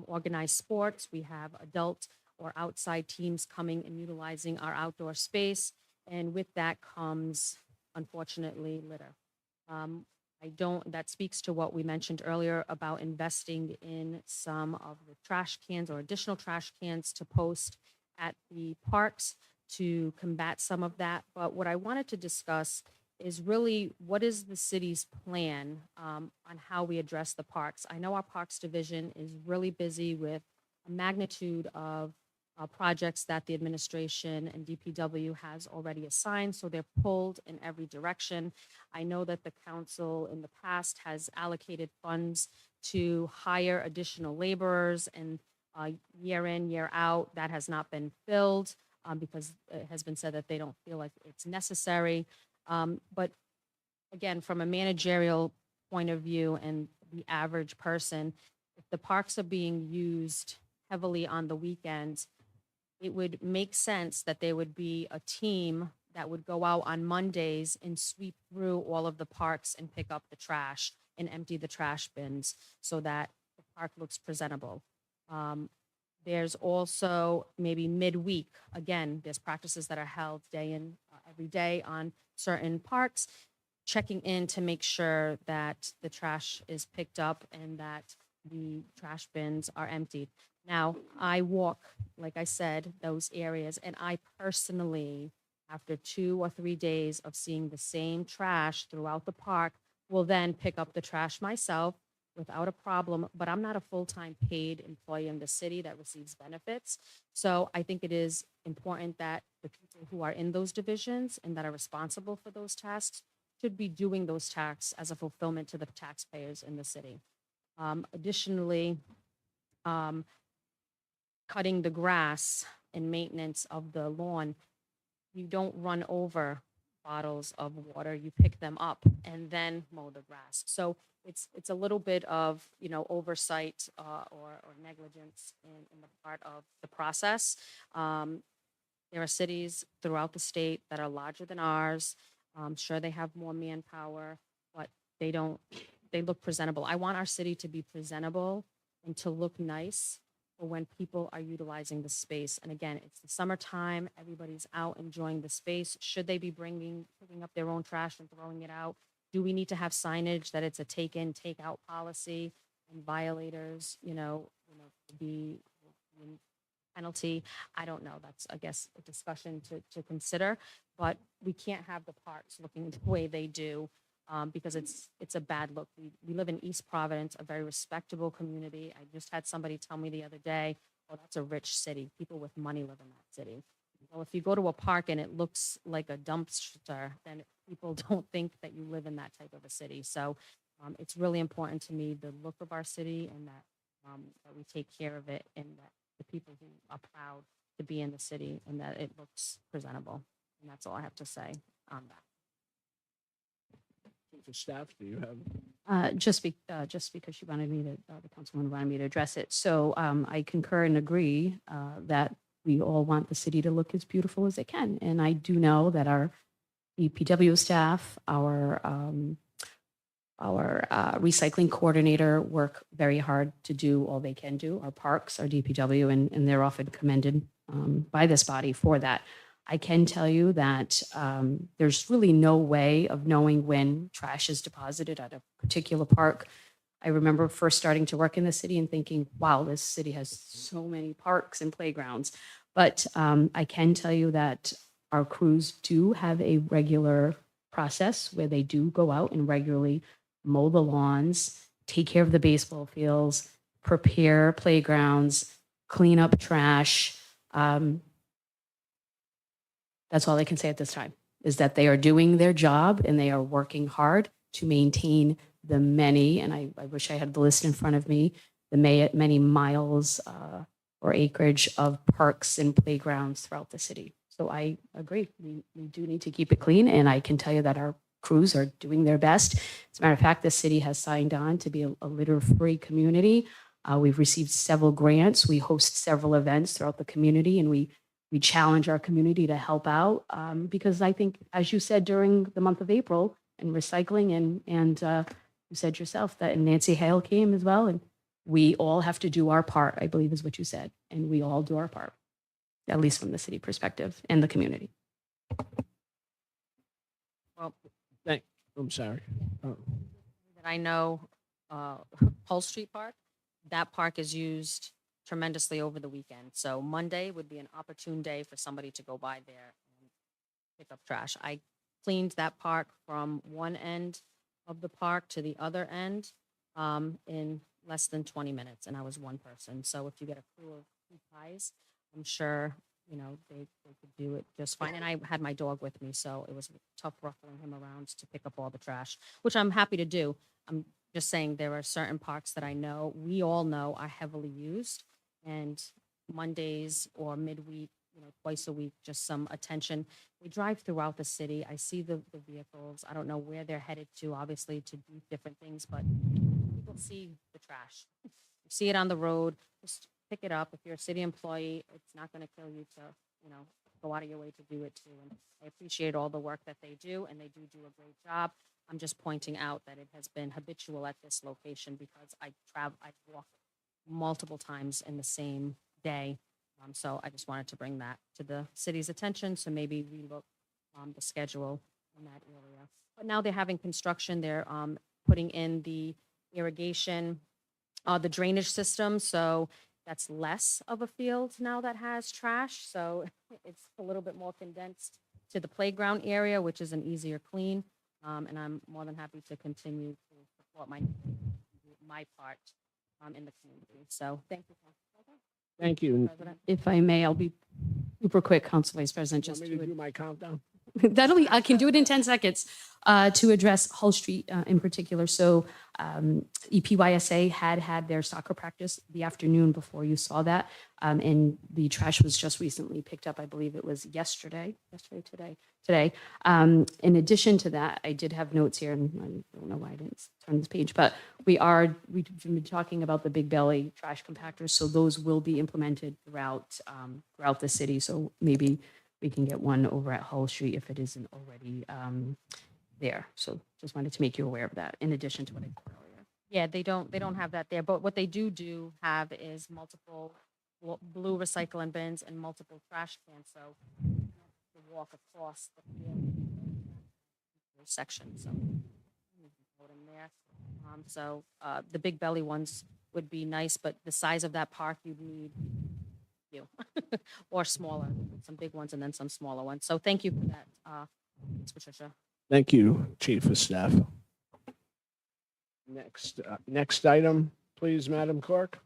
organized sports. We have adult or outside teams coming and utilizing our outdoor space. And with that comes, unfortunately, litter. That speaks to what we mentioned earlier about investing in some of the trash cans or additional trash cans to post at the parks to combat some of that. But what I wanted to discuss is really what is the city's plan on how we address the parks. I know our Parks Division is really busy with a magnitude of projects that the administration and DPW has already assigned, so they're pulled in every direction. I know that the council in the past has allocated funds to hire additional laborers, and year in, year out, that has not been filled because it has been said that they don't feel like it's necessary. But again, from a managerial point of view and the average person, if the parks are being used heavily on the weekends, it would make sense that there would be a team that would go out on Mondays and sweep through all of the parks and pick up the trash and empty the trash bins so that the park looks presentable. There's also maybe midweek, again, there's practices that are held day in, every day on certain parks, checking in to make sure that the trash is picked up and that the trash bins are emptied. Now, I walk, like I said, those areas, and I personally, after 2 or 3 days of seeing the same trash throughout the park, will then pick up the trash myself without a problem, but I'm not a full-time paid employee in the city that receives benefits. So I think it is important that the people who are in those divisions and that are responsible for those tasks should be doing those tasks as a fulfillment to the taxpayers in the city. Additionally, cutting the grass and maintenance of the lawn, you don't run over bottles of water, you pick them up and then mow the grass. So it's a little bit of, oversight or negligence in the part of the process. There are cities throughout the state that are larger than ours. I'm sure they have more manpower, but they look presentable. I want our city to be presentable and to look nice for when people are utilizing the space. And again, it's the summertime, everybody's out enjoying the space. Should they be picking up their own trash and throwing it out? Do we need to have signage that it's a take in, take out policy and violators, be penalty? I don't know. That's, I guess, a discussion to consider, but we can't have the parks looking the way they do because it's a bad look. We live in East Providence, a very respectable community. I just had somebody tell me the other day, oh, that's a rich city. People with money live in that city. Well, if you go to a park and it looks like a dumpster, then people don't think that you live in that type of a city. So it's really important to me, the look of our city, and that we take care of it, and that the people who are proud to be in the city, and that it looks presentable. And that's all I have to say on that. For staff, do you have? Just because she wanted me to, the councilwoman wanted me to address it. So I concur and agree that we all want the city to look as beautiful as it can. And I do know that our DPW staff, our recycling coordinator work very hard to do all they can do. Our parks, our DPW, and they're often commended by this body for that. I can tell you that there's really no way of knowing when trash is deposited at a particular park. I remember first starting to work in the city and thinking, wow, this city has so many parks and playgrounds. But I can tell you that our crews do have a regular process where they do go out and regularly mow the lawns, take care of the baseball fields, prepare playgrounds, clean up trash. That's all I can say at this time, is that they are doing their job and they are working hard to maintain the many, and I wish I had the list in front of me, the many miles or acreage of parks and playgrounds throughout the city. So I agree. We do need to keep it clean, and I can tell you that our crews are doing their best. As a matter of fact, the city has signed on to be a litter-free community. We've received several grants. We host several events throughout the community, and we challenge our community to help out because I think, as you said during the month of April, and recycling, and you said yourself that, and Nancy Hale came as well, and we all have to do our part, I believe is what you said, and we all do our part, at least from the city perspective and the community. Well, I'm sorry. Oh. that I know, Hull Street Park, that park is used tremendously over the weekend. So Monday would be an opportune day for somebody to go by there and pick up trash. I cleaned that park from one end of the park to the other end in less than 20 minutes, and I was one person. So if you get a crew of 2 guys, I'm sure, you know, they could do it just fine. And I had my dog with me, so it was tough ruffling him around to pick up all the trash, which I'm happy to do. I'm just saying there are certain parks that I know, we all know, are heavily used, and Mondays or midweek, you know, twice a week, just some attention. We drive throughout the city. I see the vehicles. I don't know where they're headed to, obviously, to do different things, but people see the trash. You see it on the road, just pick it up. If you're a city employee, it's not going to kill you to, you know, go out of your way to do it too. And I appreciate all the work that they do, and they do a great job. I'm just pointing out that it has been habitual at this location because I walk multiple times in the same day. So I just wanted to bring that to the city's attention. So maybe relook the schedule in that area. But now they're having construction. They're putting in the irrigation, the drainage system. So that's less of a field now that has trash. So it's a little bit more condensed to the playground area, which is an easier clean. And I'm more than happy to continue to support my part in the community. So thank you, Council President. Thank you. President. If I may, I'll be super quick, Council Vice President, Want just me to to do my countdown? I can do it in 10 seconds to address Hull Street in particular. So EPYSA had their soccer practice the afternoon before you saw that. And the trash was just recently picked up. I believe it was today. In addition to that, I did have notes here, and I don't know why I didn't turn this page, but we've been talking about the big belly trash compactors. So those will be implemented throughout the city. So maybe we can get one over at Hull Street if it isn't already there. So just wanted to make you aware of that, in addition to what I said earlier. Yeah, they don't have that there, but what they do have is multiple blue recycling bins and multiple trash cans. So you don't have to walk across the field section. So you can put them there. So the big belly ones would be nice, but the size of that park, you'd need or smaller, some big ones and then some smaller ones. So thank you for that, Ms. Patricia. Thank you, Chief of Staff. Next item, please, Madam Clerk.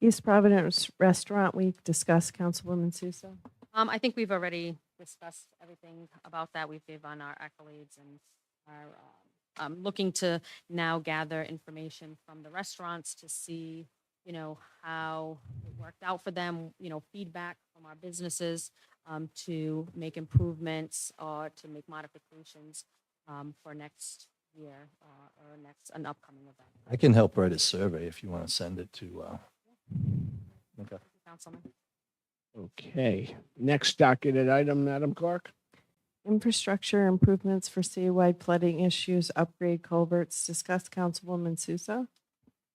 East Providence Restaurant Week, discuss Councilwoman Sousa. I think we've already discussed everything about that. We've given our accolades and are looking to now gather information from the restaurants to see, how it worked out for them, feedback from our businesses to make improvements or to make modifications for next year or an upcoming event. I can help write a survey if you want to send it to. Okay. Councilman? Okay. Next docketed item, Madam Clerk. Infrastructure improvements for citywide flooding issues, upgrade culverts, discuss Councilwoman Sousa.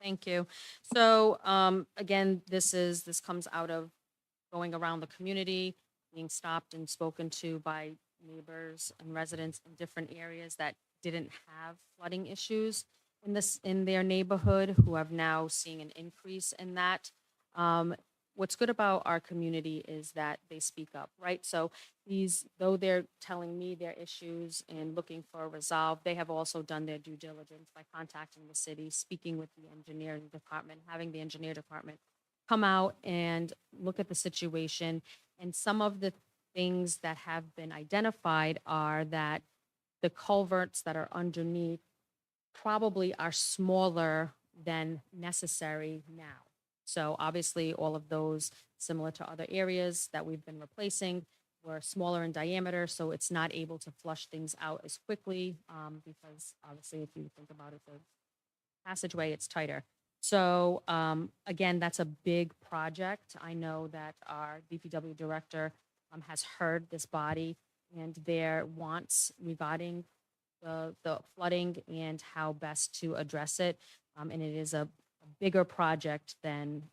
Thank you. So again, this comes out of going around the community, being stopped and spoken to by neighbors and residents in different areas that didn't have flooding issues in their neighborhood, who have now seen an increase in that. What's good about our community is that they speak up, right? So though they're telling me their issues and looking for a resolve, they have also done their due diligence by contacting the city, speaking with the engineering department, having the engineer department come out and look at the situation. And some of the things that have been identified are that the culverts that are underneath probably are smaller than necessary now. So obviously, all of those, similar to other areas that we've been replacing, were smaller in diameter, so it's not able to flush things out as quickly because obviously, if you think about it, the passageway, it's tighter. So again, that's a big project. I know that our DPW director has heard this body and their wants regarding the flooding and how best to address it. And it is a bigger project than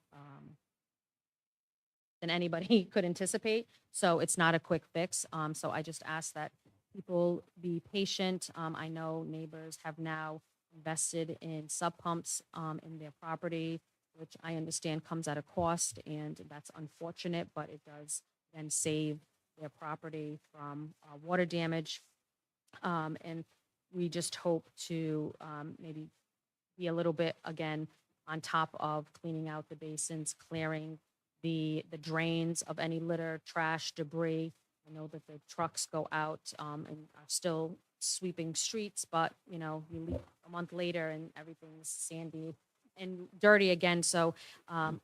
anybody could anticipate. So it's not a quick fix. So I just ask that people be patient. I know neighbors have now invested in sub pumps in their property, which I understand comes at a cost, and that's unfortunate, but it does then save their property from water damage. And we just hope to maybe be a little bit, again, on top of cleaning out the basins, clearing the drains of any litter, trash, debris. I know that the trucks go out and are still sweeping streets, but you leave a month later and everything's sandy and dirty again. So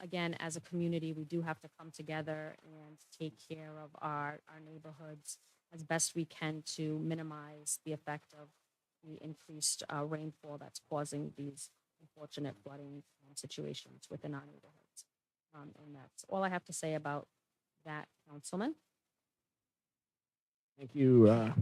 again, as a community, we do have to come together and take care of our neighborhoods as best we can to minimize the effect of the increased rainfall that's causing these unfortunate flooding situations within our neighborhoods. And that's all I have to say about that, Councilman. Thank you. I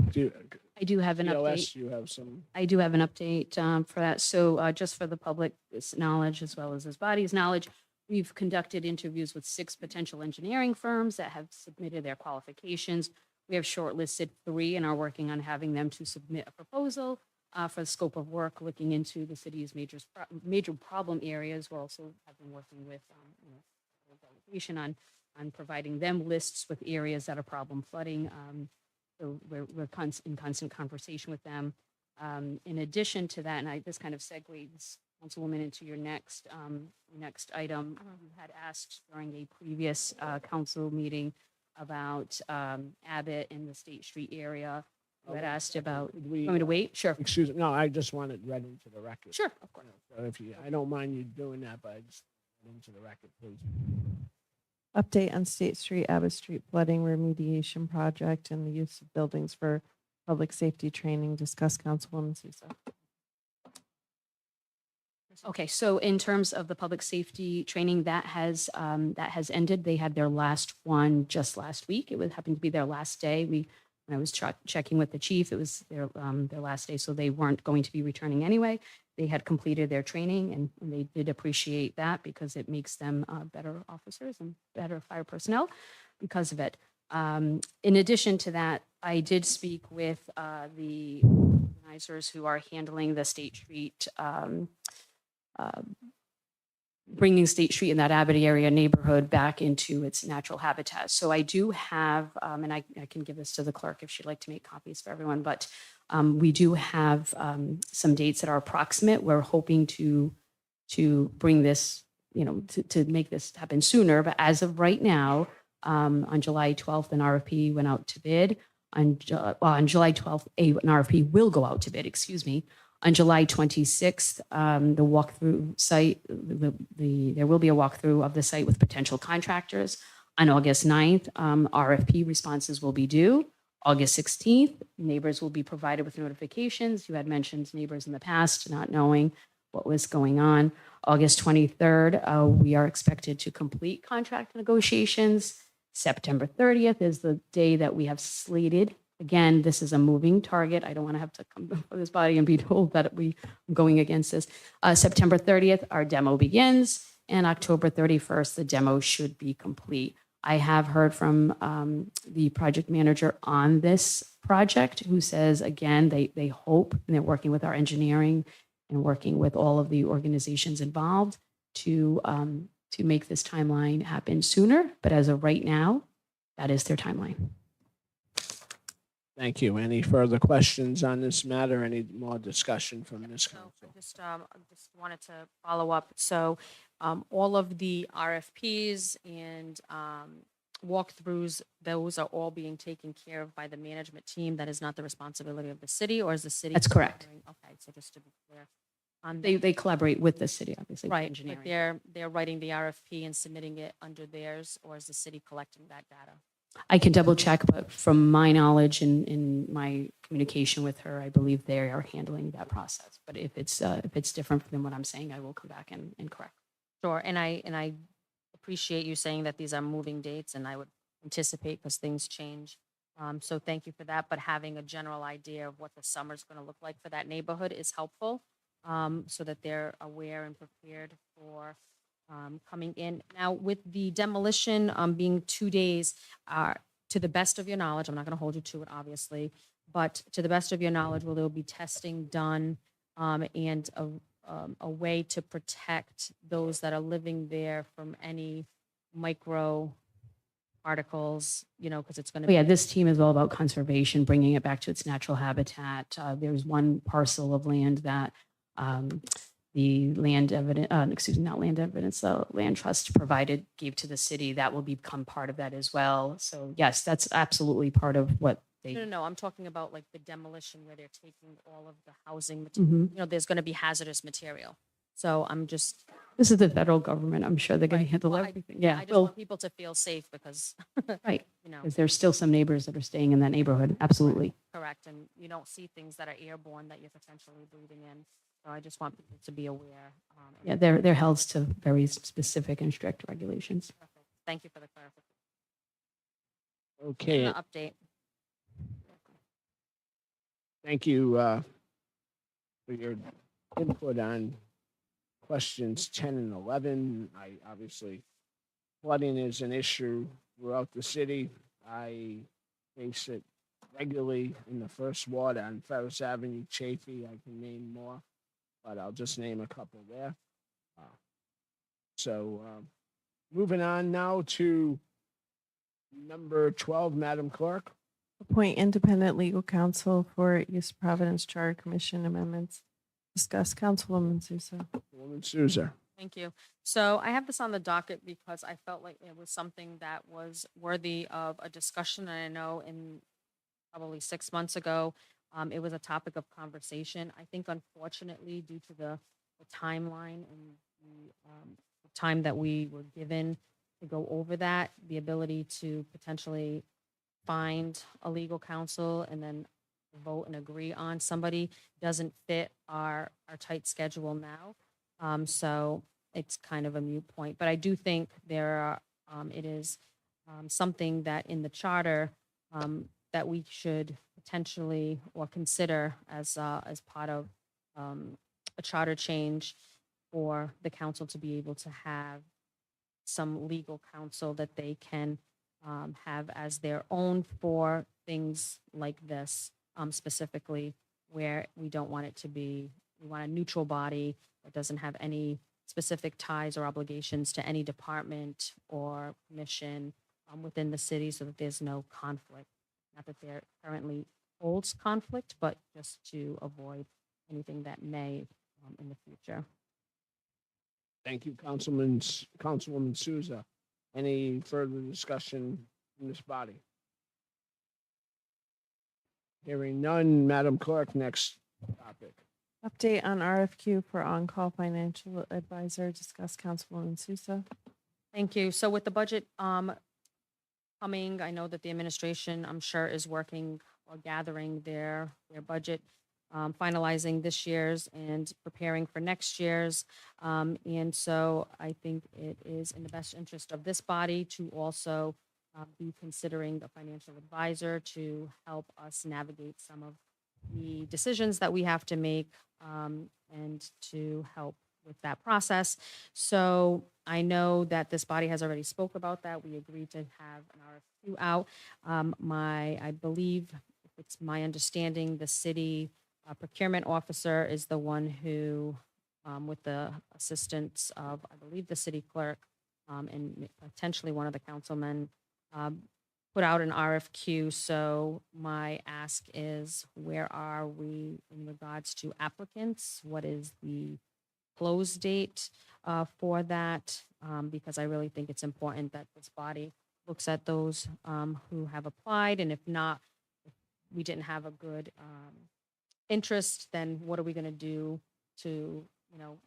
do have an CLS, update. you have some. I do have an update for that. So just for the public's knowledge, as well as this body's knowledge, we've conducted interviews with 6 potential engineering firms that have submitted their qualifications. We have shortlisted 3 and are working on having them to submit a proposal for the scope of work, looking into the city's major problem areas. We're also have been working with delegation on providing them lists with areas that are problem flooding. So we're in constant conversation with them. In addition to that, and this kind of segues, Councilwoman, into your next item. You had asked during a previous council meeting about Abbott in the State Street area. You had asked about. Could we, Want me to wait? Sure. Excuse me. No, I just want it read into the record. Sure, of course. So I don't mind you doing that, but I just read into the record, please. Update on State Street, Abbott Street flooding remediation project and the use of buildings for public safety training. Discuss Councilwoman Sousa. Okay, so in terms of the public safety training, that has ended. They had their last one just last week. It would happen to be their last day. When I was checking with the chief, it was their last day, so they weren't going to be returning anyway. They had completed their training, and they did appreciate that because it makes them better officers and better fire personnel because of it. In addition to that, I did speak with the organizers who are handling the State Street bringing State Street in that Abbott area neighborhood back into its natural habitat. So I do have, and I can give this to the clerk if she'd like to make copies for everyone, but we do have some dates that are approximate. We're hoping to bring this, to make this happen sooner. But as of right now, on July 12th, an RFP went out to bid. On July 12th, an RFP will go out to bid, excuse me. On July 26th, the walkthrough site, there will be a walkthrough of the site with potential contractors. On August 9th, RFP responses will be due. August 16th, neighbors will be provided with notifications. You had mentioned neighbors in the past not knowing what was going on. August 23rd, we are expected to complete contract negotiations. September 30th is the day that we have slated. Again, this is a moving target. I don't want to have to come before this body and be told that I'm going against this. September 30th, our demo begins, and October 31st, the demo should be complete. I have heard from the project manager on this project who says, again, they hope, and they're working with our engineering and working with all of the organizations involved to make this timeline happen sooner. But as of right now, that is their timeline. Thank you. Any further questions on this matter? Any more discussion from this So council? I just wanted to follow up. So all of the RFPs and walkthroughs, those are all being taken care of by the management team. That is not the responsibility of the city, or is the city? That's correct. Okay, so just to be clear. on They collaborate with the city, obviously. with Right, engineering. but they're writing the RFP and submitting it under theirs, or is the city collecting that data? I can double check, but from my knowledge and in my communication with her, I believe they are handling that process. But if it's different than what I'm saying, I will come back and correct. Sure, and I appreciate you saying that these are moving dates, and I would anticipate because things change. So thank you for that, but having a general idea of what the summer's going to look like for that neighborhood is helpful, so that they're aware and prepared for coming in. Now, with the demolition being 2 days, to the best of your knowledge, I'm not going to hold you to it, obviously, but to the best of your knowledge, will there be testing done and a way to protect those that are living there from any micro particles, because it's going to But yeah, this team is all about conservation, bringing it back to its natural habitat. There's one parcel of land that the land evidence, not land evidence, the land trust gave to the city. That will become part of that as well. So yes, that's absolutely part of what they. No, I'm talking about like the demolition where they're taking all of the housing material. Mhm. There's going to be hazardous material. So I'm just, This is the federal government. I'm sure they're going Right. to handle Well, everything. Yeah, I just well, want people to feel safe because, right. you know, Because there's still some neighbors that are staying in that neighborhood. Absolutely. correct. And you don't see things that are airborne that you're potentially breathing in. So I just want people to be aware. Yeah, they're held to very specific and strict regulations. Perfect. Thank you for the clarification. Okay, And the update. thank you for your input on questions 10 and 11. I obviously, flooding is an issue throughout the city. I face it regularly in the first ward on Ferris Avenue, Chafee. I can name more, but I'll just name a couple there. Moving on now to number 12, Madam Clerk. Appoint independent legal counsel for East Providence Charter Commission amendments. Discuss, Councilwoman Sousa. Woman Souza. Thank you. So I have this on the docket because I felt like it was something that was worthy of a discussion. And I know in probably 6 months ago, it was a topic of conversation. I think unfortunately, due to the timeline and the time that we were given to go over that, the ability to potentially find a legal counsel and then vote and agree on somebody doesn't fit our tight schedule now. So it's kind of a moot point. But I do think it is something that in the charter that we should potentially or consider as part of a charter change for the council to be able to have some legal counsel that they can have as their own for things like this, specifically where we don't want it to be, we want a neutral body that doesn't have any specific ties or obligations to any department or commission within the city so that there's no conflict. Not that there currently holds conflict, but just to avoid anything that may in the future. Thank you, Councilwoman Souza. Any further discussion in this body? Hearing none, Madam Clerk, next topic. Update on RFQ for on-call financial advisor, discuss Councilwoman Sousa. Thank you. So with the budget coming, I know that the administration, I'm sure, is working or gathering their budget, finalizing this year's and preparing for next year's. And so I think it is in the best interest of this body to also be considering a financial advisor to help us navigate some of the decisions that we have to make and to help with that process. So I know that this body has already spoke about that. We agreed to have an RFQ out. I believe, if it's my understanding, the city procurement officer is the one who, with the assistance of, I believe, the city clerk and potentially one of the councilmen, put out an RFQ. So my ask is, where are we in regards to applicants? What is the close date for that? Because I really think it's important that this body looks at those who have applied. And if not, if we didn't have a good interest, then what are we going to do to,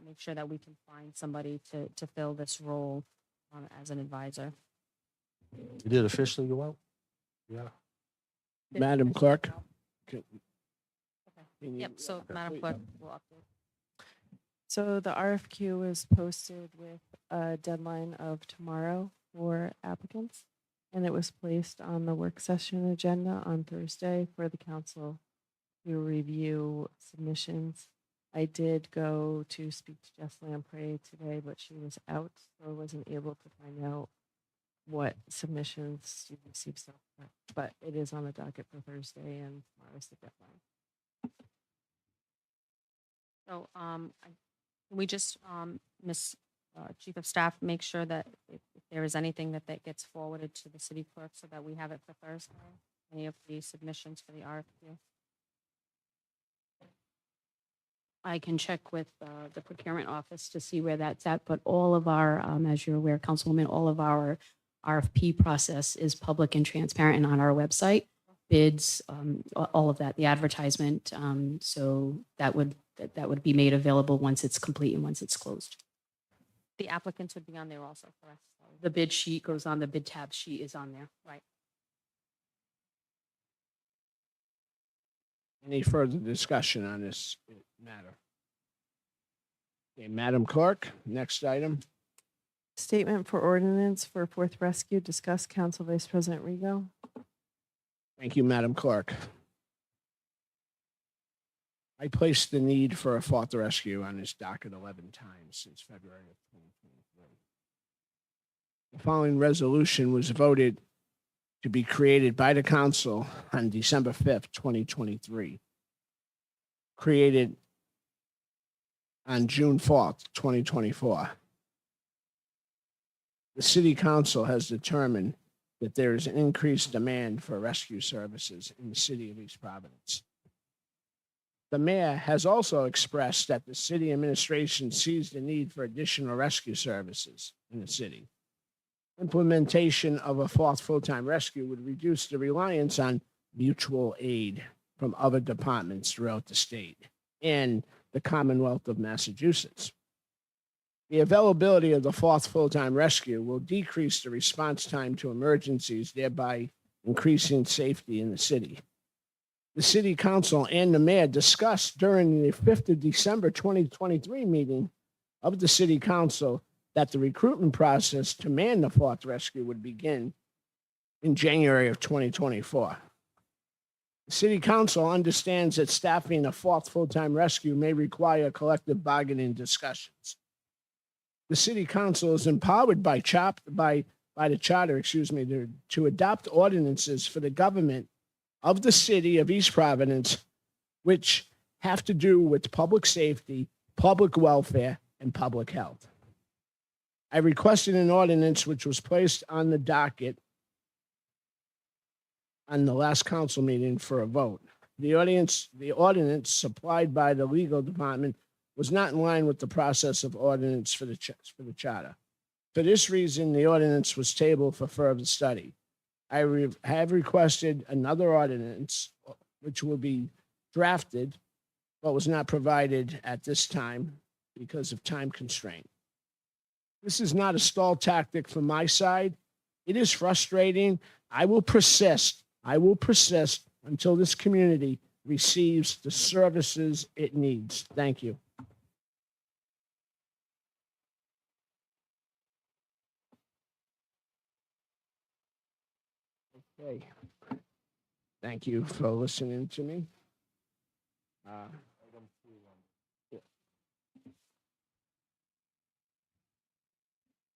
make sure that we can find somebody to fill this role as an advisor? You did officially go out? Yeah. Madam Clerk. Can you- Yep, so Madam please. Clerk will update. So the RFQ is posted with a deadline of tomorrow for applicants, and it was placed on the work session agenda on Thursday for the council to review submissions. I did go to speak to Jess Lamprey today, but she was out, so I wasn't able to find out what submissions you received so far. But it is on the docket for Thursday, and tomorrow's the deadline. So can we just, Ms. Chief of Staff, make sure that if there is anything that gets forwarded to the city clerk so that we have it for Thursday? Any of the submissions for the RFQ? I can check with the procurement office to see where that's at, but all of our, as you're aware, Councilwoman, all of our RFP process is public and transparent and on our website, bids, all of that, the advertisement. So that would be made available once it's complete and once it's closed. The applicants would be on there also, correct? The bid sheet goes on, the bid tab sheet is on there. Right. Any further discussion on this matter? Okay, Madam Clerk, next item. Statement for ordinance for Fourth Rescue, discuss Council Vice President Rego. Thank you, Madam Clerk. I placed the need for a fourth rescue on this docket 11 times since February of 2023. The following resolution was voted to be created by the council on December 5th, 2023. Created on June 4th, 2024. The city council has determined that there is an increased demand for rescue services in the city of East Providence. The mayor has also expressed that the city administration sees the need for additional rescue services in the city. Implementation of a fourth full-time rescue would reduce the reliance on mutual aid from other departments throughout the state and the Commonwealth of Massachusetts. The availability of the fourth full-time rescue will decrease the response time to emergencies, thereby increasing safety in the city. The city council and the mayor discussed during the 5th of December 2023 meeting of the city council that the recruitment process to man the fourth rescue would begin in January of 2024. The city council understands that staffing a fourth full-time rescue may require collective bargaining discussions. The city council is empowered by the charter, to adopt ordinances for the government of the city of East Providence, which have to do with public safety, public welfare, and public health. I requested an ordinance which was placed on the docket on the last council meeting for a vote. The ordinance supplied by the legal department was not in line with the process of ordinance for the charter. For this reason, the ordinance was tabled for further study. I have requested another ordinance, which will be drafted, but was not provided at this time because of time constraint. This is not a stall tactic from my side. It is frustrating. I will persist until this community receives the services it needs. Thank you. Okay. Thank you for listening to me.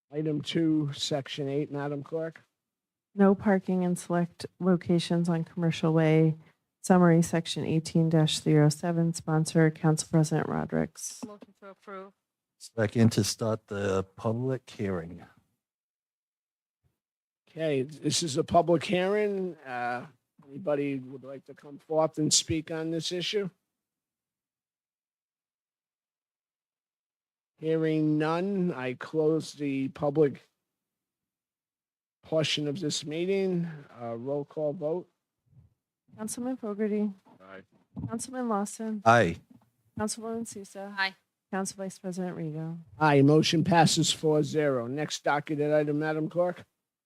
Item 2, Section 8, Madam Clerk. No parking in select locations on Commercial Way. Summary, Section 18-307, sponsor, Council President Rodrick. Motion to approve. Second to start the public hearing. Okay, this is a public hearing. Anybody would like to come forth and speak on this issue? Hearing none, I close the public portion of this meeting. Roll call vote. Councilman Fogarty. Aye. Councilman Lawson. Aye. Councilwoman Sousa. Aye. Council Vice President Rigo. Aye, motion passes 4-0. Next docketed item, Madam Clerk.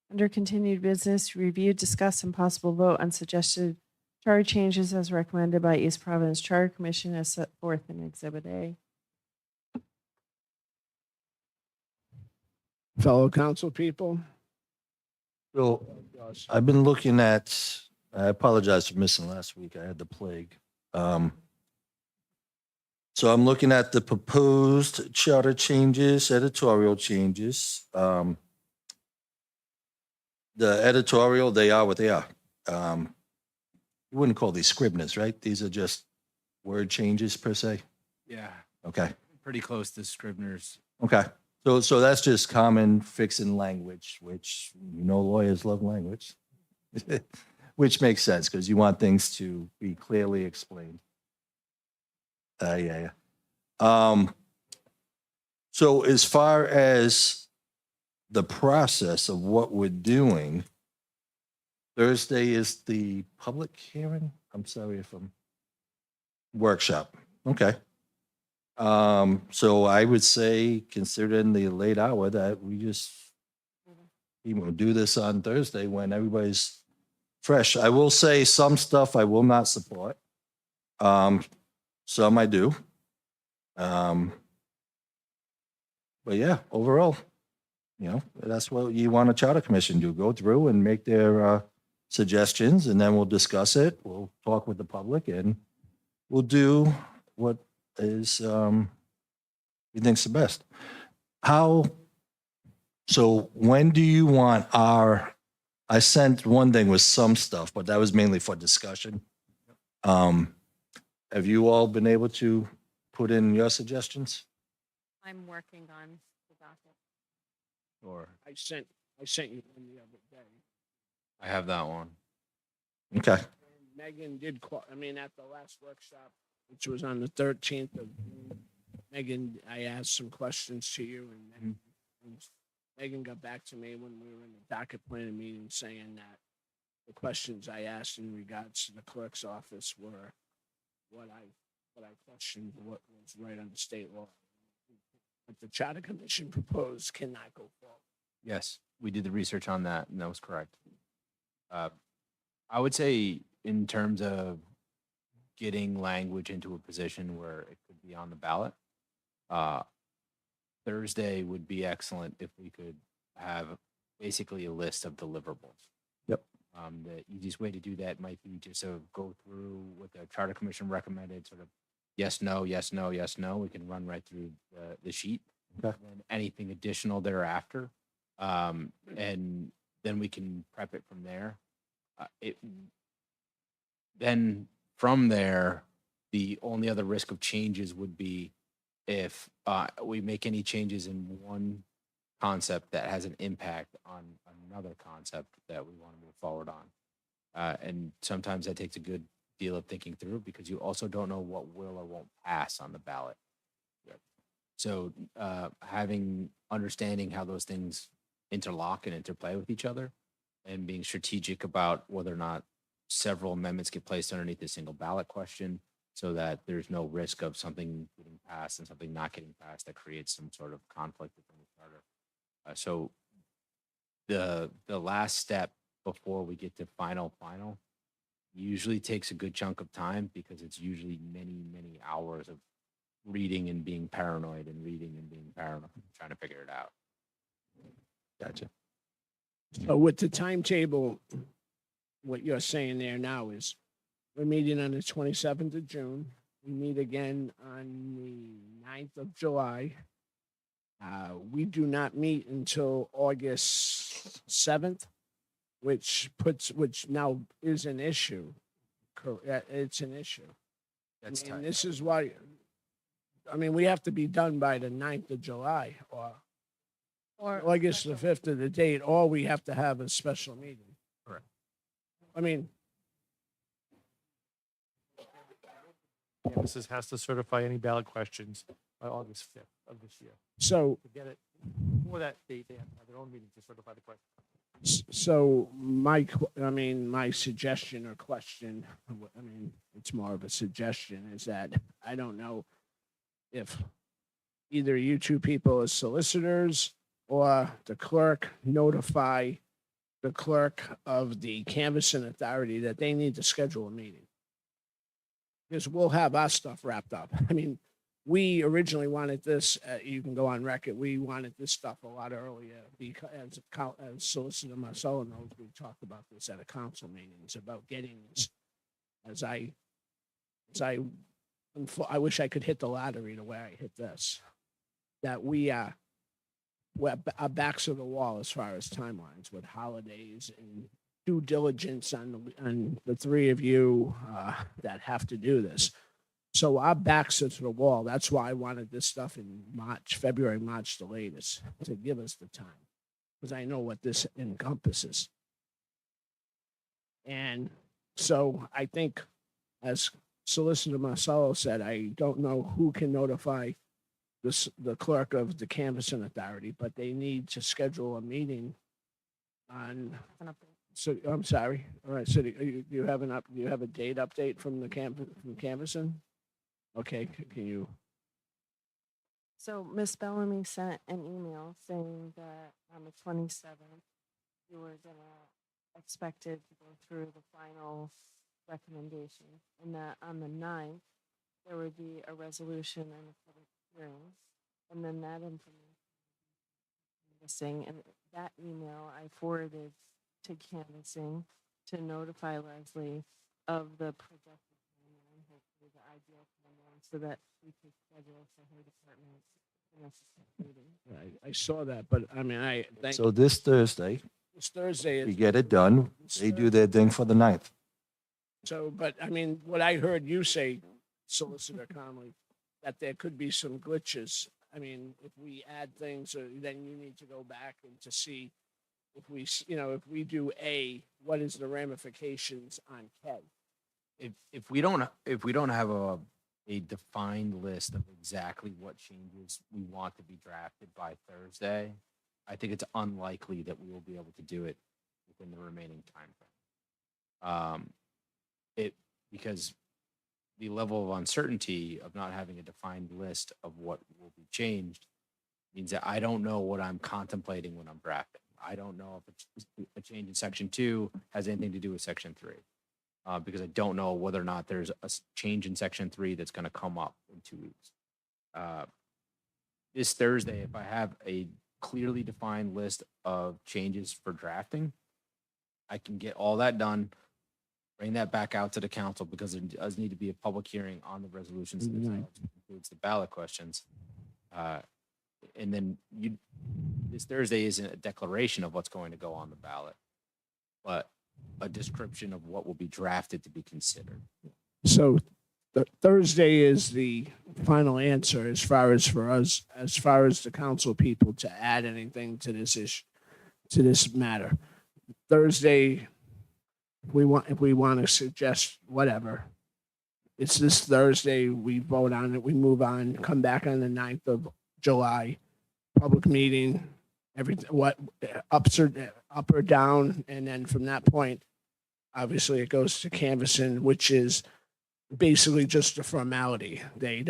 Under continued business, review, discuss, and possible vote on suggested charter changes as recommended by East Providence Charter Commission as set forth in Exhibit A. Fellow council people. So I've been looking at, I apologize for missing last week. I had the plague. So I'm looking at the proposed charter changes, editorial changes. The editorial, they are what they are. You wouldn't call these scribners, right? These are just word changes per se. Yeah, Okay. pretty close to Scribner's. Okay. So that's just common fixing language, which lawyers love language, which makes sense because you want things to be clearly explained. Yeah. So as far as the process of what we're doing, Thursday is the public hearing. I'm sorry if I'm workshop. Okay. So I would say, considering the late hour, that we just do this on Thursday when everybody's fresh. I will say some stuff I will not support. Some I do. But yeah, overall, that's what you want a charter commission to go through and make their suggestions, and then we'll discuss it. We'll talk with the public, and we'll do what is he thinks the best. So when do you want I sent one thing with some stuff, but that was mainly for discussion. Have you all been able to put in your suggestions? I'm working on the docket. Or I sent you one the other day. I have that one. Okay. Megan did at the last workshop, which was on the 13th of June, Megan, I asked some questions to you, and Megan got back to me when we were in the docket planning meeting saying that the questions I asked in regards to the clerk's office were what I questioned, what was right under state law. What the charter commission proposed cannot go forward. Yes, we did the research on that, and that was correct. I would say in terms of getting language into a position where it could be on the ballot, Thursday would be excellent if we could have basically a list of deliverables. Yep. The easiest way to do that might be just to go through what the Charter Commission recommended, sort of yes, no, yes, no, yes, no. We can run right through the sheet. Okay. And then anything additional thereafter. And then we can prep it from there. Then from there, the only other risk of changes would be if we make any changes in one concept that has an impact on another concept that we want to move forward on. And sometimes that takes a good deal of thinking through because you also don't know what will or won't pass on the ballot. So understanding how those things interlock and interplay with each other and being strategic about whether or not several amendments get placed underneath a single ballot question so that there's no risk of something getting passed and something not getting passed that creates some sort of conflict within the charter. So the last step before we get to final usually takes a good chunk of time because it's usually many hours of reading and being paranoid and reading and being paranoid, trying to figure it out. Gotcha. So with the timetable, what you're saying there now is we're meeting on the 27th of June. We meet again on the 9th of July. We do not meet until August 7th, which now is an issue. It's an issue. That's I mean, tight. this is why, I mean, we have to be done by the 9th of July or August the 5th of the date, or we have to have a special meeting. Correct. I mean, Campuses has to certify any ballot questions by August 5th of this year. so To get it before that date, they have to have their own meeting to certify the question. So my suggestion or question, I mean, it's more of a suggestion, is that I don't know if either you two people as solicitors or the clerk notify the clerk of the canvassing authority that they need to schedule a meeting. Because we'll have our stuff wrapped up. I mean, we originally wanted this, you can go on record, we wanted this stuff a lot earlier because as Solicitor Marcelo knows, we talked about this at a council meeting. It's about getting this, I wish I could hit the lottery the way I hit this, that we're our backs to the wall as far as timelines with holidays and due diligence on the three of you that have to do this. So our backs are to the wall. That's why I wanted this stuff in February, March, the latest, to give us the time, because I know what this encompasses. And so I think, as Solicitor Marcelo said, I don't know who can notify the clerk of the canvassing authority, but they need to schedule a meeting on. So I'm sorry. All right. So do you have a date update from the from canvassing? Okay, can you? So Ms. Bellamy sent an email saying that on the 27th, you were expected to go through the final recommendation, and that on the 9th, there would be a resolution and a public hearing, and then that information missing. And that email I forwarded to canvassing to notify Leslie of the projected timeline, hopefully the ideal timeline, so that we could schedule for her department the necessary meeting. I saw that, but I mean, So this Thursday, it's Thursday. we get it done. They do their thing for the 9th. So, but I mean, what I heard you say, Solicitor Conley, that there could be some glitches. I mean, if we add things, then you need to go back and to see if we do A, what is the ramifications on K? If we don't have a defined list of exactly what changes we want to be drafted by Thursday, I think it's unlikely that we will be able to do it within the remaining time frame. Because the level of uncertainty of not having a defined list of what will be changed means that I don't know what I'm contemplating when I'm drafting. I don't know if a change in section 2 has anything to do with section 3. Because I don't know whether or not there's a change in section 3 that's going to come up in 2 weeks. This Thursday, if I have a clearly defined list of changes for drafting, I can get all that done, bring that back out to the council because there does need to be a public hearing on the resolutions themselves, which includes the ballot questions. And then this Thursday isn't a declaration of what's going to go on the ballot, but a description of what will be drafted to be considered. So Thursday is the final answer as far as for us, as far as the council people to add anything to this issue, to this matter. Thursday, if we want to suggest whatever, it's this Thursday, we vote on it, we move on, come back on the 9th of July, public meeting, what, up or down, and then from that point, obviously it goes to canvassing, which is basically just a formality. They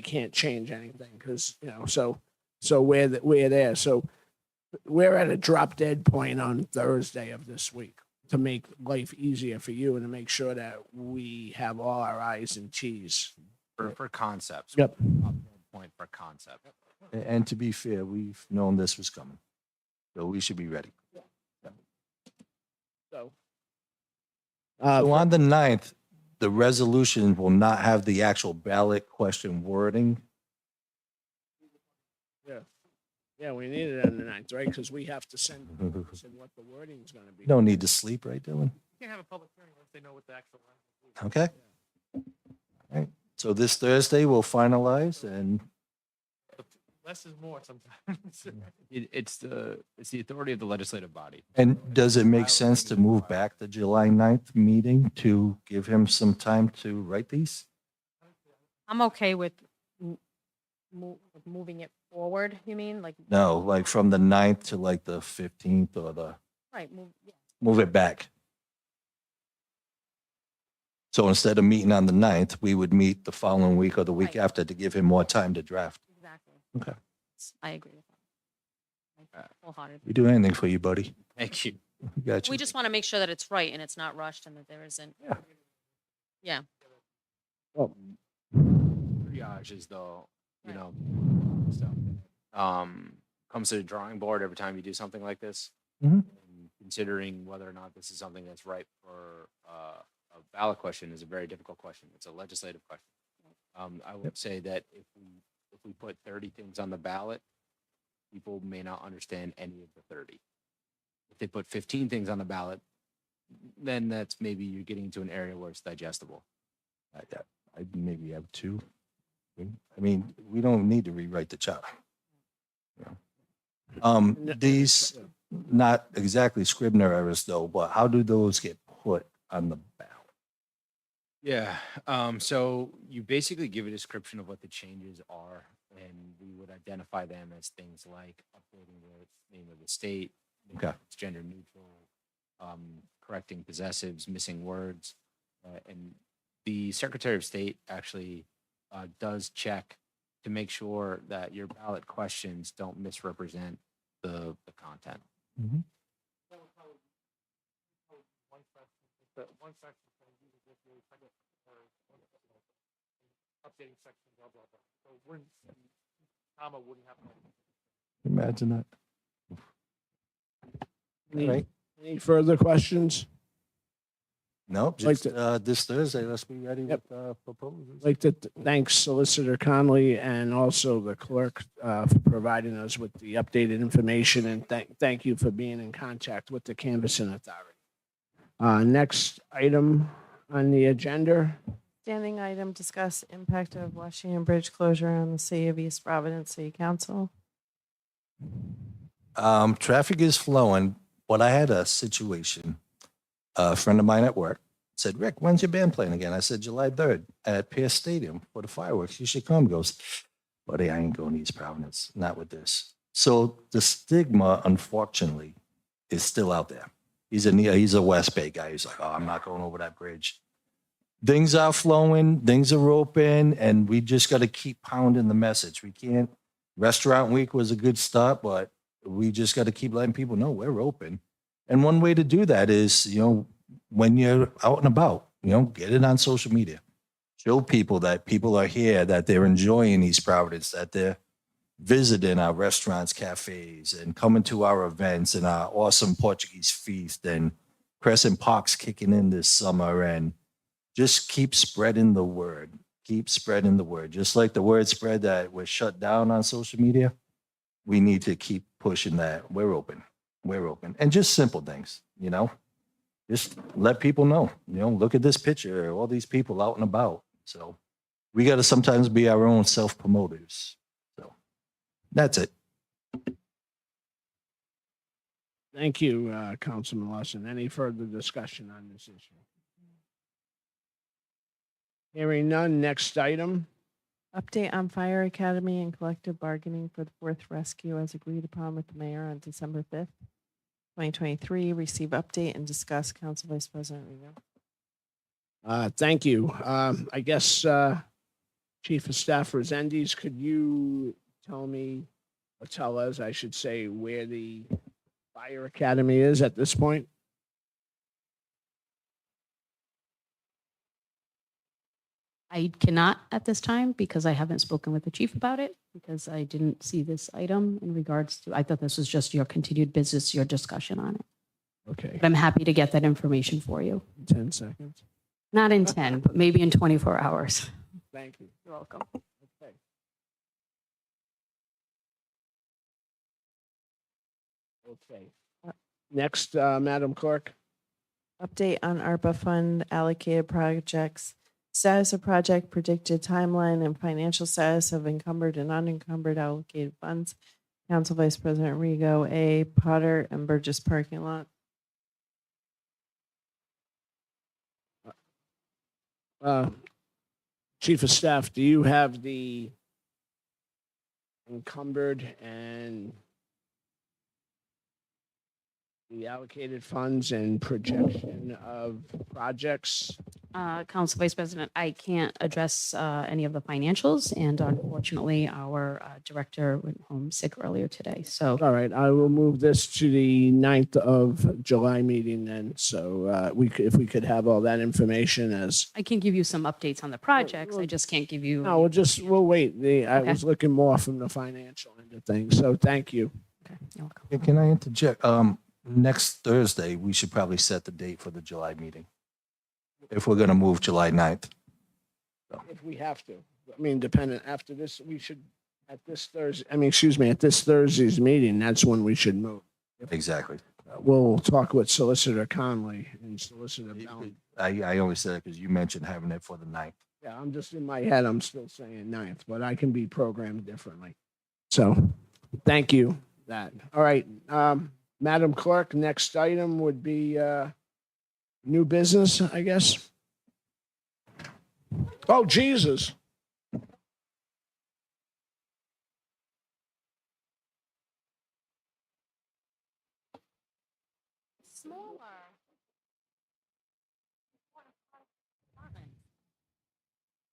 can't change anything because, so we're there. So we're at a drop dead point on Thursday of this week to make life easier for you and to make sure that we have all our I's and T's. For concepts. Yep. Point for concept. And to be fair, we've known this was coming. So we should be ready. So, So on the 9th, the resolution will not have the actual ballot question wording. yeah, we need it on the 9th, right? Because we have to send what the wording is going to be. You don't need to sleep, right, Dylan? You can't have a public hearing unless they know what the actual. Okay. All right. So this Thursday we'll finalize and Less is more sometimes. It's the authority of the legislative body. does it make sense to move back the July 9th meeting to give him some time to write these? I'm okay with moving it forward, you mean? Like, No, like from the 9th to like the 15th or the, right, move it back. So instead of meeting on the 9th, we would meet the following week or the week Right. after to give him more time to draft. exactly. Okay. I agree with that. Wholeheartedly. We do anything for you, buddy. Thank you. We got you. We just want to make sure that it's right and it's not rushed and that there isn't. Yeah. Yeah. Well, Triage is though, you know, stuff. Comes to the drawing board every time you do something like this. Mhm. And considering whether or not this is something that's right for a ballot question is a very difficult question. It's a legislative question. I would say that if we put 30 things on the ballot, people may not understand any of the 30. If they put 15 things on the ballot, then that's maybe you're getting to an area where it's digestible. I'd maybe have 2. I mean, we don't need to rewrite the chart. These, not exactly Scribner errors though, but how do those get put on the ballot? Yeah. So you basically give a description of what the changes are, and we would identify them as things like updating the name of the state, making Okay. it's gender neutral, correcting possessives, missing words, and the Secretary of State actually does check to make sure that your ballot questions don't misrepresent the content. Mhm. Updating section, blah, blah, blah. So wouldn't, comma wouldn't happen. Imagine that. Any, Right. any further questions? Nope, Like just this Thursday, let's be ready Yep. with proposals. Like to thank Solicitor Conley and also the clerk for providing us with the updated information, and thank you for being in contact with the canvassing authority. Next item on the agenda. Standing item, discuss impact of Washington Bridge closure on the City of East Providence City Council. Traffic is flowing, but I had a situation. A friend of mine at work said, Rick, when's your band playing again? I said, July 3rd at Pierce Stadium for the fireworks. You should come. He goes, buddy, I ain't going to East Providence, not with this. So the stigma, unfortunately, is still out there. He's a West Bay guy. He's like, oh, I'm not going over that bridge. Things are flowing, things are open, and we just got to keep pounding the message. We can't, Restaurant Week was a good start, but we just got to keep letting people know we're open. And one way to do that is, when you're out and about, get it on social media. Show people that people are here, that they're enjoying East Providence, that they're visiting our restaurants, cafes, and coming to our events and our awesome Portuguese feast and Crescent Park's kicking in this summer. And just keep spreading the word. Keep spreading the word. Just like the word spread that we're shut down on social media, we need to keep pushing that. We're open. We're open. And just simple things, just let people know, look at this picture, all these people out and about. So we got to sometimes be our own self-promoters. So that's it. Thank you, Councilman Lawson. Any further discussion on this issue? Hearing none, next item. Update on Fire Academy and collective bargaining for the fourth rescue as agreed upon with the mayor on December 5th, 2023. Receive update and discuss. Council Vice President Rego. Thank you. I guess, Chief of Staff Resendes, could you tell me, or tell us, I should say, where the Fire Academy is at this point? I cannot at this time because I haven't spoken with the chief about it because I didn't see this item in regards to, I thought this was just your continued business, your discussion on it. Okay, But I'm happy to get that information for you. 10 seconds. Not in 10, but maybe in 24 hours. Thank you. You're welcome. Okay. Okay. Next, Madam Clerk. Update on ARPA fund allocated projects, status of project, predicted timeline, and financial status of encumbered and unencumbered allocated funds. Council Vice President Rego, A. Potter and Burgess parking lot. Chief of Staff, do you have the encumbered and the allocated funds and projection of projects? Council Vice President, I can't address any of the financials, and unfortunately, our director went home sick earlier today. So All right, I will move this to the 9th of July meeting then. So if we could have all that information as, I can give you some updates on the projects. I just can't give you. no, we'll wait. I Okay. was looking more from the financial end of things. So thank you. Okay, you're welcome. Hey, can I interject? Next Thursday, we should probably set the date for the July meeting. If we're going to move July 9th. If we have to. I mean, dependent, after this, we should, at this Thursday's meeting, that's when we should move. Exactly. We'll talk with Solicitor Conley and Solicitor Bell. I only said it because you mentioned having it for the 9th. Yeah, I'm just in my head, I'm still saying 9th, but I can be programmed differently. So, thank you, that. All right, Madam Clerk, next item would be new business, I guess. Oh, Jesus.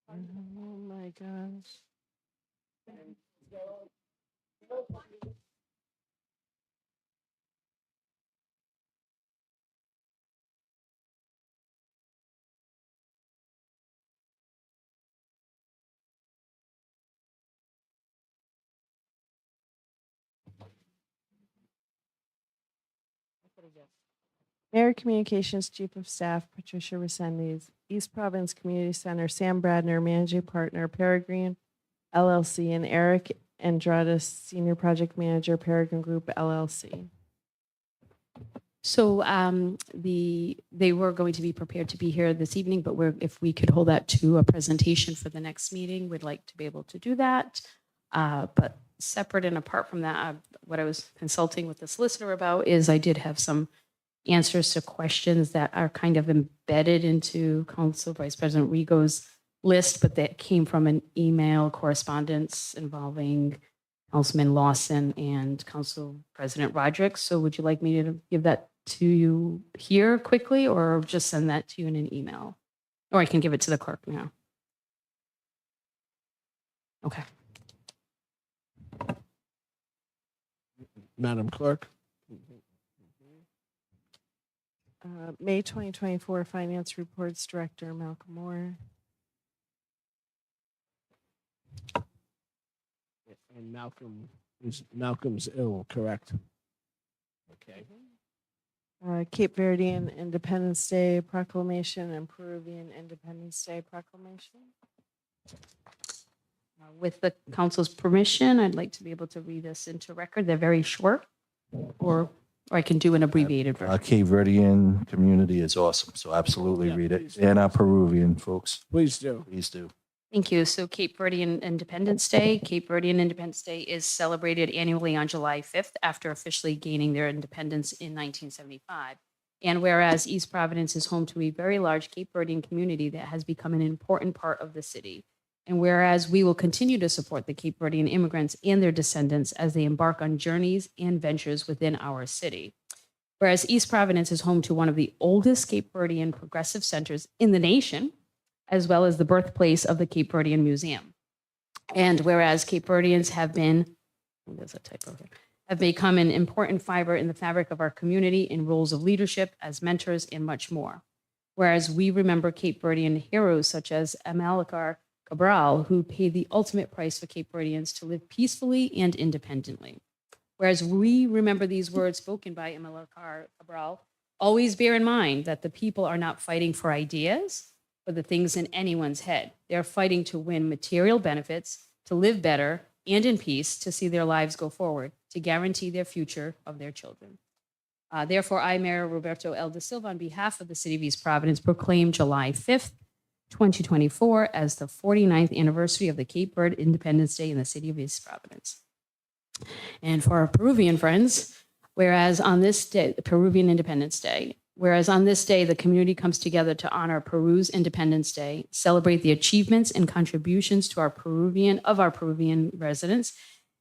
Oh my gosh. Mayor Communications Chief of Staff Patricia Resendes, East Province Community Center, Sam Bradner, Managing Partner, Peregrine LLC, and Eric Andradas, Senior Project Manager, Peregrine Group LLC. So they were going to be prepared to be here this evening, but if we could hold that to a presentation for the next meeting, we'd like to be able to do that. But separate and apart from that, what I was consulting with the solicitor about is I did have some answers to questions that are kind of embedded into Council Vice President Rego's list, but that came from an email correspondence involving Councilman Lawson and Council President Roderick. So would you like me to give that to you here quickly or just send that to you in an email? Or I can give it to the clerk now. Okay. Madam Clerk. May 2024 Finance Reports Director Malcolm Moore. And Malcolm's ill, correct? Okay. Cape Verdean Independence Day Proclamation and Peruvian Independence Day Proclamation. With the council's permission, I'd like to be able to read this into record. They're very short, or Or I can do an abbreviated version. Cape Verdean community is awesome, so absolutely Yeah, read it. please. And our Peruvian folks, Please do. please do. Thank you. So Cape Verdean Independence Day. Cape Verdean Independence Day is celebrated annually on July 5th after officially gaining their independence in 1975. And whereas East Providence is home to a very large Cape Verdean community that has become an important part of the city. And whereas we will continue to support the Cape Verdean immigrants and their descendants as they embark on journeys and ventures within our city. Whereas East Providence is home to one of the oldest Cape Verdean progressive centers in the nation, as well as the birthplace of the Cape Verdean Museum. And whereas Cape Verdeans have become an important fiber in the fabric of our community in roles of leadership as mentors and much more. Whereas we remember Cape Verdean heroes such as Amilcar Cabral, who paid the ultimate price for Cape Verdeans to live peacefully and independently. Whereas we remember these words spoken by Amilcar Cabral, always bear in mind that the people are not fighting for ideas or the things in anyone's head. They're fighting to win material benefits, to live better and in peace, to see their lives go forward, to guarantee their future of their children. Therefore, I, Mayor Roberto L. Da Silva, on behalf of the City of East Providence, proclaim July 5th, 2024 as the 49th anniversary of the Cape Verde Independence Day in the City of East Providence. And for our Peruvian friends, whereas on this day, Peruvian Independence Day, whereas on this day, the community comes together to honor Peru's Independence Day, celebrate the achievements and contributions to our Peruvian residents,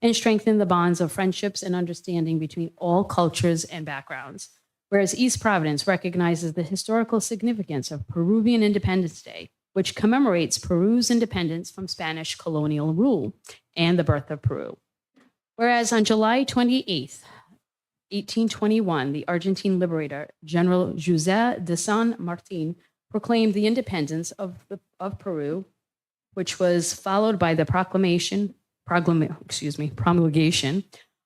and strengthen the bonds of friendships and understanding between all cultures and backgrounds. Whereas East Providence recognizes the historical significance of Peruvian Independence Day, which commemorates Peru's independence from Spanish colonial rule and the birth of Peru. Whereas on July 28th, 1821, the Argentine liberator, General José de San Martín, proclaimed the independence of Peru, which was followed by the promulgation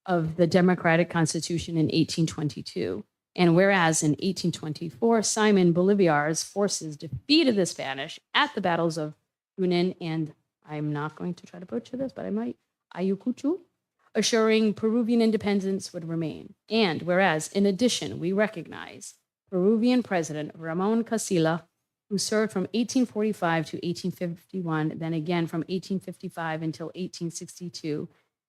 of the Democratic Constitution in 1822. And whereas in 1824, Simon Bolivar's forces defeated the Spanish at the battles of Junin and, I'm not going to try to butcher this, but I might, Ayacucho, assuring Peruvian independence would remain. And whereas, in addition, we recognize Peruvian President Ramon Casilla, who served from 1845 to 1851, then again from 1855 until 1862,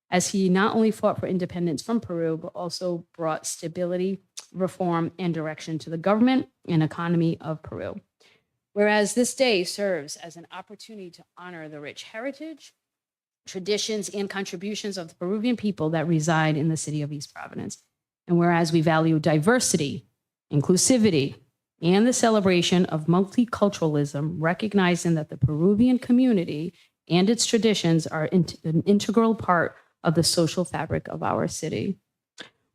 as he not only fought for independence from Peru, but also brought stability, reform, and direction to the government and economy of Peru. Whereas this day serves as an opportunity to honor the rich heritage, traditions, and contributions of the Peruvian people that reside in the city of East Providence. And whereas we value diversity, inclusivity, and the celebration of multiculturalism, recognizing that the Peruvian community and its traditions are an integral part of the social fabric of our city.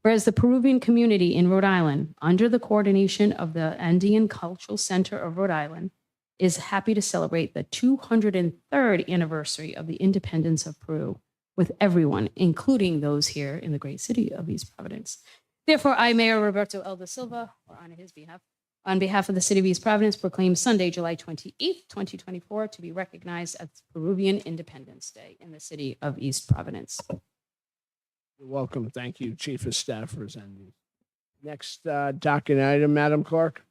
Whereas the Peruvian community in Rhode Island, under the coordination of the Andean Cultural Center of Rhode Island, is happy to celebrate the 203rd anniversary of the independence of Peru with everyone, including those here in the great city of East Providence. Therefore, I, Mayor Roberto L. Da Silva, or on his behalf, on behalf of the City of East Providence, proclaim Sunday, July 28th, 2024, to be recognized as Peruvian Independence Day in the City of East Providence. You're welcome. Thank you, Chief of Staff Resendes. Next docket item, Madam Clerk.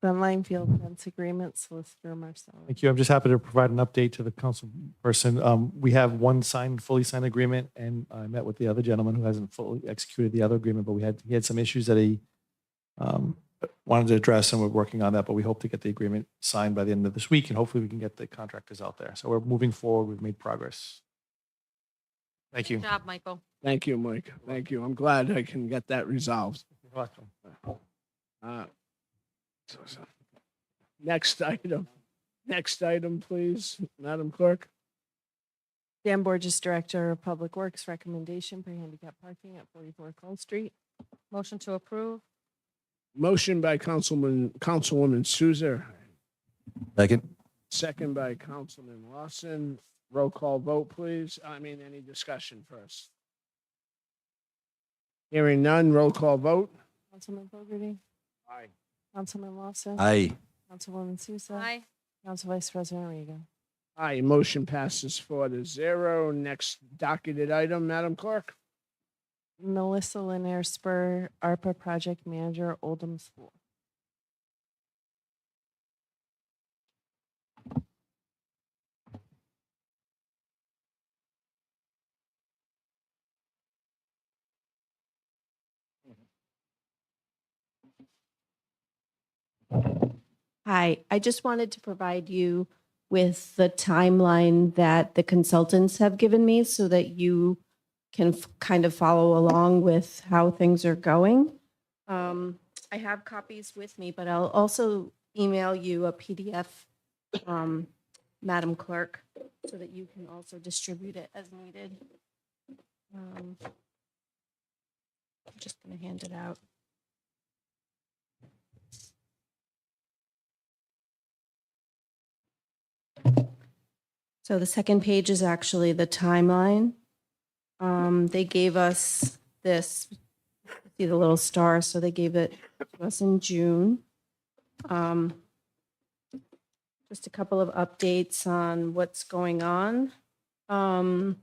Sunline Field Fence Agreement, Solicitor Marcelo. Thank you. I'm just happy to provide an update to the council person. We have one fully signed agreement, and I met with the other gentleman who hasn't fully executed the other agreement, but he had some issues that he wanted to address, and we're working on that, but we hope to get the agreement signed by the end of this week, and hopefully we can get the contractors out there. So we're moving forward. We've made progress. Thank you. Good job, Michael. Thank you, Mike. Thank you. I'm glad I can get that resolved. You're welcome. Next item. Next item, please, Madam Clerk. Dan Borges, Director of Public Works, recommendation for handicap parking at 44 Cole Street. Motion to approve. Motion by Councilwoman Souza, Second? second by Councilman Lawson. Roll call vote, please. Any discussion first? Hearing none, roll call vote. Councilman Fogarty. Aye. Councilman Lawson. Aye. Councilwoman Souza. Aye. Council Vice President Regan. Aye, motion passes 4-0. Next docketed item, Madam Clerk. Melissa Lanier Spur, ARPA Project Manager, Oldham School. Hi, I just wanted to provide you with the timeline that the consultants have given me so that you can kind of follow along with how things are going. I have copies with me, but I'll also email you a PDF, Madam Clerk, so that you can also distribute it as needed. I'm just going to hand it out. So the second page is actually the timeline. They gave us this, see the little star, so they gave it to us in June. Just a couple of updates on what's going on. On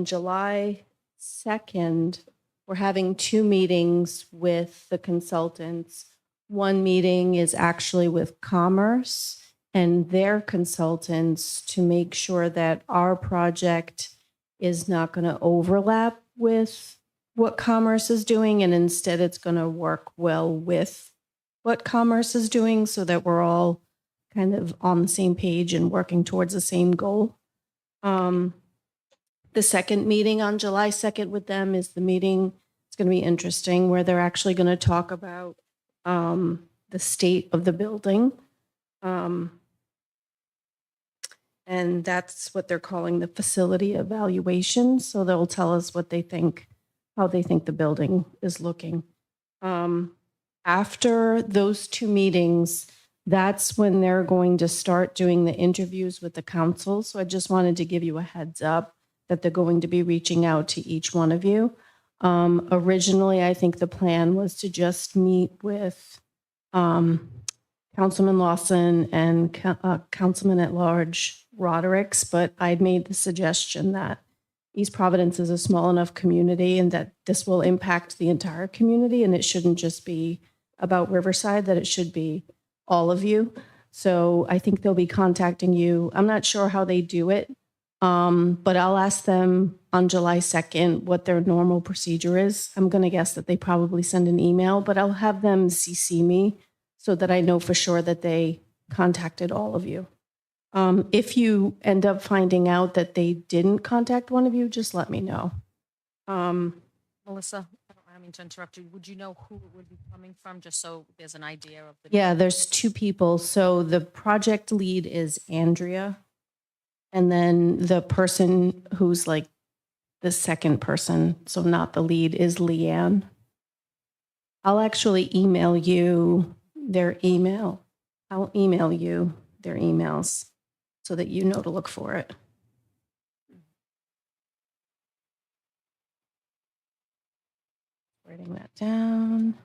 July 2nd, we're having 2 meetings with the consultants. One meeting is actually with Commerce and their consultants to make sure that our project is not going to overlap with what Commerce is doing, and instead it's going to work well with what Commerce is doing so that we're all kind of on the same page and working towards the same goal. The second meeting on July 2nd with them is the meeting, it's going to be interesting, where they're actually going to talk about the state of the building. And that's what they're calling the facility evaluation. So they'll tell us what they think, how they think the building is looking. After those 2 meetings, that's when they're going to start doing the interviews with the council. So I just wanted to give you a heads up that they're going to be reaching out to each one of you. Originally, I think the plan was to just meet with Councilman Lawson and Councilman at Large Rodericks, but I'd made the suggestion that East Providence is a small enough community and that this will impact the entire community, and it shouldn't just be about Riverside, that it should be all of you. So I think they'll be contacting you. I'm not sure how they do it, but I'll ask them on July 2nd what their normal procedure is. I'm going to guess that they probably send an email, but I'll have them CC me so that I know for sure that they contacted all of you. If you end up finding out that they didn't contact one of you, just let me know. Melissa, I don't mean to interrupt you. Would you know who it would be coming from, just so there's an idea of the? Yeah, there's 2 people. So the project lead is Andrea. And then the person who's like the second person, so not the lead, is Leanne. I'll actually email you their email. I'll email you their emails so that you know to look for it. Writing that down.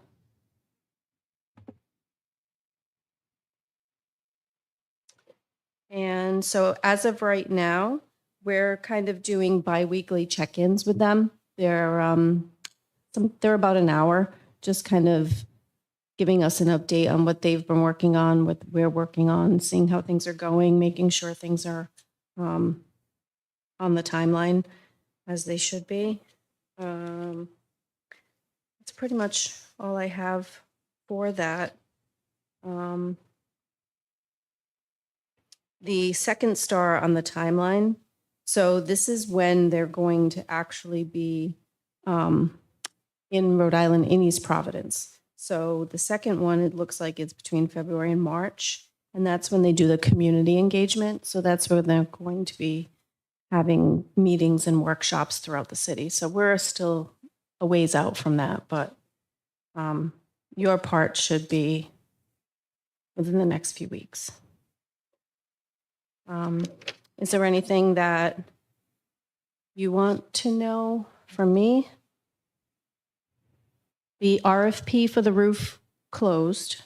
And so as of right now, we're kind of doing biweekly check-ins with them. They're about an hour, just kind of giving us an update on what they've been working on, what we're working on, seeing how things are going, making sure things are on the timeline as they should be. That's pretty much all I have for that. The second star on the timeline, so this is when they're going to actually be in Rhode Island, in East Providence. So the second one, it looks like it's between February and March, and that's when they do the community engagement. So that's where they're going to be having meetings and workshops throughout the city. So we're still a ways out from that, but your part should be within the next few weeks. Is there anything that you want to know from me? The RFP for the roof closed.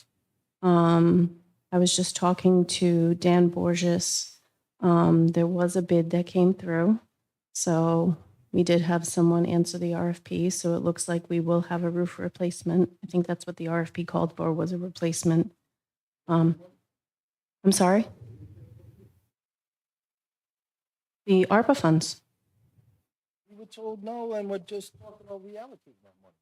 I was just talking to Dan Borges. There was a bid that came through. So We did have someone answer the RFP, so it looks like we will have a roof replacement. I think that's what the RFP called for, was a replacement. I'm sorry? The ARPA funds. We were told no, and we're just talking about reallocating that money.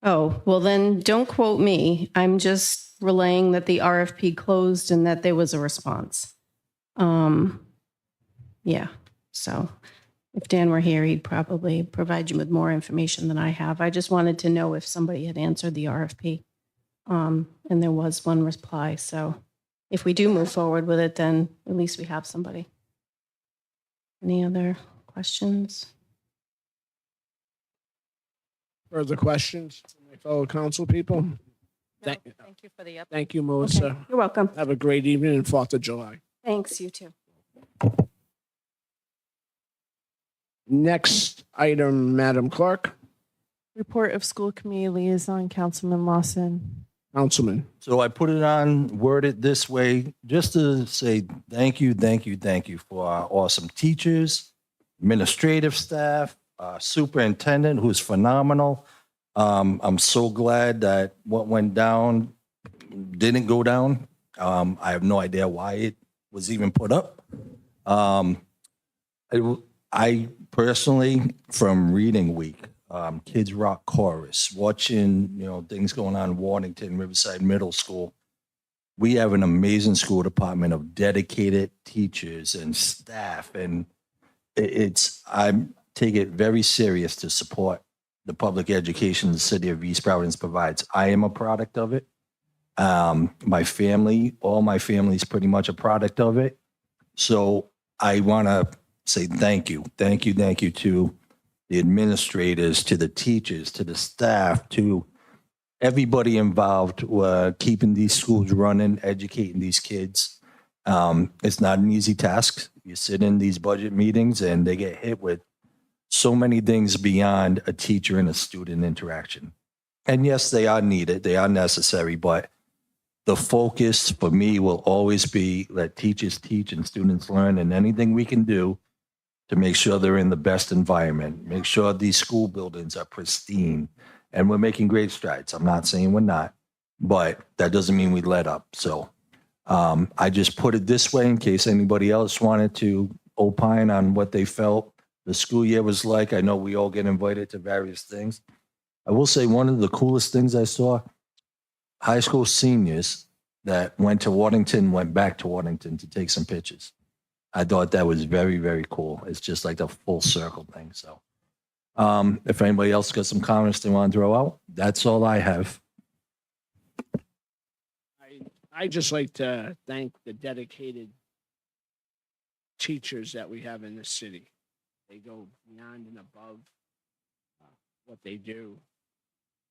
Oh, well then, don't quote me. I'm just relaying that the RFP closed and that there was a response. Yeah, so if Dan were here, he'd probably provide you with more information than I have. I just wanted to know if somebody had answered the RFP. And there was one reply, so if we do move forward with it, then at least we have somebody. Any other questions? Further questions from my fellow council people? No, Thank, thank you for the update. thank you, Melissa. You're welcome. Have a great evening and 4th of July. Thanks, you too. Next item, Madam Clerk, Report of School Committee Liaison, Councilman Lawson. Councilman. So I put it on, worded this way, just to say thank you for our awesome teachers, administrative staff, superintendent, who's phenomenal. I'm so glad that what went down didn't go down. I have no idea why it was even put up. I personally, from reading week, Kids Rock Chorus, watching, things going on in Warrington, Riverside Middle School. We have an amazing school department of dedicated teachers and staff, and I take it very serious to support the public education the city of East Providence provides. I am a product of it. My family, all my family is pretty much a product of it. So I want to say thank you to the administrators, to the teachers, to the staff, to everybody involved, keeping these schools running, educating these kids. It's not an easy task. You sit in these budget meetings and they get hit with so many things beyond a teacher and a student interaction. And yes, they are needed, they are necessary, but the focus for me will always be let teachers teach and students learn, and anything we can do to make sure they're in the best environment, make sure these school buildings are pristine, and we're making great strides. I'm not saying we're not, but that doesn't mean we let up. So I just put it this way in case anybody else wanted to opine on what they felt the school year was like. I know we all get invited to various things. I will say one of the coolest things I saw, high school seniors that went to Waddington, went back to Waddington to take some pictures. I thought that was very, very cool. It's just like a full circle thing. So if anybody else got some comments they want to throw out, that's all I have. I just like to thank the dedicated teachers that we have in this city. They go beyond and above what they do.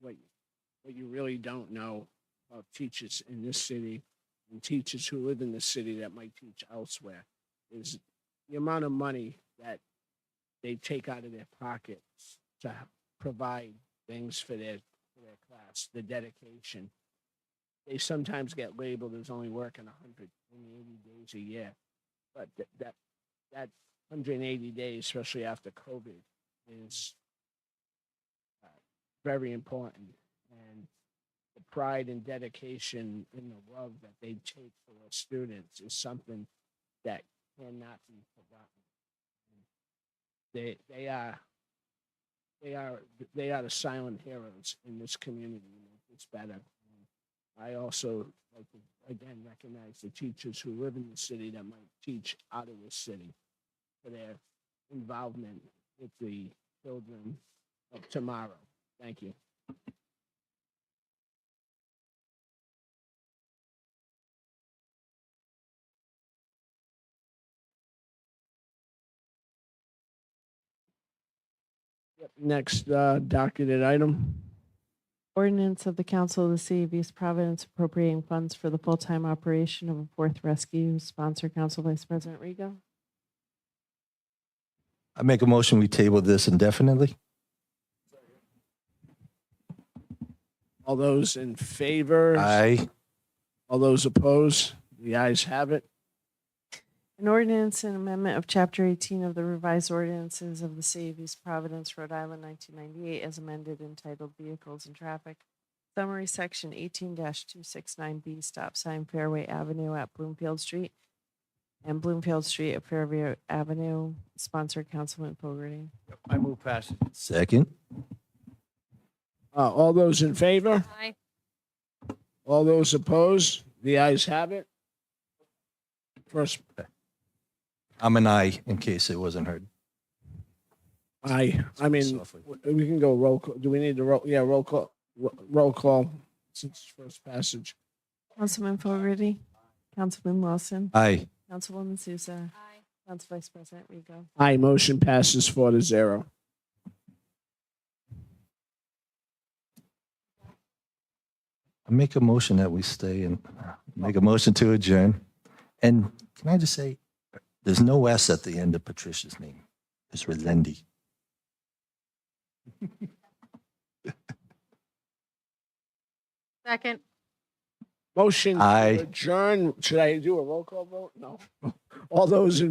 What you really don't know about teachers in this city and teachers who live in the city that might teach elsewhere is the amount of money that they take out of their pockets to provide things for their class, the dedication. They sometimes get labeled as only working 180 days a year, but that 180 days, especially after COVID, is very important. And the pride and dedication and the love that they take for their students is something that cannot be forgotten. They are the silent heroes in this community. It's better. I also like to again recognize the teachers who live in the city that might teach out of the city for their involvement with the children of tomorrow. Thank you. Next docketed item. Ordinance of the Council of the City of East Providence appropriating funds for the full-time operation of a fourth rescue. Sponsor, Council Vice President Rigo. I make a motion we table this indefinitely. All those in favor? Aye. All those opposed? The ayes have it. An ordinance and amendment of Chapter 18 of the revised ordinances of the City of East Providence, Rhode Island, 1998, as amended entitled Vehicles and Traffic. Summary Section 18-269B, stop sign Fairway Avenue at Bloomfield Street and Bloomfield Street at Fairview Avenue, sponsored Councilman Fogarty. I move passage. Second. All those in favor? Aye. All those opposed? The ayes have it. First, I'm an aye in case it wasn't heard. aye. I mean, Softly. we can go roll call. Do we need to roll? Yeah, roll call. Roll call since it's first passage. Councilman Fogarty, Councilman Wilson, Aye. Councilwoman Souza, Aye. Council Vice President Rigo. Aye, motion passes 4-0. I make a motion that we stay and make a motion to adjourn. And can I just say, there's no S at the end of Patricia's name. It's Rezendi. Second. Motion to Aye. adjourn. Should I do a roll call vote? No. All those in